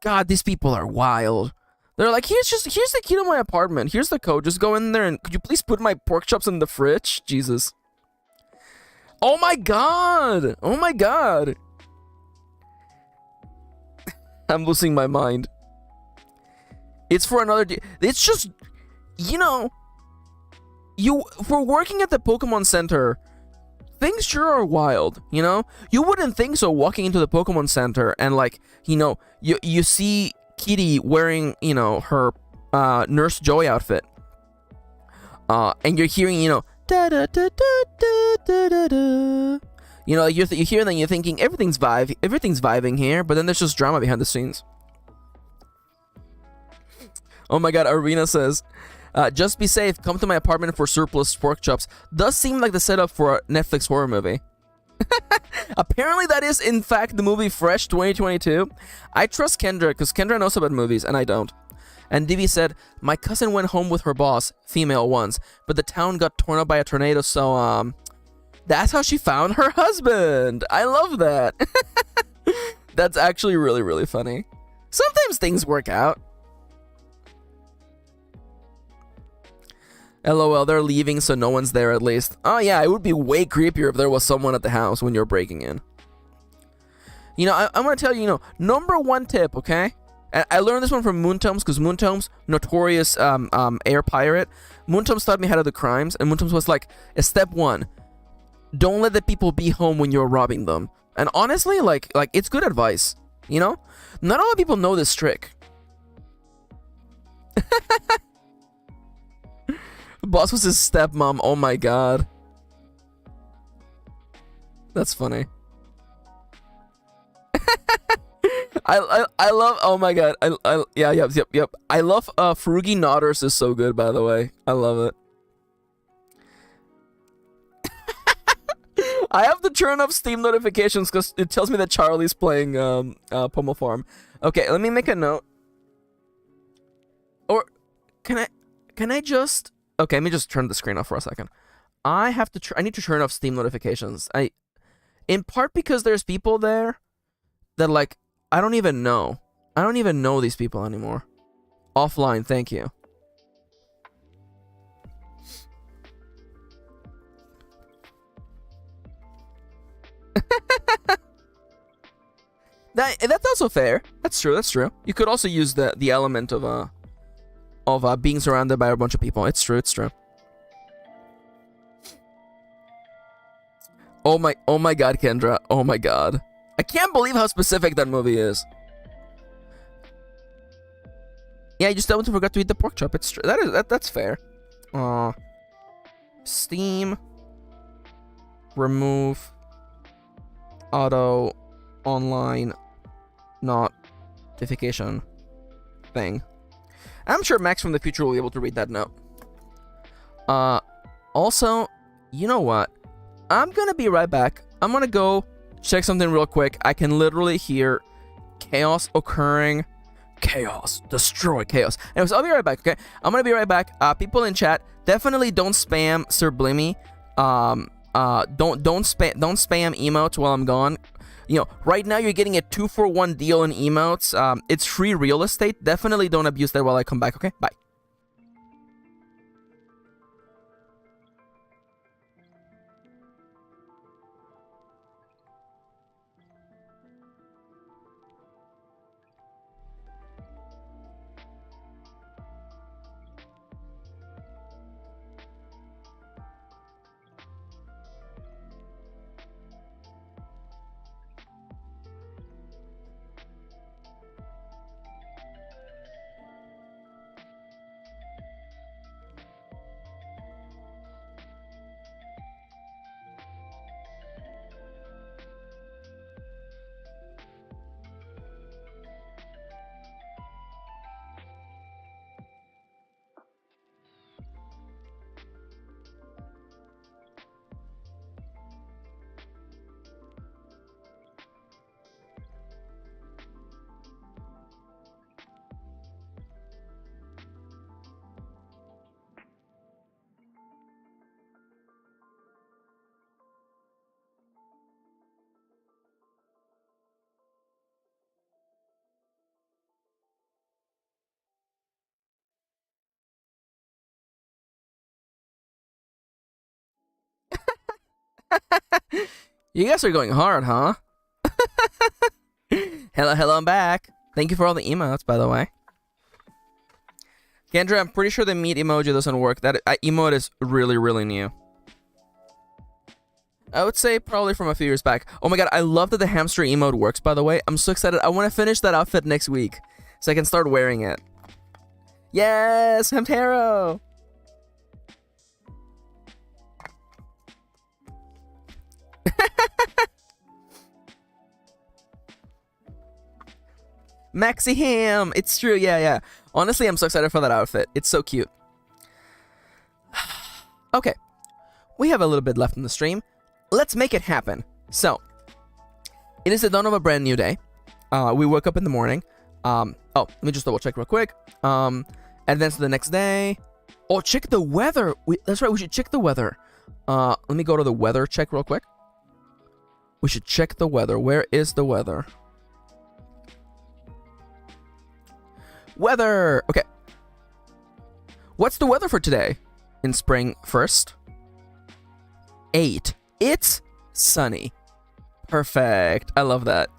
God, these people are wild. They're like, here's the key to my apartment. Here's the code. Just go in there and could you please put my pork chops in the fridge? Jesus. Oh my god. Oh my god. I'm losing my mind. It's for another day. It's just, you know, for working at the Pokemon Center things sure are wild, you know? You wouldn't think so walking into the Pokemon Center and, like, you know, you see Kitty wearing, you know, her Nurse Joy outfit. And you're hearing, you know, da da da da da da da da. You know, you hear that and you're thinking everything's vibing here, but then there's just drama behind the scenes. Oh my god, Arena says, just be safe, come to my apartment for surplus pork chops. Does seem like the setup for a Netflix horror movie. Apparently that is, in fact, the movie Fresh 2022. I trust Kendra, because Kendra knows about movies, and I don't. And Divi said, my cousin went home with her boss, female once, but the town got torn up by a tornado, so, that's how she found her husband. I love that. That's actually really, really funny. Sometimes things work out. LOL, they're leaving, so no one's there at least. Oh yeah, it would be way creepier if there was someone at the house when you're breaking in. You know, I'm gonna tell you, you know, number one tip, okay? I learned this one from Moontomes, because Moontomes, notorious air pirate. Moontomes taught me how to do crimes, and Moontomes was like, step one, don't let the people be home when you're robbing them. And honestly, like it's good advice, you know? Not a lot of people know this trick. Boss was his stepmom. Oh my god. That's funny. I love, oh my god. Yep. I love Frugi Nodders is so good, by the way. I love it. I have to turn off Steam notifications because it tells me that Charlie's playing Pommel Farm. Okay, let me make a note. Or can I just, okay, let me just turn the screen off for a second. I need to turn off Steam notifications. In part because there's people there that, like, I don't even know. I don't even know these people anymore. Offline, thank you. That's also fair. That's true. You could also use the element of being surrounded by a bunch of people. It's true. Oh my god, Kendra. Oh my god. I can't believe how specific that movie is. Yeah, you just don't forget to eat the pork chop. It's true. That's fair. Steam. Remove. Auto. Online. Notification. Thing. I'm sure Max from the future will be able to read that note. Also, you know what? I'm gonna be right back. I'm gonna go check something real quick. I can literally hear chaos occurring. Chaos. Destroy chaos. Anyways, I'll be right back, okay? I'm gonna be right back. People in chat, definitely don't spam Sir Blimmy. Don't spam emotes while I'm gone. You know, right now you're getting a 2-for-1 deal in emotes. It's free real estate. Definitely don't abuse that while I come back, okay? Bye. You guys are going hard, huh? Hello, I'm back. Thank you for all the emotes, by the way. Kendra, I'm pretty sure the meat emoji doesn't work. That emote is really, really new. I would say probably from a few years back. Oh my god, I love that the hamster emote works, by the way. I'm so excited. I want to finish that outfit next week so I can start wearing it. Yes, Hamtaro! Maxi Ham! It's true, yeah. Honestly, I'm so excited for that outfit. It's so cute. Okay. We have a little bit left in the stream. Let's make it happen. So, it is the dawn of a brand new day. We woke up in the morning. Let me just double check real quick. Advance to the next day. Oh, check the weather. That's right, we should check the weather. Let me go to the weather check real quick. We should check the weather. Where is the weather? Weather! Okay. What's the weather for today? In spring 1st? 8. It's sunny. Perfect. I love that.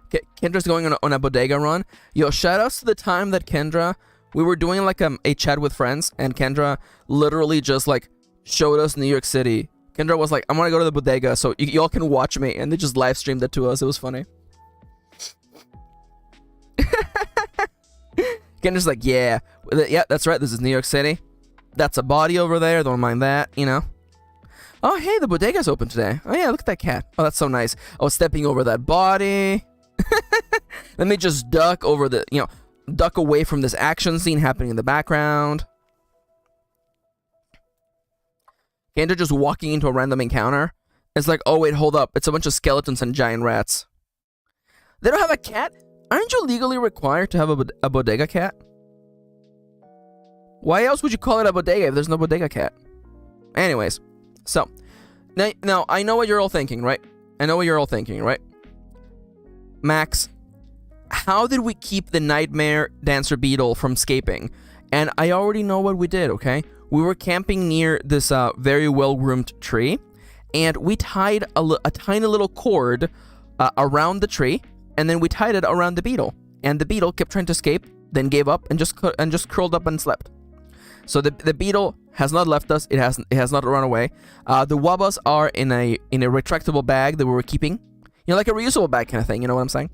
Okay, Kendra's going on a bodega run. Yo, shoutouts to the time that Kendra, we were doing like a chat with friends, and Kendra literally just like showed us New York City. Kendra was like, I'm gonna go to the bodega so y'all can watch me, and they just live streamed it to us. It was funny. Kendra's like, yeah, that's right, this is New York City. That's a body over there, don't mind that, you know. Oh, hey, the bodega's open today. Oh, yeah, look at that cat. Oh, that's so nice. I was stepping over that body. Let me just duck over the, duck away from this action scene happening in the background. Kendra just walking into a random encounter. It's like, oh, wait, hold up. It's a bunch of skeletons and giant rats. They don't have a cat? Aren't you legally required to have a bodega cat? Why else would you call it a bodega if there's no bodega cat? Anyways, so, now I know what you're all thinking, right? Max, how did we keep the nightmare dancer beetle from escaping? And I already know what we did, okay? We were camping near this very well-groomed tree, and we tied a tiny little cord around the tree, and then we tied it around the beetle. And the beetle kept trying to escape, then gave up, and just curled up and slept. So the beetle has not left us. It has not run away. The wabbas are in a retractable bag that we were keeping. Like a reusable bag kind of thing. You know what I'm saying?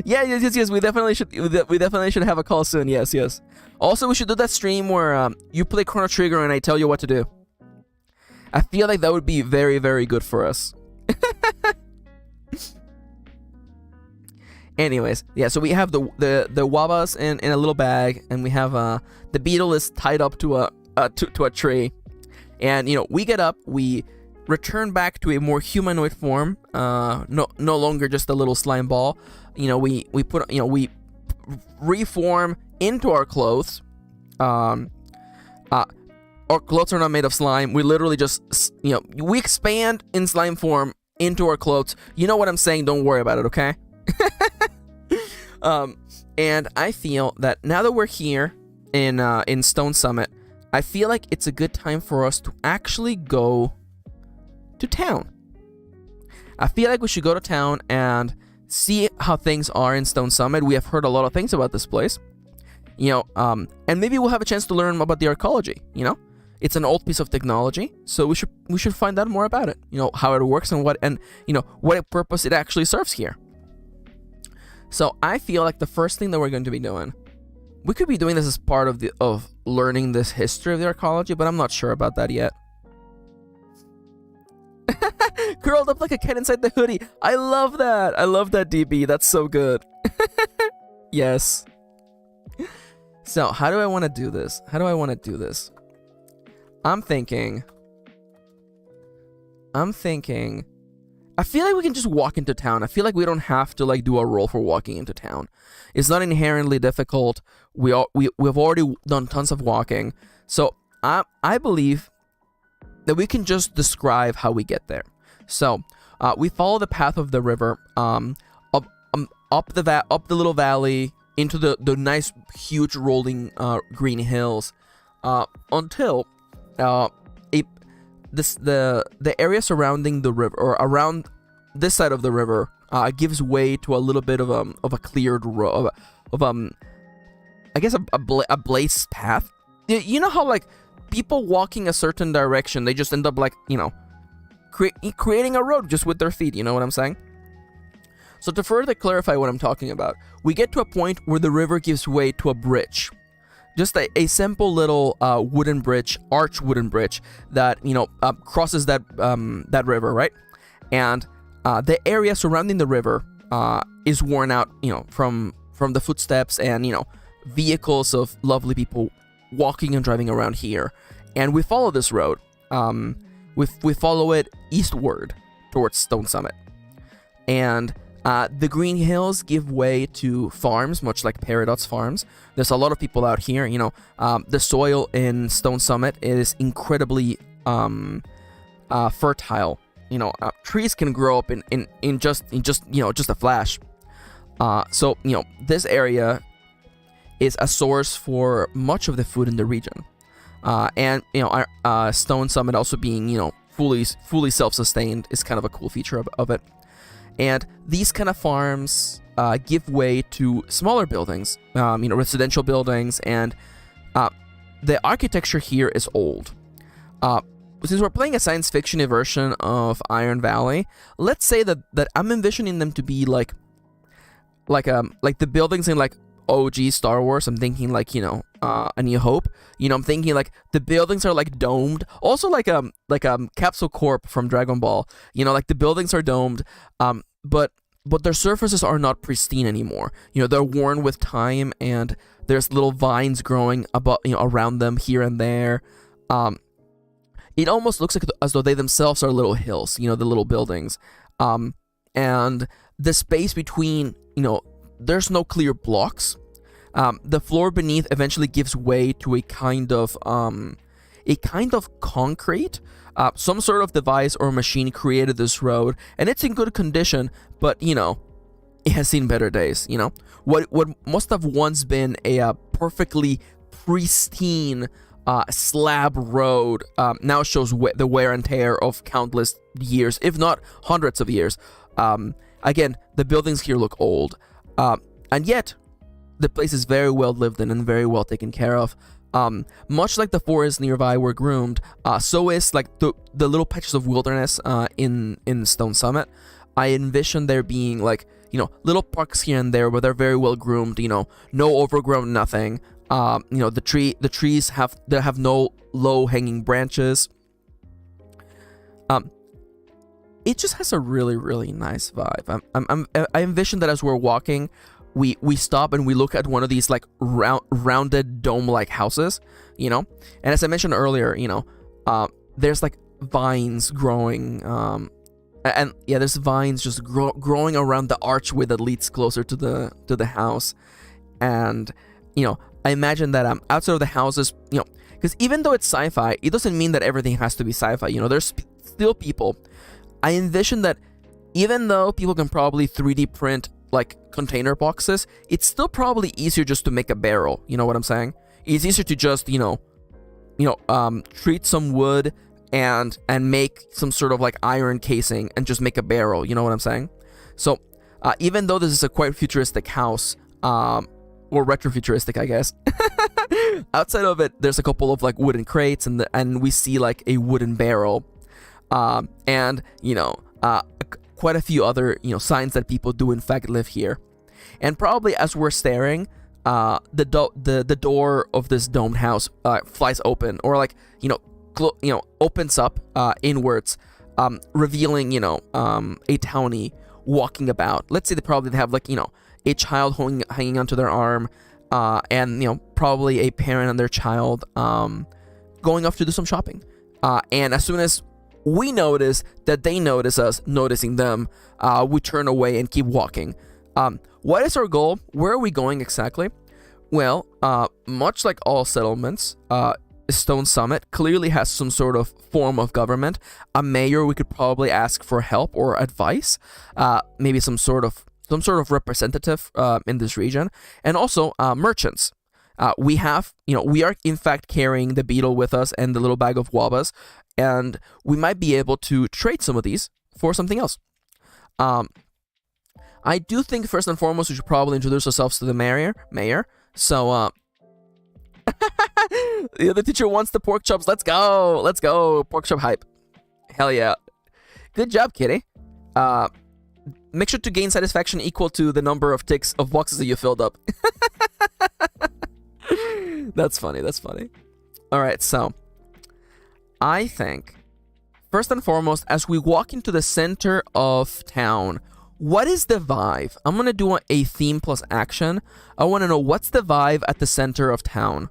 Yes. We definitely should have a call soon. Yes. Also, we should do that stream where you play Chrono Trigger and I tell you what to do. I feel like that would be very, very good for us. Anyways, yeah, so we have the wabbas in a little bag, and we have the beetle is tied up to a tree, and we get up, we return back to a more humanoid form, no longer just a little slime ball. We reform into our clothes. Our clothes are not made of slime. We literally just we expand in slime form into our clothes. You know what I'm saying? Don't worry about it, okay? And I feel that now that we're here in Stone Summit, I feel like it's a good time for us to actually go to town. I feel like we should go to town and see how things are in Stone Summit. We have heard a lot of things about this place, and maybe we'll have a chance to learn about the arcology. It's an old piece of technology, so we should find out more about it. How it works and what purpose it actually serves here. So I feel like the first thing that we're going to be doing, we could be doing this as part of learning this history of the arcology, but I'm not sure about that yet. Curled up like a cat inside the hoodie. I love that. I love that, DB. That's so good. Yes. So how do I want to do this? I'm thinking, I feel like we can just walk into town. I feel like we don't have to do a roll for walking into town. It's not inherently difficult. We've already done tons of walking. So I believe that we can just describe how we get there. So we follow the path of the river up the little valley into the nice huge rolling green hills until the area surrounding the river, or around this side of the river, gives way to a little bit of a cleared road, I guess a blazed path. You know how people walking a certain direction, they just end up like, you know, creating a road just with their feet, you know what I'm saying? So to further clarify what I'm talking about, we get to a point where the river gives way to a bridge. Just a simple little wooden bridge, arch wooden bridge that, you know, crosses that river, right? And the area surrounding the river is worn out, you know, from the footsteps and, you know, vehicles of lovely people walking and driving around here. And we follow this road. We follow it eastward towards Stone Summit. And the green hills give way to farms, much like Peridot's farms. There's a lot of people out here, you know. The soil in Stone Summit is incredibly fertile. You know, trees can grow up in just a flash. So, you know, this area is a source for much of the food in the region. And, you know, Stone Summit also being, you know, fully self-sustained is kind of a cool feature of it. And these kind of farms give way to smaller buildings, you know, residential buildings, and the architecture here is old. Since we're playing a science fiction version of Iron Valley, let's say that I'm envisioning them to be like the buildings in like OG Star Wars. I'm thinking like, you know, A New Hope. You know, I'm thinking like the buildings are like domed. Also like Capsule Corp from Dragon Ball. You know, like the buildings are domed, but their surfaces are not pristine anymore. You know, they're worn with time, and there's little vines growing around them here and there. It almost looks like as though they themselves are little hills. You know, the little buildings, and the space between, you know, there's no clear blocks. The floor beneath eventually gives way to a kind of concrete. Some sort of device or machine created this road, and it's in good condition, but, you know, it has seen better days. You know, what must have once been a perfectly pristine slab road now shows the wear and tear of countless years, if not hundreds of years. Again, the buildings here look old. And yet, the place is very well lived in and very well taken care of. Much like the forests nearby were groomed, so is like the little patches of wilderness in Stone Summit. I envision there being like, you know, little parks here and there where they're very well groomed. You know, no overgrown nothing. You know, the trees have no low hanging branches. It just has a really, really nice vibe. I envision that as we're walking, we stop and we look at one of these like rounded dome-like houses, you know. And as I mentioned earlier, you know, there's like vines growing, and yeah, there's vines just growing around the archway that leads closer to the house. And, you know, I imagine that outside of the houses, you know, because even though it's sci-fi, it doesn't mean that everything has to be sci-fi. You know, there's still people. I envision that even though people can probably 3D print like container boxes, it's still probably easier just to make a barrel. You know what I'm saying? It's easier to just, you know, treat some wood and make some sort of like iron casing and just make a barrel. You know what I'm saying? So even though this is a quite futuristic house, or retrofuturistic, I guess, outside of it, there's a couple of like wooden crates, and we see like a wooden barrel. And, you know, quite a few other, you know, signs that people do in fact live here. And probably as we're staring, the door of this domed house flies open, or like, you know, opens up inwards, revealing, you know, a townie walking about. Let's say they have like, you know, a child hanging onto their arm, and, you know, probably a parent and their child going off to do some shopping. And as soon as we notice that they notice us noticing them, we turn away and keep walking. What is our goal? Where are we going exactly? Well, much like all settlements, Stone Summit clearly has some sort of form of government. A mayor we could probably ask for help or advice. Maybe some sort of representative in this region, and also merchants. We are in fact carrying the beetle with us and the little bag of wabas, and we might be able to trade some of these for something else. I do think first and foremost we should probably introduce ourselves to the mayor. So The other teacher wants the pork chops. Let's go. Let's go. Pork chop hype. Hell yeah. Good job, kitty. Make sure to gain satisfaction equal to the number of ticks of boxes that you filled up. That's funny. That's funny. All right, so I think first and foremost, as we walk into the center of town, what is the vibe? I'm gonna do a theme plus action. I want to know what's the vibe at the center of town.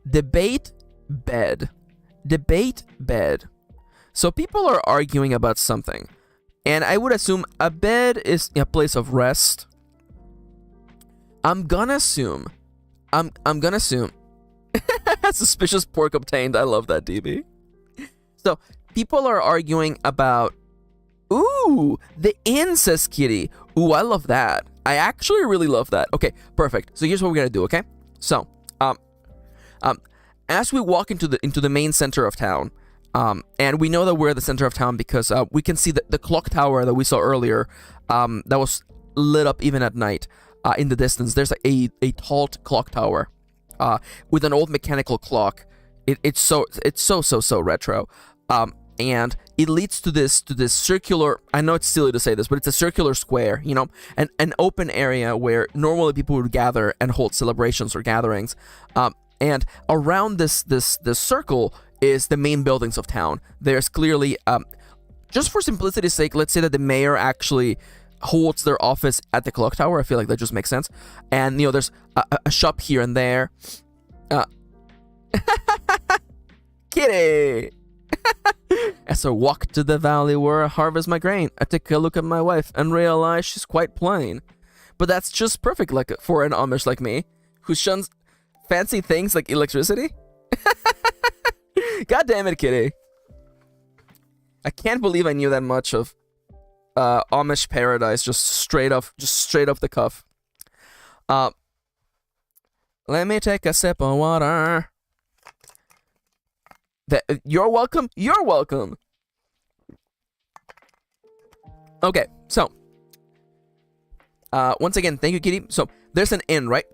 Debate bed. Debate bed. So people are arguing about something. And I would assume a bed is a place of rest. I'm gonna assume. Suspicious pork obtained. I love that, DB. So people are arguing about, ooh, the inn, says Kitty. Ooh, I love that. I actually really love that. Okay, perfect. So here's what we're gonna do, okay? So, as we walk into the main center of town, and we know that we're at the center of town because we can see the clock tower that we saw earlier, that was lit up even at night. In the distance, there's a tall clock tower, with an old mechanical clock. It's so retro. And it leads to this circular, I know it's silly to say this, but it's a circular square, you know, an open area where normally people would gather and hold celebrations or gatherings. And around this circle is the main buildings of town. There's clearly, just for simplicity's sake, let's say that the mayor actually holds their office at the clock tower. I feel like that just makes sense. And, you know, there's a shop here and there. Kitty! As I walk to the valley where I harvest my grain, I take a look at my wife and realize she's quite plain. But that's just perfect, like, for an Amish like me, who shuns fancy things like electricity. God damn it, Kitty. I can't believe I knew that much of Amish paradise just straight off the cuff. Let me take a sip of water. You're welcome. You're welcome. Okay, so once again, thank you, Kitty. So there's an inn, right?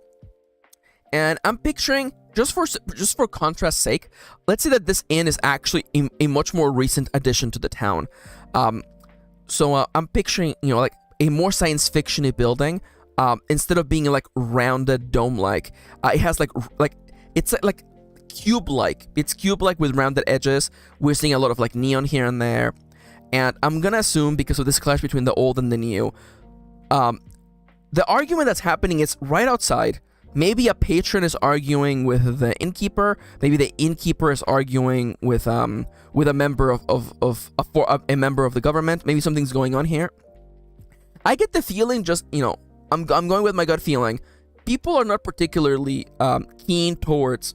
And I'm picturing, just for contrast's sake, let's say that this inn is actually a much more recent addition to the town. So I'm picturing, you know, like a more science fiction-y building. Instead of being like rounded dome-like, it has like it's like cube-like. It's cube-like with rounded edges. We're seeing a lot of like neon here and there. And I'm gonna assume, because of this clash between the old and the new, the argument that's happening is right outside. Maybe a patron is arguing with the innkeeper. Maybe the innkeeper is arguing with a member of a member of the government. Maybe something's going on here. I get the feeling, just, you know, I'm going with my gut feeling. People are not particularly keen towards.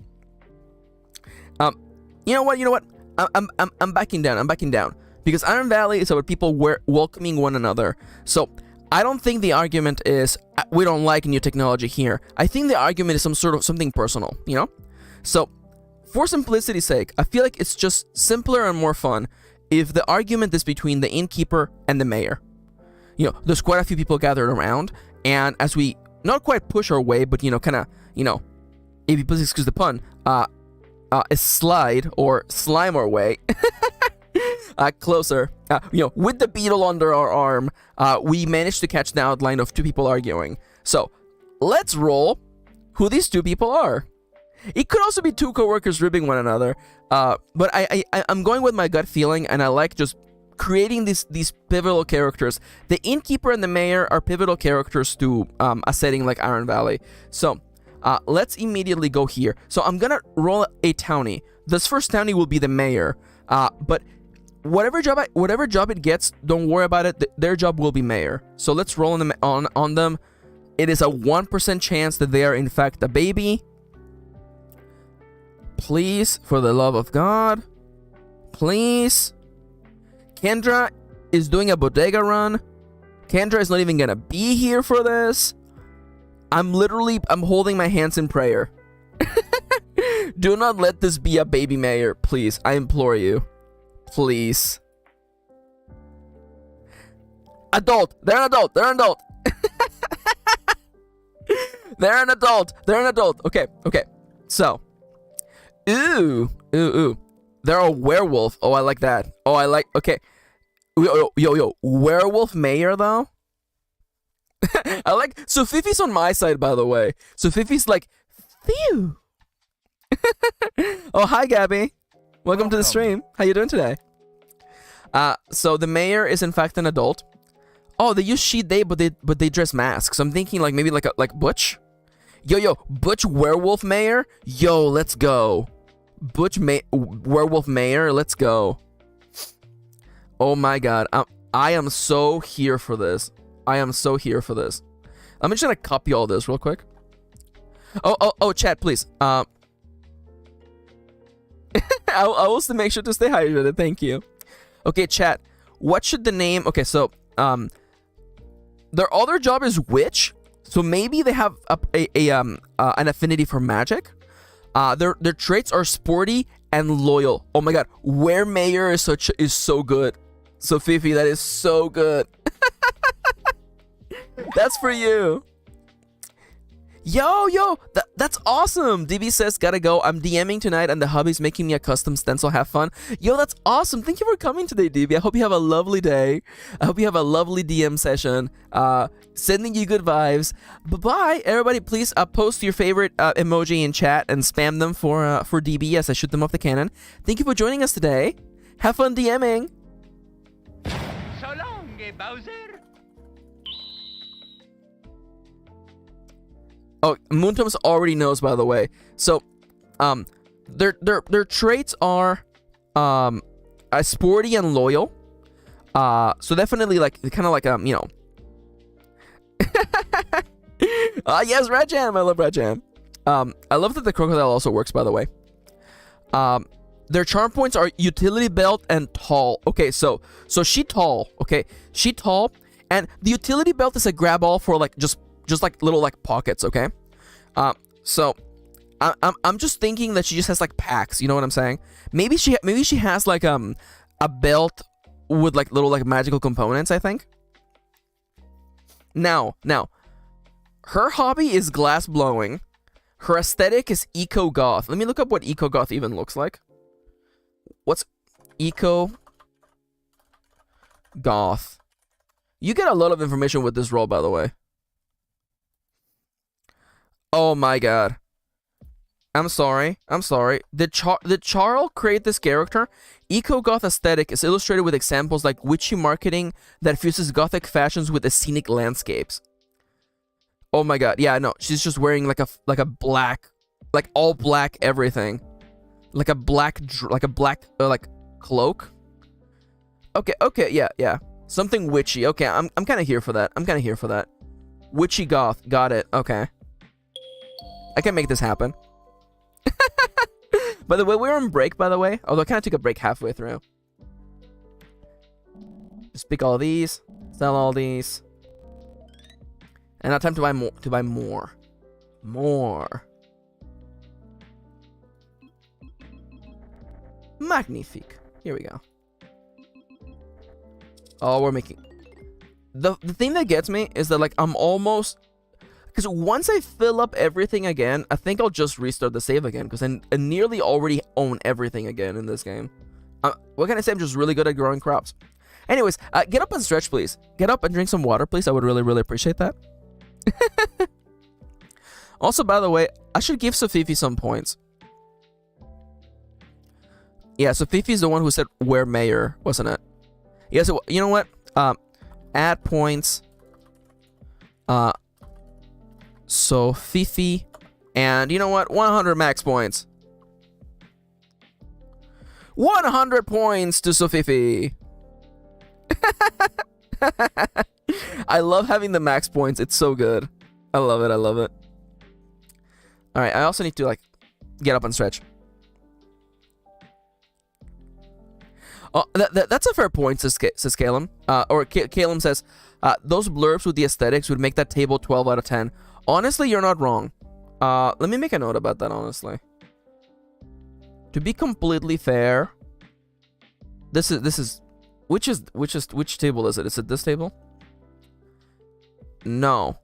You know what? I'm backing down. I'm backing down because Iron Valley is about people welcoming one another. So I don't think the argument is we don't like new technology here. I think the argument is something personal, you know? So for simplicity's sake, I feel like it's just simpler and more fun if the argument is between the innkeeper and the mayor. You know, there's quite a few people gathered around, and as we not quite push our way, but, you know, kind of, you know, if you please excuse the pun, slide or slime our way closer, you know, with the beetle under our arm, we managed to catch the outline of two people arguing. So let's roll who these two people are. It could also be two coworkers ribbing one another, but I'm going with my gut feeling, and I like just creating these pivotal characters. The innkeeper and the mayor are pivotal characters to a setting like Iron Valley. So let's immediately go here. So I'm gonna roll a townie. This first townie will be the mayor, but whatever job it gets, don't worry about it. Their job will be mayor. So let's roll on them. It is a 1% chance that they are in fact a baby. Please, for the love of God, please. Kendra is doing a bodega run. Kendra is not even gonna be here for this. I'm holding my hands in prayer. Do not let this be a baby mayor, please. I implore you. Please. Adult. They're an adult. They're an adult. They're an adult. Okay, okay. So, ooh. They're a werewolf. Oh, I like that. Oh, I like. Okay. Yo. Werewolf mayor though. I like. So Fifi's on my side, by the way. So Fifi's like, phew. Oh, hi, Gabby. Welcome to the stream. How you doing today? So the mayor is in fact an adult. Oh, they use she they, but they dress masks. So I'm thinking like maybe like Butch. Yo, Butch werewolf mayor. Yo, let's go. Werewolf mayor. Let's go. Oh my god, I am so here for this. I am so here for this. I'm just gonna copy all this real quick. Oh, chat, please. I will also make sure to stay hydrated. Thank you. Okay, chat. What should the name? Okay, so their other job is witch. So maybe they have an affinity for magic. Their traits are sporty and loyal. Oh my god, Were Mayor is so good. So Fifi, that is so good. That's for you. Yo, that's awesome. DB says, gotta go. I'm DMing tonight and the hubby's making me a custom stencil. Have fun. Yo, that's awesome. Thank you for coming today, DB. I hope you have a lovely day. I hope you have a lovely DM session. Sending you good vibes. Bye-bye. Everybody, please post your favorite emoji in chat and spam them for DB as I shoot them off the cannon. Thank you for joining us today. Have fun DMing. So long, Bowser. Oh, Moontoms already knows, by the way. So, their traits are sporty and loyal. So definitely like kind of like you know. Yes, Red Jam. I love Red Jam. I love that the crocodile also works, by the way. Their charm points are utility belt and tall. Okay, so she tall. Okay, she tall, and the utility belt is a grab all for like just like little like pockets. Okay, so I'm just thinking that she just has like packs. You know what I'm saying? Maybe she has like a belt with like little like magical components. I think. Now, her hobby is glass blowing. Her aesthetic is eco goth. Let me look up what eco goth even looks like. What's eco goth? You get a lot of information with this role, by the way. Oh my god. I'm sorry. Did Charles create this character? Eco-goth aesthetic is illustrated with examples like witchy marketing that fuses gothic fashions with scenic landscapes. Oh my god. Yeah, no. She's just wearing like a black, like all black everything. Like a black cloak. Okay, yeah. Something witchy. Okay, I'm kind of here for that. Witchy goth. Got it. Okay. I can make this happen. By the way, we're on break, by the way. Although I kind of took a break halfway through. Just pick all these. Sell all these. And now time to buy more. More. Magnifique. Here we go. Oh, we're making... The thing that gets me is that, like, I'm almost... Because once I fill up everything again, I think I'll just restart the save again. Because I nearly already own everything again in this game. What can I say? I'm just really good at growing crops. Anyways, get up and stretch, please. Get up and drink some water, please. I would really, really appreciate that. Also, by the way, I should give Sofifi some points. Yeah, Sofifi's the one who said Were Mayor, wasn't it? Yeah, so you know what? Add points. Sofifi. And you know what? 100 max points. 100 points to Sofifi. I love having the max points. It's so good. I love it. Alright, I also need to, like, get up and stretch. Oh, that's a fair point, says Calum. Calum says, those blurbs with the aesthetics would make that table 12 out of 10. Honestly, you're not wrong. Let me make a note about that, honestly. To be completely fair, which table is it? Is it this table? No.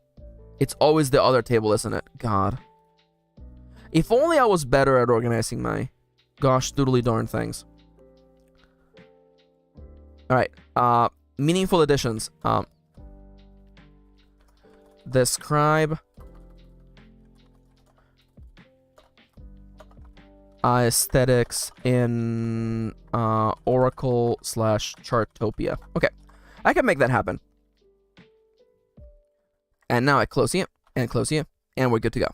It's always the other table, isn't it? God. If only I was better at organizing my gosh doodly darn things. Alright. Meaningful additions. Describe aesthetics in Oracle/Chartopia. Okay. I can make that happen. And now I close you, and close you, and we're good to go.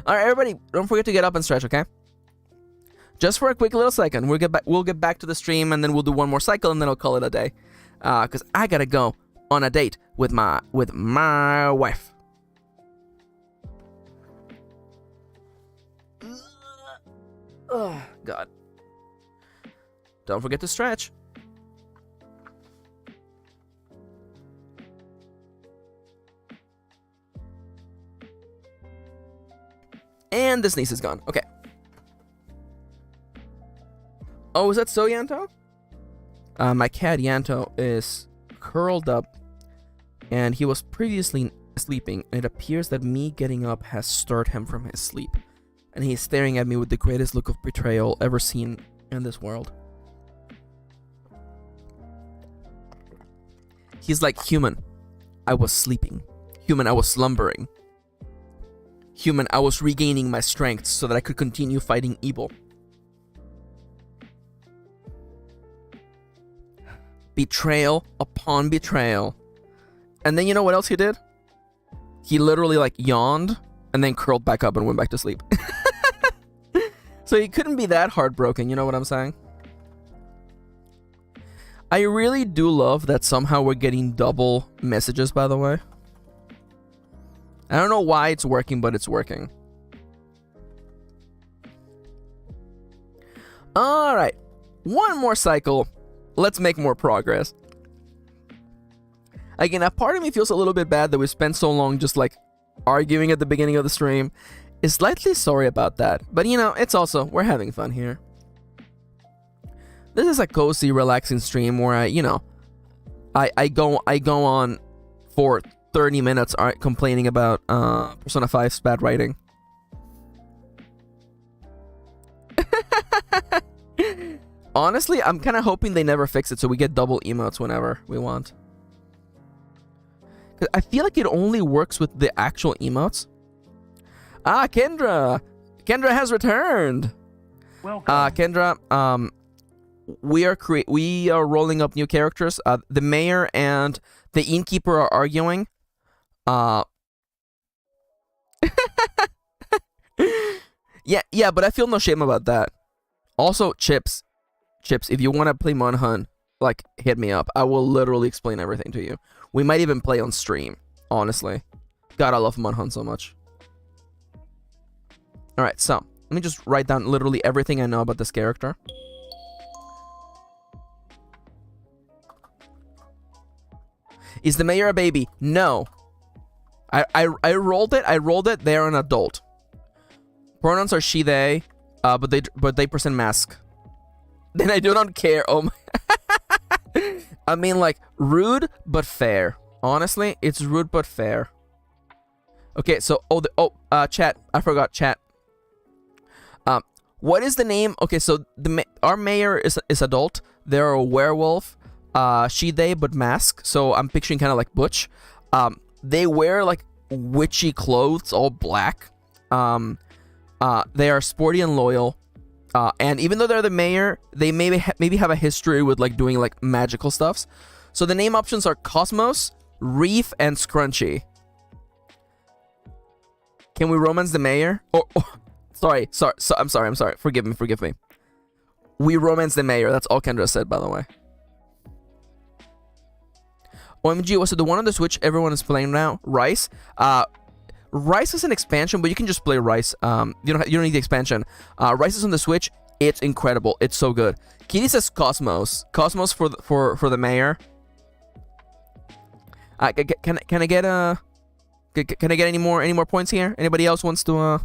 Alright, everybody, don't forget to get up and stretch, okay? Just for a quick little second. We'll get back to the stream, and then we'll do one more cycle, and then I'll call it a day. Because I gotta go on a date with my wife. Oh, God. Don't forget to stretch. And the sneeze is gone. Okay. Oh, is that so, Yanto? My cat Yanto is curled up, and he was previously sleeping, and it appears that me getting up has stirred him from his sleep. And he's staring at me with the greatest look of betrayal ever seen in this world. He's like, human, I was sleeping. Human, I was slumbering. Human, I was regaining my strength so that I could continue fighting evil. Betrayal upon betrayal. And then you know what else he did? He literally like yawned and then curled back up and went back to sleep. So he couldn't be that heartbroken, you know what I'm saying? I really do love that somehow we're getting double messages, by the way. I don't know why it's working, but it's working. Alright. One more cycle. Let's make more progress. Again, a part of me feels a little bit bad that we spent so long just like arguing at the beginning of the stream. Is slightly sorry about that. But you know, it's also, we're having fun here. This is a cozy, relaxing stream where I go on for 30 minutes complaining about Persona 5's bad writing. Honestly, I'm kind of hoping they never fix it so we get double emotes whenever we want. I feel like it only works with the actual emotes. Ah, Kendra! Kendra has returned! Welcome. Kendra, we are rolling up new characters. The mayor and the innkeeper are arguing. Yeah, but I feel no shame about that. Also, Chips, if you want to play Monhun, like, hit me up. I will literally explain everything to you. We might even play on stream, honestly. God, I love Monhun so much. Alright, so, let me just write down literally everything I know about this character. Is the mayor a baby? No. I rolled it. I rolled it. They're an adult. Pronouns are she, they, but they present mask. Then I do not care. Oh my. I mean, like, rude but fair. Honestly, it's rude but fair. Okay, so chat. I forgot chat. What is the name? Okay, so our mayor is adult. They're a werewolf. She, they, but mask. So I'm picturing kind of like Butch. They wear like witchy clothes, all black. They are sporty and loyal. And even though they're the mayor, they maybe have a history with like doing like magical stuffs. So the name options are Cosmos, Reef, and Scrunchy. Can we romance the mayor? Sorry. I'm sorry. Forgive me. We romance the mayor. That's all Kendra said, by the way. OMG, was it the one on the Switch everyone is playing now? Rice? Rice is an expansion, but you can just play Rice. You don't need the expansion. Rice is on the Switch. It's incredible. It's so good. Kitty says Cosmos. Cosmos for the mayor. Can I get any more points here? Anybody else wants to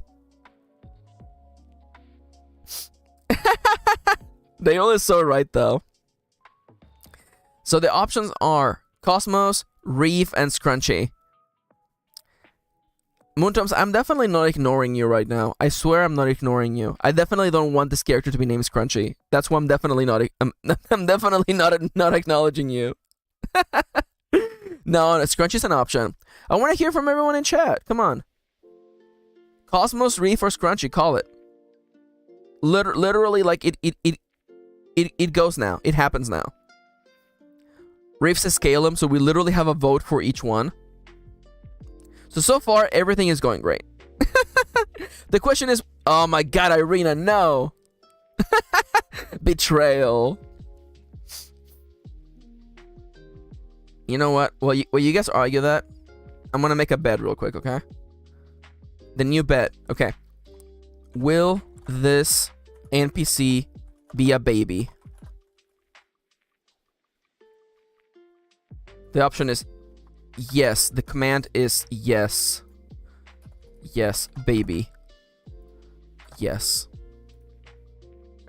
They all is so right though. So the options are Cosmos, Reef and Scrunchy. Moontoms, I'm definitely not ignoring you right now. I swear I'm not ignoring you. I definitely don't want this character to be named Scrunchy. That's why I'm definitely not. I'm definitely not acknowledging you. No, Scrunchy's an option. I want to hear from everyone in chat. Come on. Cosmos, Reef, or Scrunchy, call it. Literally, like it goes now. It happens now. Reef says Calum, so we literally have a vote for each one. So far, everything is going great. The question is, oh my god, Irina, no. Betrayal. You know what? Well, you guys argue that. I'm gonna make a bet real quick, okay? The new bet. Okay. Will this NPC be a baby? The option is yes. The command is yes. Yes, baby. Yes.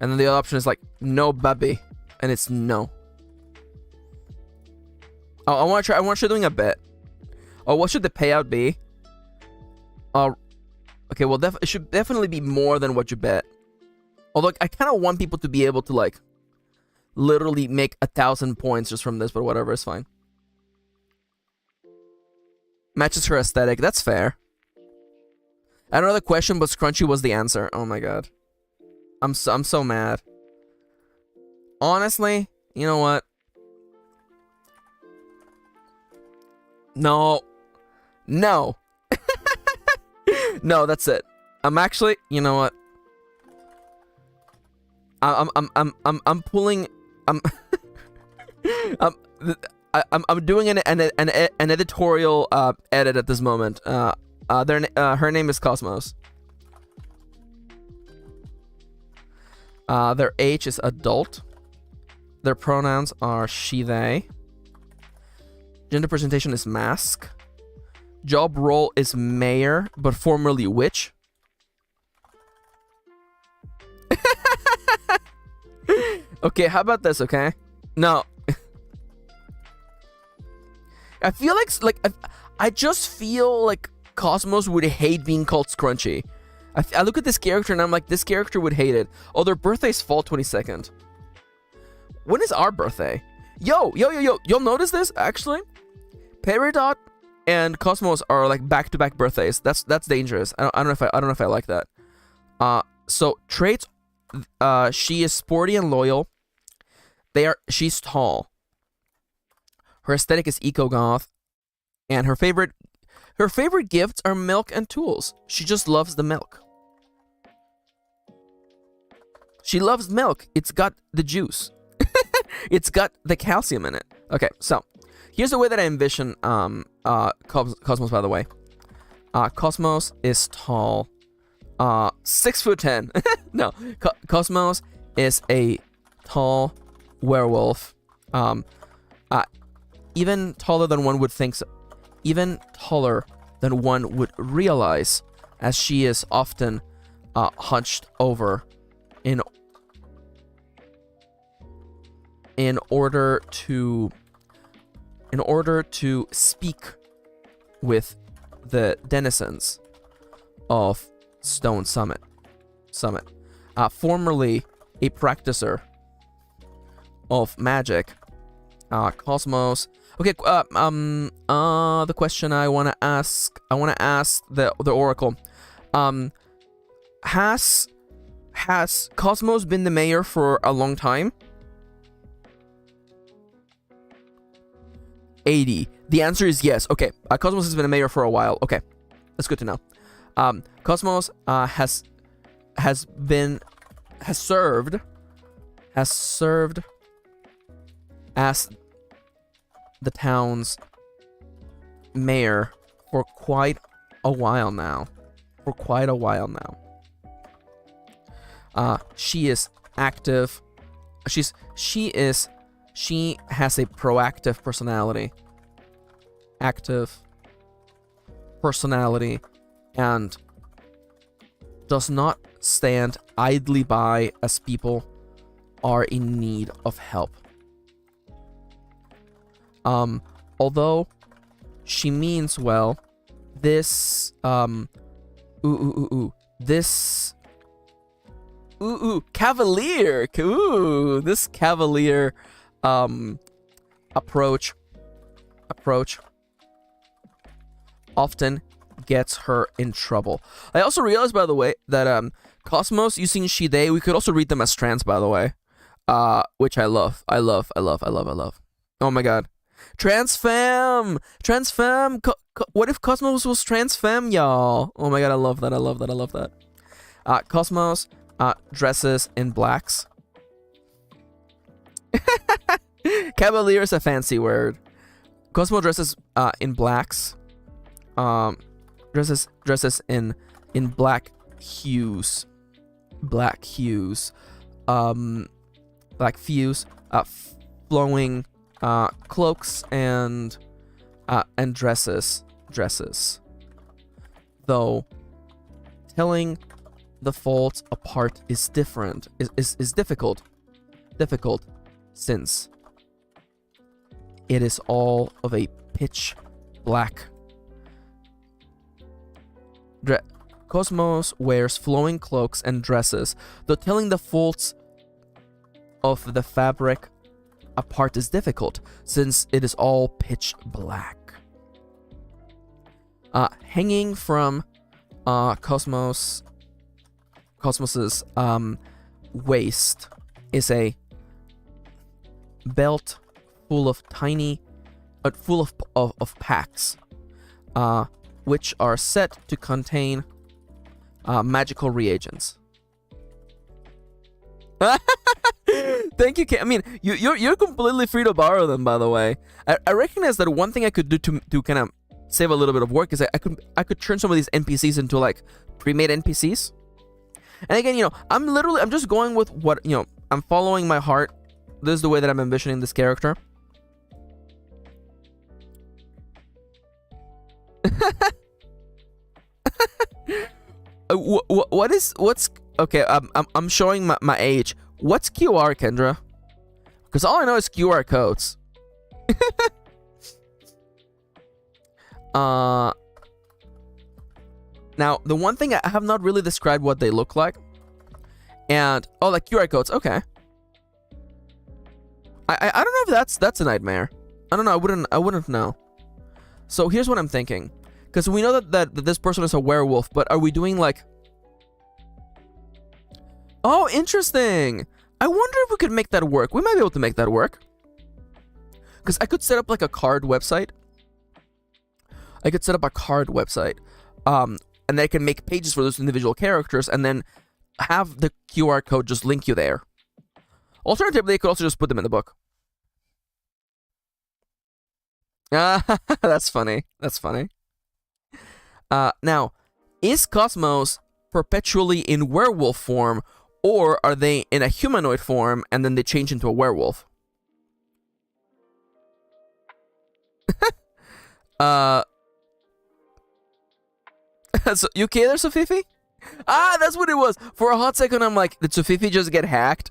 And then the other option is like no, baby, and it's no. Oh, I want to try doing a bet. Oh, what should the payout be? Okay, well, it should definitely be more than what you bet. Although I kind of want people to be able to like literally make 1,000 points just from this, but whatever, it's fine. Matches her aesthetic. That's fair. I don't know the question, but Scrunchy was the answer. Oh my god. I'm so mad. Honestly, you know what? No. No. No, that's it. I'm actually, you know what? I'm pulling I'm doing an editorial edit at this moment. Her name is Cosmos. Their age is adult. Their pronouns are she, they. Gender presentation is mask. Job role is mayor, but formerly witch. Okay, how about this, okay? No. I feel like I just feel like Cosmos would hate being called Scrunchy. I look at this character and I'm like, this character would hate it. Oh, their birthday's fall 22nd. When is our birthday? Yo, you'll notice this, actually? Peridot and Cosmos are like back-to-back birthdays. That's dangerous. I don't know if I like that. So traits, she is sporty and loyal. She's tall. Her aesthetic is eco-goth, and her favorite gifts are milk and tools. She just loves the milk. She loves milk. It's got the juice. It's got the calcium in it. Okay, so here's the way that I envision Cosmos, by the way. Cosmos is tall. 6'10". No, Cosmos is a tall werewolf. Even taller than one would think so. Even taller than one would realize, as she is often hunched over in order to speak with the denizens of Stone Summit. Formerly a practicer of magic, Cosmos. Okay, the question I want to ask the Oracle. Has Cosmos been the mayor for a long time? 80. The answer is yes. Okay, Cosmos has been a mayor for a while. Okay, that's good to know. Cosmos has served as the town's mayor for quite a while now. She is active. She has a proactive personality. And does not stand idly by as people are in need of help. Although she means, well, this this cavalier, this cavalier approach often gets her in trouble. I also realized, by the way, that Cosmos using she they, we could also read them as trans, by the way, which I love. Oh my god, trans femme. What if Cosmos was trans femme, y'all? Oh my god, I love that. Cosmos dresses in blacks. Cavalier is a fancy word. Cosmo dresses in blacks. Dresses in black hues. Black hues. Flowing cloaks and dresses. Though telling the faults apart is different. Is difficult. Since it is all of a pitch black. Cosmos wears flowing cloaks and dresses, though telling the faults of the fabric apart is difficult, since it is all pitch black. Hanging from Cosmos's waist is a belt full of tiny, full of packs, which are set to contain magical reagents. Thank you, I mean, you're completely free to borrow them, by the way. I recognize that one thing I could do to kind of save a little bit of work is I could turn some of these NPCs into like pre-made NPCs. And again, I'm just going with what, I'm following my heart. This is the way that I'm envisioning this character. What's okay? I'm showing my age. What's QR, Kendra? Because all I know is QR codes. Now the one thing I have not really described what they look like, and like QR codes. Okay. I don't know if that's a nightmare. I don't know. I wouldn't know. So here's what I'm thinking. Because we know that this person is a werewolf, but are we doing like... Oh, interesting! I wonder if we could make that work. We might be able to make that work. Because I could set up like a card website. And they can make pages for those individual characters and then have the QR code just link you there. Alternatively, they could also just put them in the book. That's funny. Now, is Cosmos perpetually in werewolf form, or are they in a humanoid form and then they change into a werewolf? So, you okay there, Sofifi? That's what it was. For a hot second, I'm like, did Sofifi just get hacked?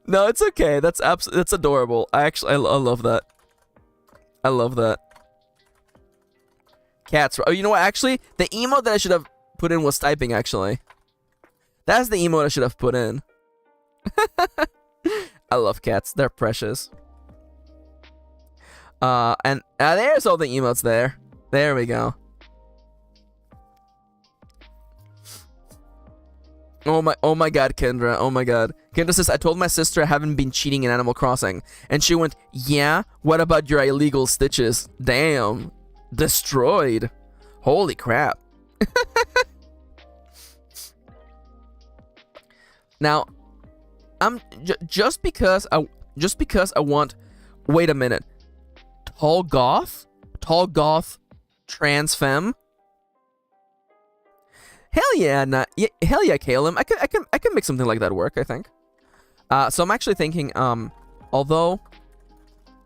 No, it's okay. That's adorable. I love that. I love that. Cats. Oh, you know what? Actually, the emote that I should have put in was typing, actually. That's the emote I should have put in. I love cats. They're precious. And there's all the emotes there. There we go. Oh my god, Kendra. Oh my god. Kendra says, I told my sister I haven't been cheating in Animal Crossing. And she went, yeah? What about your illegal stitches? Damn. Destroyed. Holy crap. Now, I'm just because I want... Wait a minute. Tall goth? Tall goth trans femme? Hell yeah, hell yeah, Caleb. I can make something like that work, I think. So I'm actually thinking, although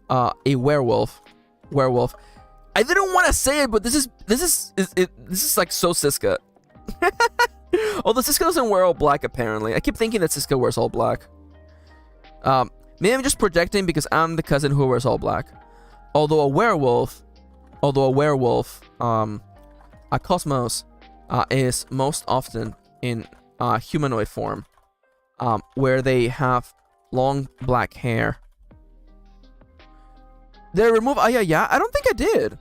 a werewolf. I didn't want to say it, but this is like so Siska. Although Siska doesn't wear all black, apparently. I keep thinking that Siska wears all black. Maybe I'm just projecting because I'm the cousin who wears all black. although a werewolf, a cosmos is most often in humanoid form, where they have long black hair. Did I remove Ayaya? I don't think I did.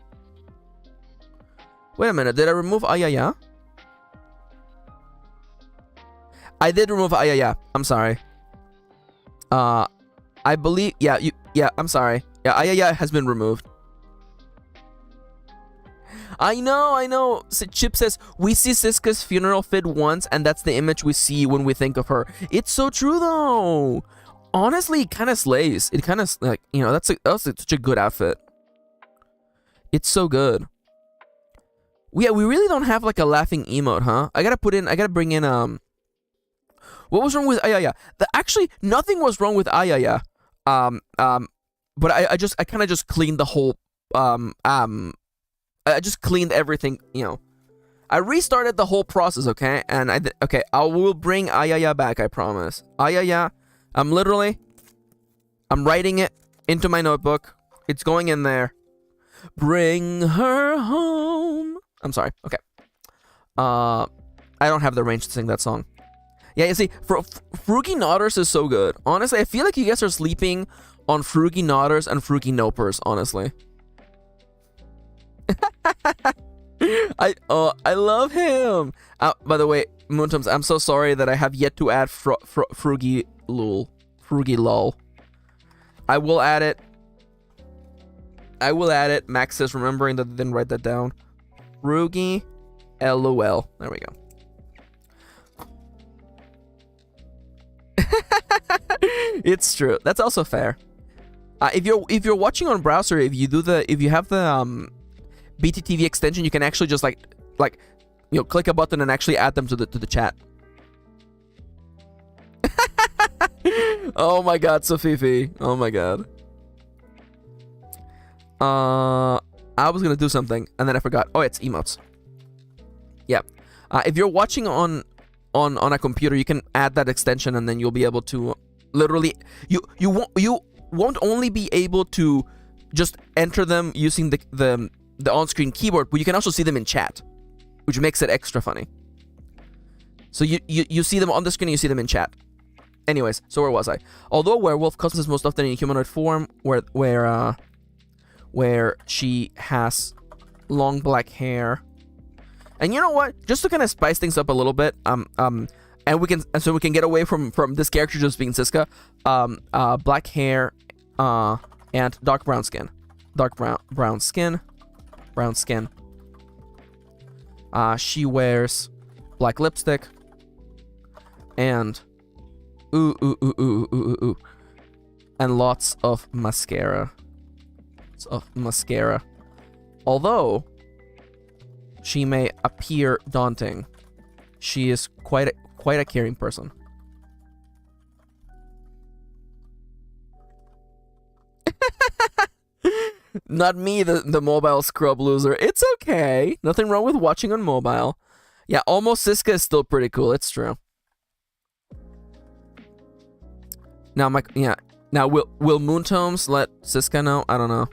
Wait a minute, did I remove Ayaya? I did remove Ayaya. I'm sorry. I believe, yeah, I'm sorry. Yeah, Ayaya has been removed. I know. So Chip says, we see Siska's funeral fit once, and that's the image we see when we think of her. It's so true, though. Honestly, it kind of slays. It kind of, like, you know, that's such a good outfit. It's so good. Yeah, we really don't have, like, a laughing emote, huh? I gotta bring in, what was wrong with Ayaya? Actually, nothing was wrong with Ayaya. But I kind of just cleaned the whole, I just cleaned everything, you know. I restarted the whole process, okay? And I will bring Ayaya back, I promise. Ayaya, I'm writing it into my notebook. It's going in there. Bring her home. I'm sorry, okay. I don't have the range to sing that song. Yeah, you see, Frugy Nodders is so good. Honestly, I feel like you guys are sleeping on Frugy Nodders and Frugy Nopers, honestly. I love him. By the way, Moontums, I'm so sorry that I have yet to add Frugy Lol. I will add it. Max says, remembering that I didn't write that down. Frugy LOL. There we go. It's true. That's also fair. If you're watching on browser, if you have the BTTV extension, you can actually just like you know, click a button and actually add them to the chat. Oh my god, Sofifi. Oh my god. I was gonna do something and then I forgot. Oh, it's emotes. Yeah. If you're watching on a computer, you can add that extension and then you'll be able to literally you won't only be able to just enter them using the on-screen keyboard, but you can also see them in chat, which makes it extra funny. So you see them on the screen and you see them in chat. Anyways, so where was I? Although a werewolf cosmos is most often in humanoid form, where she has long black hair. And you know what? Just to kind of spice things up a little bit, and we can get away from this character just being Siska, black hair, and dark brown skin. She wears black lipstick and and lots of mascara. Although she may appear daunting, she is quite a caring person. Not me, the mobile scrub loser. It's okay. Nothing wrong with watching on mobile. Yeah, almost Siska is still pretty cool. It's true. Now, Now, will Moontomes let Siska know? I don't know.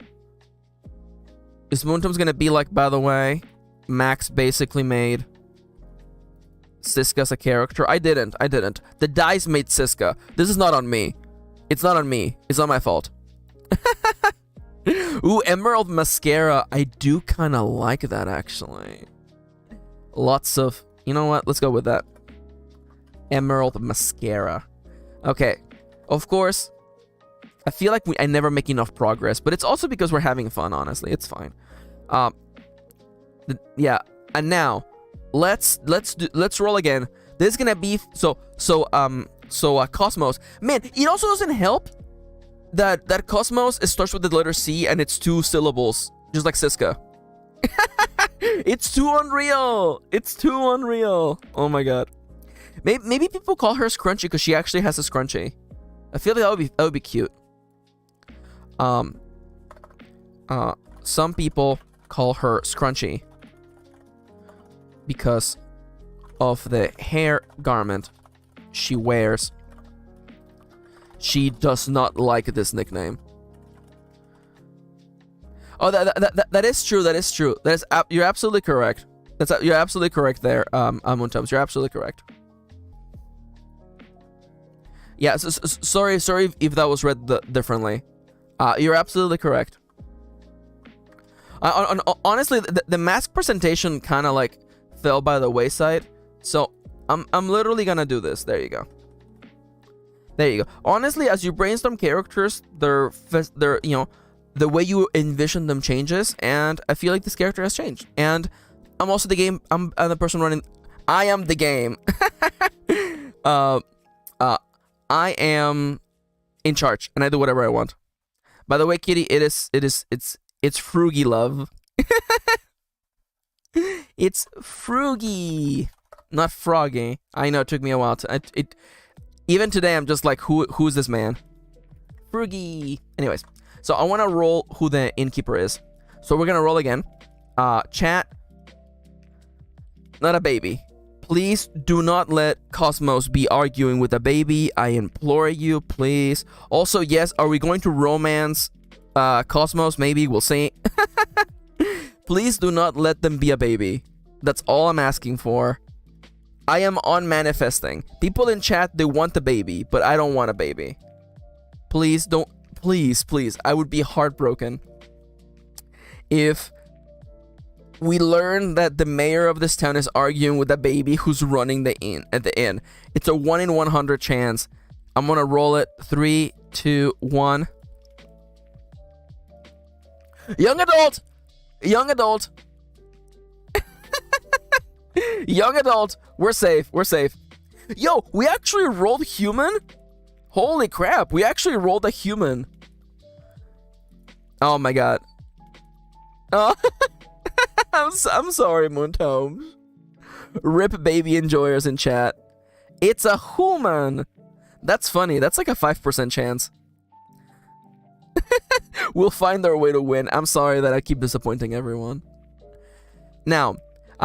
Is Moontomes gonna be like, by the way, Max basically made Siska as a character? I didn't. The dice made Siska. This is not on me. It's not on me. It's not my fault. Ooh, Emerald Mascara. I do kind of like that, actually. Lots of... You know what? Let's go with that. Emerald Mascara. Okay. Of course, I feel like I never make enough progress, but it's also because we're having fun, honestly. It's fine. Yeah. And now, let's roll again. This is gonna be... Cosmos. Man, it also doesn't help that Cosmos starts with the letter C and it's 2 syllables, just like Siska. It's too unreal. It's too unreal. Oh my god. Maybe people call her Scrunchy because she actually has a scrunchie. I feel like that would be cute. Some people call her Scrunchy because of the hair garment she wears. She does not like this nickname. Oh, that is true. That is true. You're absolutely correct. You're absolutely correct there, Moontoms. You're absolutely correct. Yeah, sorry if that was read differently. You're absolutely correct. Honestly, the mask presentation kind of like fell by the wayside, so I'm literally gonna do this. There you go. There you go. Honestly, as you brainstorm characters, their you know, the way you envision them changes, and I feel like this character has changed. And I'm also the game. I'm the person running. I am the game. I am in charge, and I do whatever I want. By the way, Kitty, it's Froogie love. It's Froogie, not Froggy. I know it took me a while to. Even today, I'm just like, who's this man? Froogie. Anyways, so I want to roll who the innkeeper is. So we're gonna roll again. Chat. Not a baby. Please do not let Cosmos be arguing with a baby. I implore you, please. Also, yes, are we going to romance Cosmos? Maybe, we'll see. Please do not let them be a baby. That's all I'm asking for. I am on manifesting. People in chat, they want the baby, but I don't want a baby. Please don't. Please, please. I would be heartbroken if we learn that the mayor of this town is arguing with a baby who's running the inn at the inn. It's a 1 in 100 chance. I'm gonna roll it. 3, 2, 1. Young adult. Young adult. Young adult. We're safe. We're safe. Yo, we actually rolled human? Holy crap. We actually rolled a human. Oh my god. Oh. I'm sorry, Moontomes. Rip baby enjoyers in chat. It's a human. That's funny. That's like a 5% chance. We'll find our way to win. I'm sorry that I keep disappointing everyone. Now,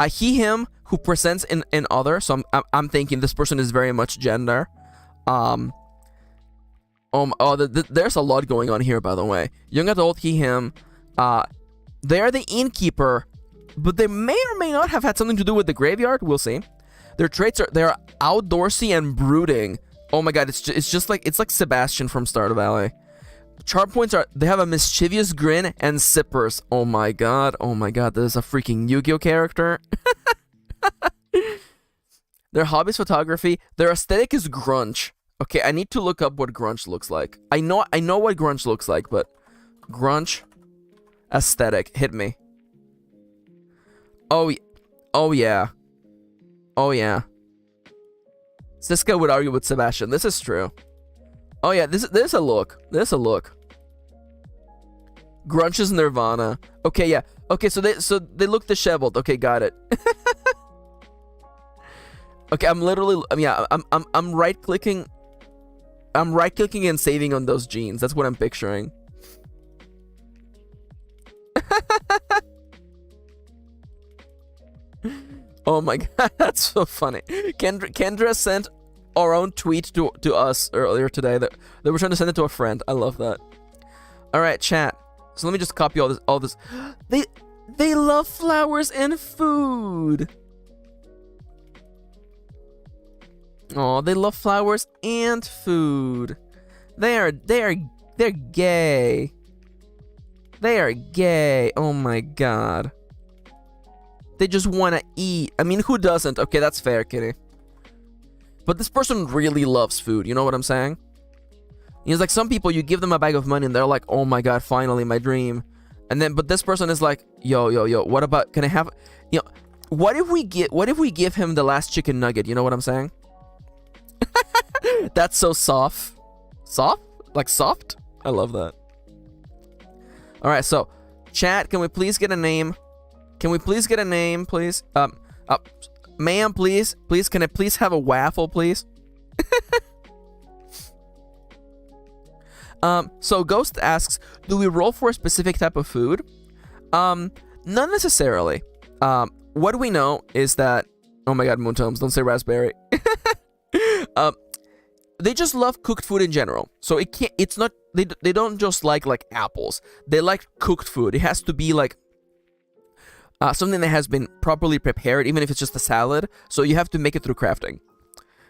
he, him, who presents in other. So I'm thinking this person is very much gender. There's a lot going on here, by the way. Young adult, he, him. They're the innkeeper, but they may or may not have had something to do with the graveyard. We'll see. Their traits are they're outdoorsy and brooding. Oh my god, it's just like Sebastian from Stardew Valley. Chart points are they have a mischievous grin and sippers. Oh my god, this is a freaking Yu-Gi-Oh character. Their hobby is photography. Their aesthetic is grunge. Okay, I need to look up what grunge looks like. I know what grunge looks like, but grunge aesthetic, hit me. Oh yeah. Siska would argue with Sebastian. This is true. Oh yeah, this is a look. Grunge is Nirvana. Okay, yeah. Okay, so they look disheveled. Okay, got it. Okay, I'm right clicking. I'm right clicking and saving on those jeans. That's what I'm picturing. Oh my god, that's so funny. Kendra sent our own tweet to us earlier today that they were trying to send it to a friend. I love that. All right, chat. So let me just copy all this. They love flowers and food. Oh, they love flowers and food. They're gay. They are gay. Oh my god. They just want to eat. I mean, who doesn't? Okay, that's fair, Kitty. But this person really loves food. You know what I'm saying? It's like some people, you give them a bag of money and they're like, oh my god, finally, my dream. But this person is like, yo, what about, can I have, what if we give him the last chicken nugget? You know what I'm saying? That's so soft. Soft? Like soft? I love that. All right, so chat, can we please get a name? Can we please get a name, please? Ma'am, please, can I please have a waffle, please? So Ghost asks, do we roll for a specific type of food? Not necessarily. What we know is that, oh my god, Moontomes, don't say raspberry. they just love cooked food in general. So it can't. It's not. They don't just like apples. They like cooked food. It has to be like something that has been properly prepared, even if it's just a salad. So you have to make it through crafting.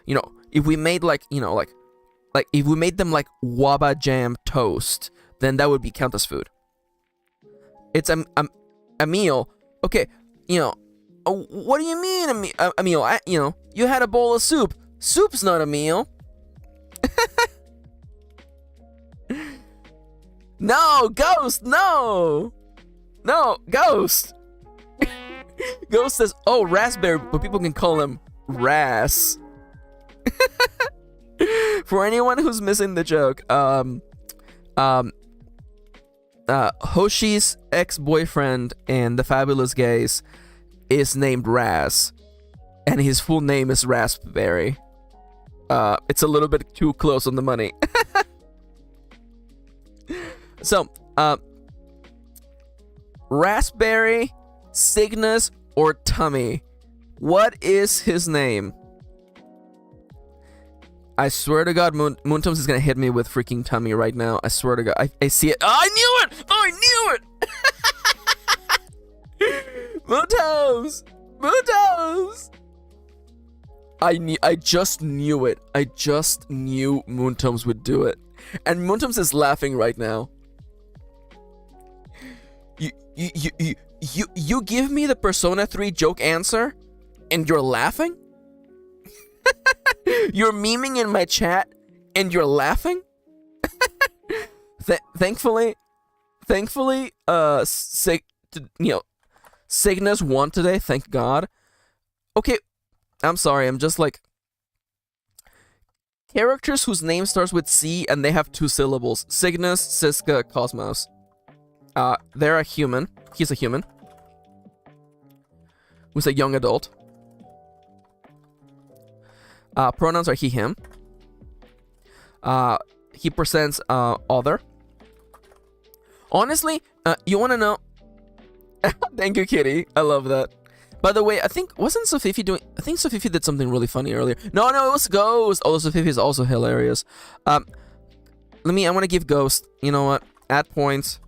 You know, if we made like if we made them like waba jam toast, then that would be count as food. It's a meal. Okay, you know, what do you mean a meal? You know, you had a bowl of soup. Soup's not a meal. No, Ghost, no, Ghost. Ghost says, "Oh, raspberry," but people can call him Ras. For anyone who's missing the joke, Hoshi's ex-boyfriend in The Fabulous Gays is named Raz, and his full name is Raspberry. It's a little bit too close on the money. So, Raspberry, Cygnus, or Tummy? What is his name? I swear to God, Moontoms is gonna hit me with freaking Tummy right now. I swear to God. I see it. Oh, I knew it! I knew it! Moontoms! Moontoms! I just knew it. I just knew Moontoms would do it. And Moontoms is laughing right now. You give me the Persona 3 joke answer, and you're laughing? You're memeing in my chat, and you're laughing? Thankfully, Cygnus won today, thank God. Okay, I'm sorry, I'm just like... Characters whose name starts with C and they have 2 syllables. Cygnus, Siska, Cosmos. They're a human. He's a human. Who's a young adult. Pronouns are he, him. He presents other. Honestly, you want to know... Thank you, Kitty. I love that. By the way, I think... Wasn't Sofifi doing... I think Sofifi did something really funny earlier. No, it was Ghost. Although Sofifi is also hilarious. I want to give Ghost... You know what? Add points.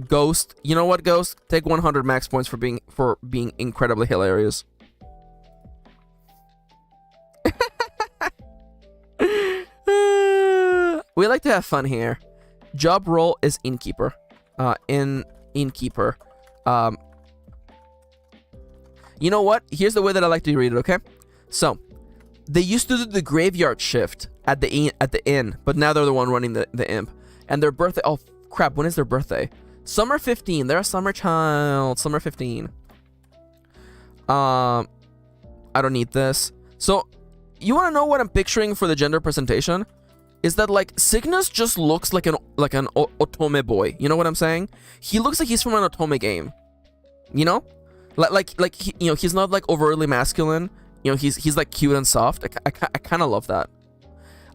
Ghost. You know what, Ghost? Take 100 max points for being incredibly hilarious. We like to have fun here. Job role is innkeeper. Innkeeper. You know what? Here's the way that I like to read it, okay? So, they used to do the graveyard shift at the inn, but now they're the one running the imp. And their birthday... Oh, crap. When is their birthday? Summer 15. They're a summer child. Summer 15. I don't need this. So, you want to know what I'm picturing for the gender presentation? Is that, like, Cygnus just looks like an otome boy. You know what I'm saying? He looks like he's from an otome game. You know? Like he, you know, he's not, like, overtly masculine. You know, he's like, cute and soft. I kind of love that.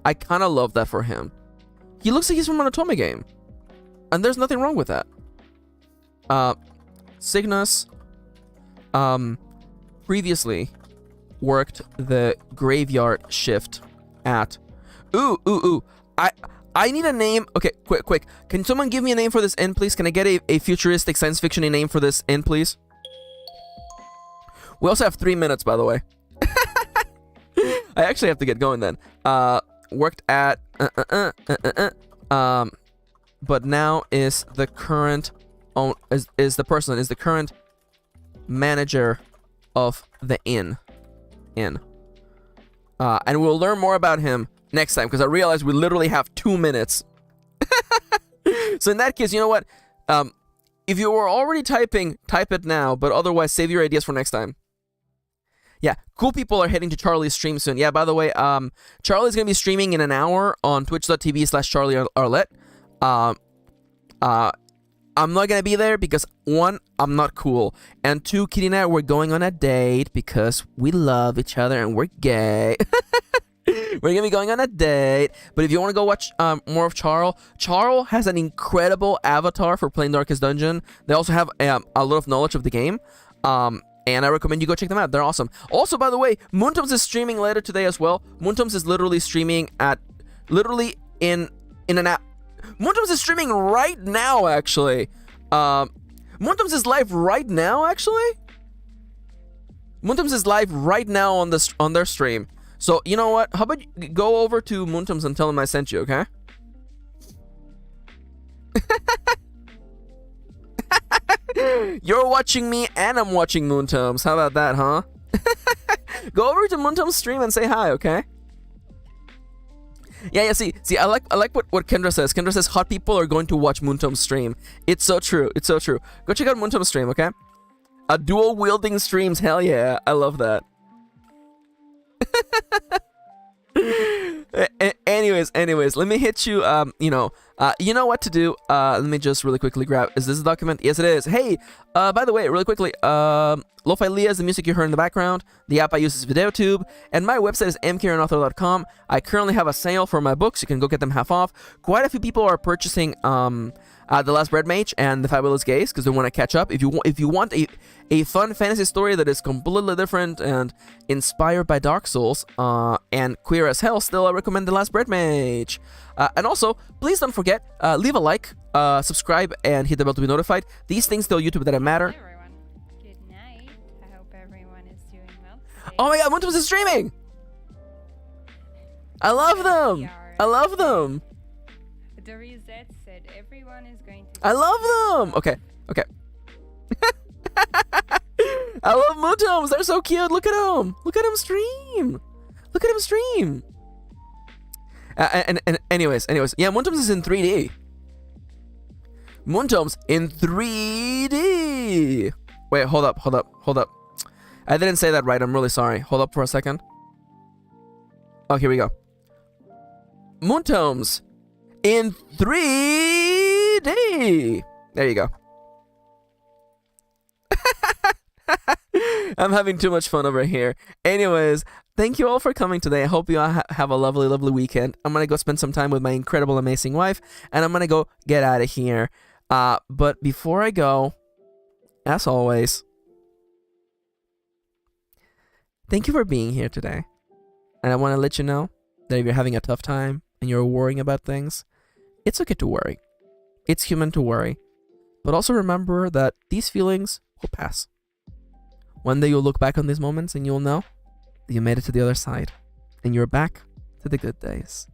I kind of love that for him. He looks like he's from an otome game. And there's nothing wrong with that. Cygnus, previously worked the graveyard shift at... Ooh. I need a name. Okay, quick. Can someone give me a name for this inn, please? Can I get a futuristic science fiction-y name for this inn, please? We also have 3 minutes, by the way. I actually have to get going then. Worked at... but now is the current... is the current manager of the inn. And we'll learn more about him next time, because I realize we literally have 2 minutes. So in that case, you know what? If you were already typing, type it now, but otherwise save your ideas for next time. Yeah, cool people are heading to Charlie's stream soon. Yeah, by the way, Charlie's going to be streaming in an hour on twitch.tv/CharlieArlette. I'm not going to be there because, 1, I'm not cool. And 2, Kitty and I, we're going on a date because we love each other and we're gay. We're going to be going on a date. But if you want to go watch more of Charl has an incredible avatar for playing Darkest Dungeon. They also have a lot of knowledge of the game. and I recommend you go check them out. They're awesome. Also, by the way, Moontoms is streaming later today as well. Moontoms is literally streaming at in an app. Moontoms is streaming right now, actually. Moontoms is live right now, actually. Moontoms is live right now on their stream. So you know what? How about you go over to Moontoms and tell them I sent you, okay? You're watching me and I'm watching Moontoms. How about that, huh? Go over to Moontoms stream and say hi, okay? Yeah, see, I like what Kendra says. Kendra says hot people are going to watch Moontoms stream. It's so true. It's so true. Go check out Moontoms stream, okay? A dual wielding streams, hell yeah. I love that. Anyways, let me hit you. You know what to do. Let me just really quickly grab. Is this a document? Yes, it is. Hey, by the way, really quickly, Lo-Fi Leah is the music you heard in the background. The app I use is Vtube, and my website is MKirinauthor.com. I currently have a sale for my books. You can go get them half off. Quite a few people are purchasing The Last Bread Mage and The Fabulous Gaze because they want to catch up. If you want a fun fantasy story that is completely different and inspired by Dark Souls and queer as hell, still I recommend The Last Bread Mage. And also, please don't forget, leave a like, subscribe, and hit the bell to be notified. These things tell YouTube that I matter. Hey everyone, good night. I hope everyone is doing well today. Oh my god, Moontoms is streaming! I love them! I love them! The reset said everyone is going to... I love them! Okay. I love Moontoms! They're so cute! Look at them! Look at them stream! Look at them stream! And anyways, yeah, Moontoms is in 3D. Moontoms in 3D! Wait, hold up. I didn't say that right, I'm really sorry. Hold up for a second. Oh, here we go. Moontoms in 3D! There you go. I'm having too much fun over here. Anyways, thank you all for coming today. I hope you all have a lovely, lovely weekend. I'm gonna go spend some time with my incredible, amazing wife, and I'm gonna go get out of here. But before I go, as always, thank you for being here today. And I want to let you know that if you're having a tough time and you're worrying about things, it's okay to worry. It's human to worry. But also remember that these feelings will pass. One day you'll look back on these moments and you'll know that you made it to the other side. And you're back to the good days.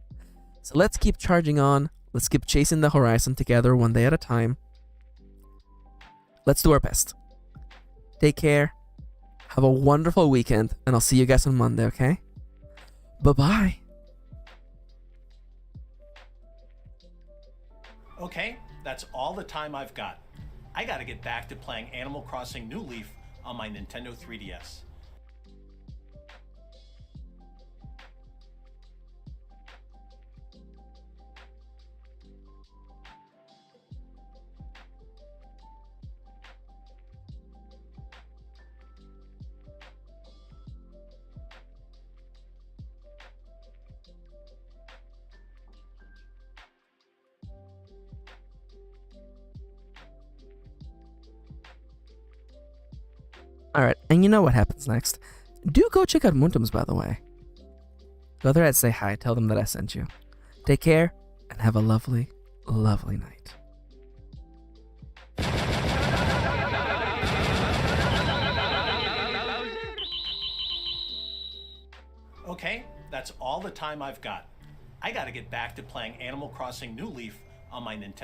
So let's keep charging on. Let's keep chasing the horizon together one day at a time. Let's do our best. Take care. Have a wonderful weekend. And I'll see you guys on Monday, okay? Bye-bye. Okay, that's all the time I've got. I gotta get back to playing Animal Crossing New Leaf on my Nintendo 3DS. Alright, and you know what happens next. Do go check out Moontoms, by the way. Go there and say hi. Tell them that I sent you. Take care, and have a lovely, lovely night. Okay, that's all the time I've got. I gotta get back to playing Animal Crossing New Leaf on my Nintendo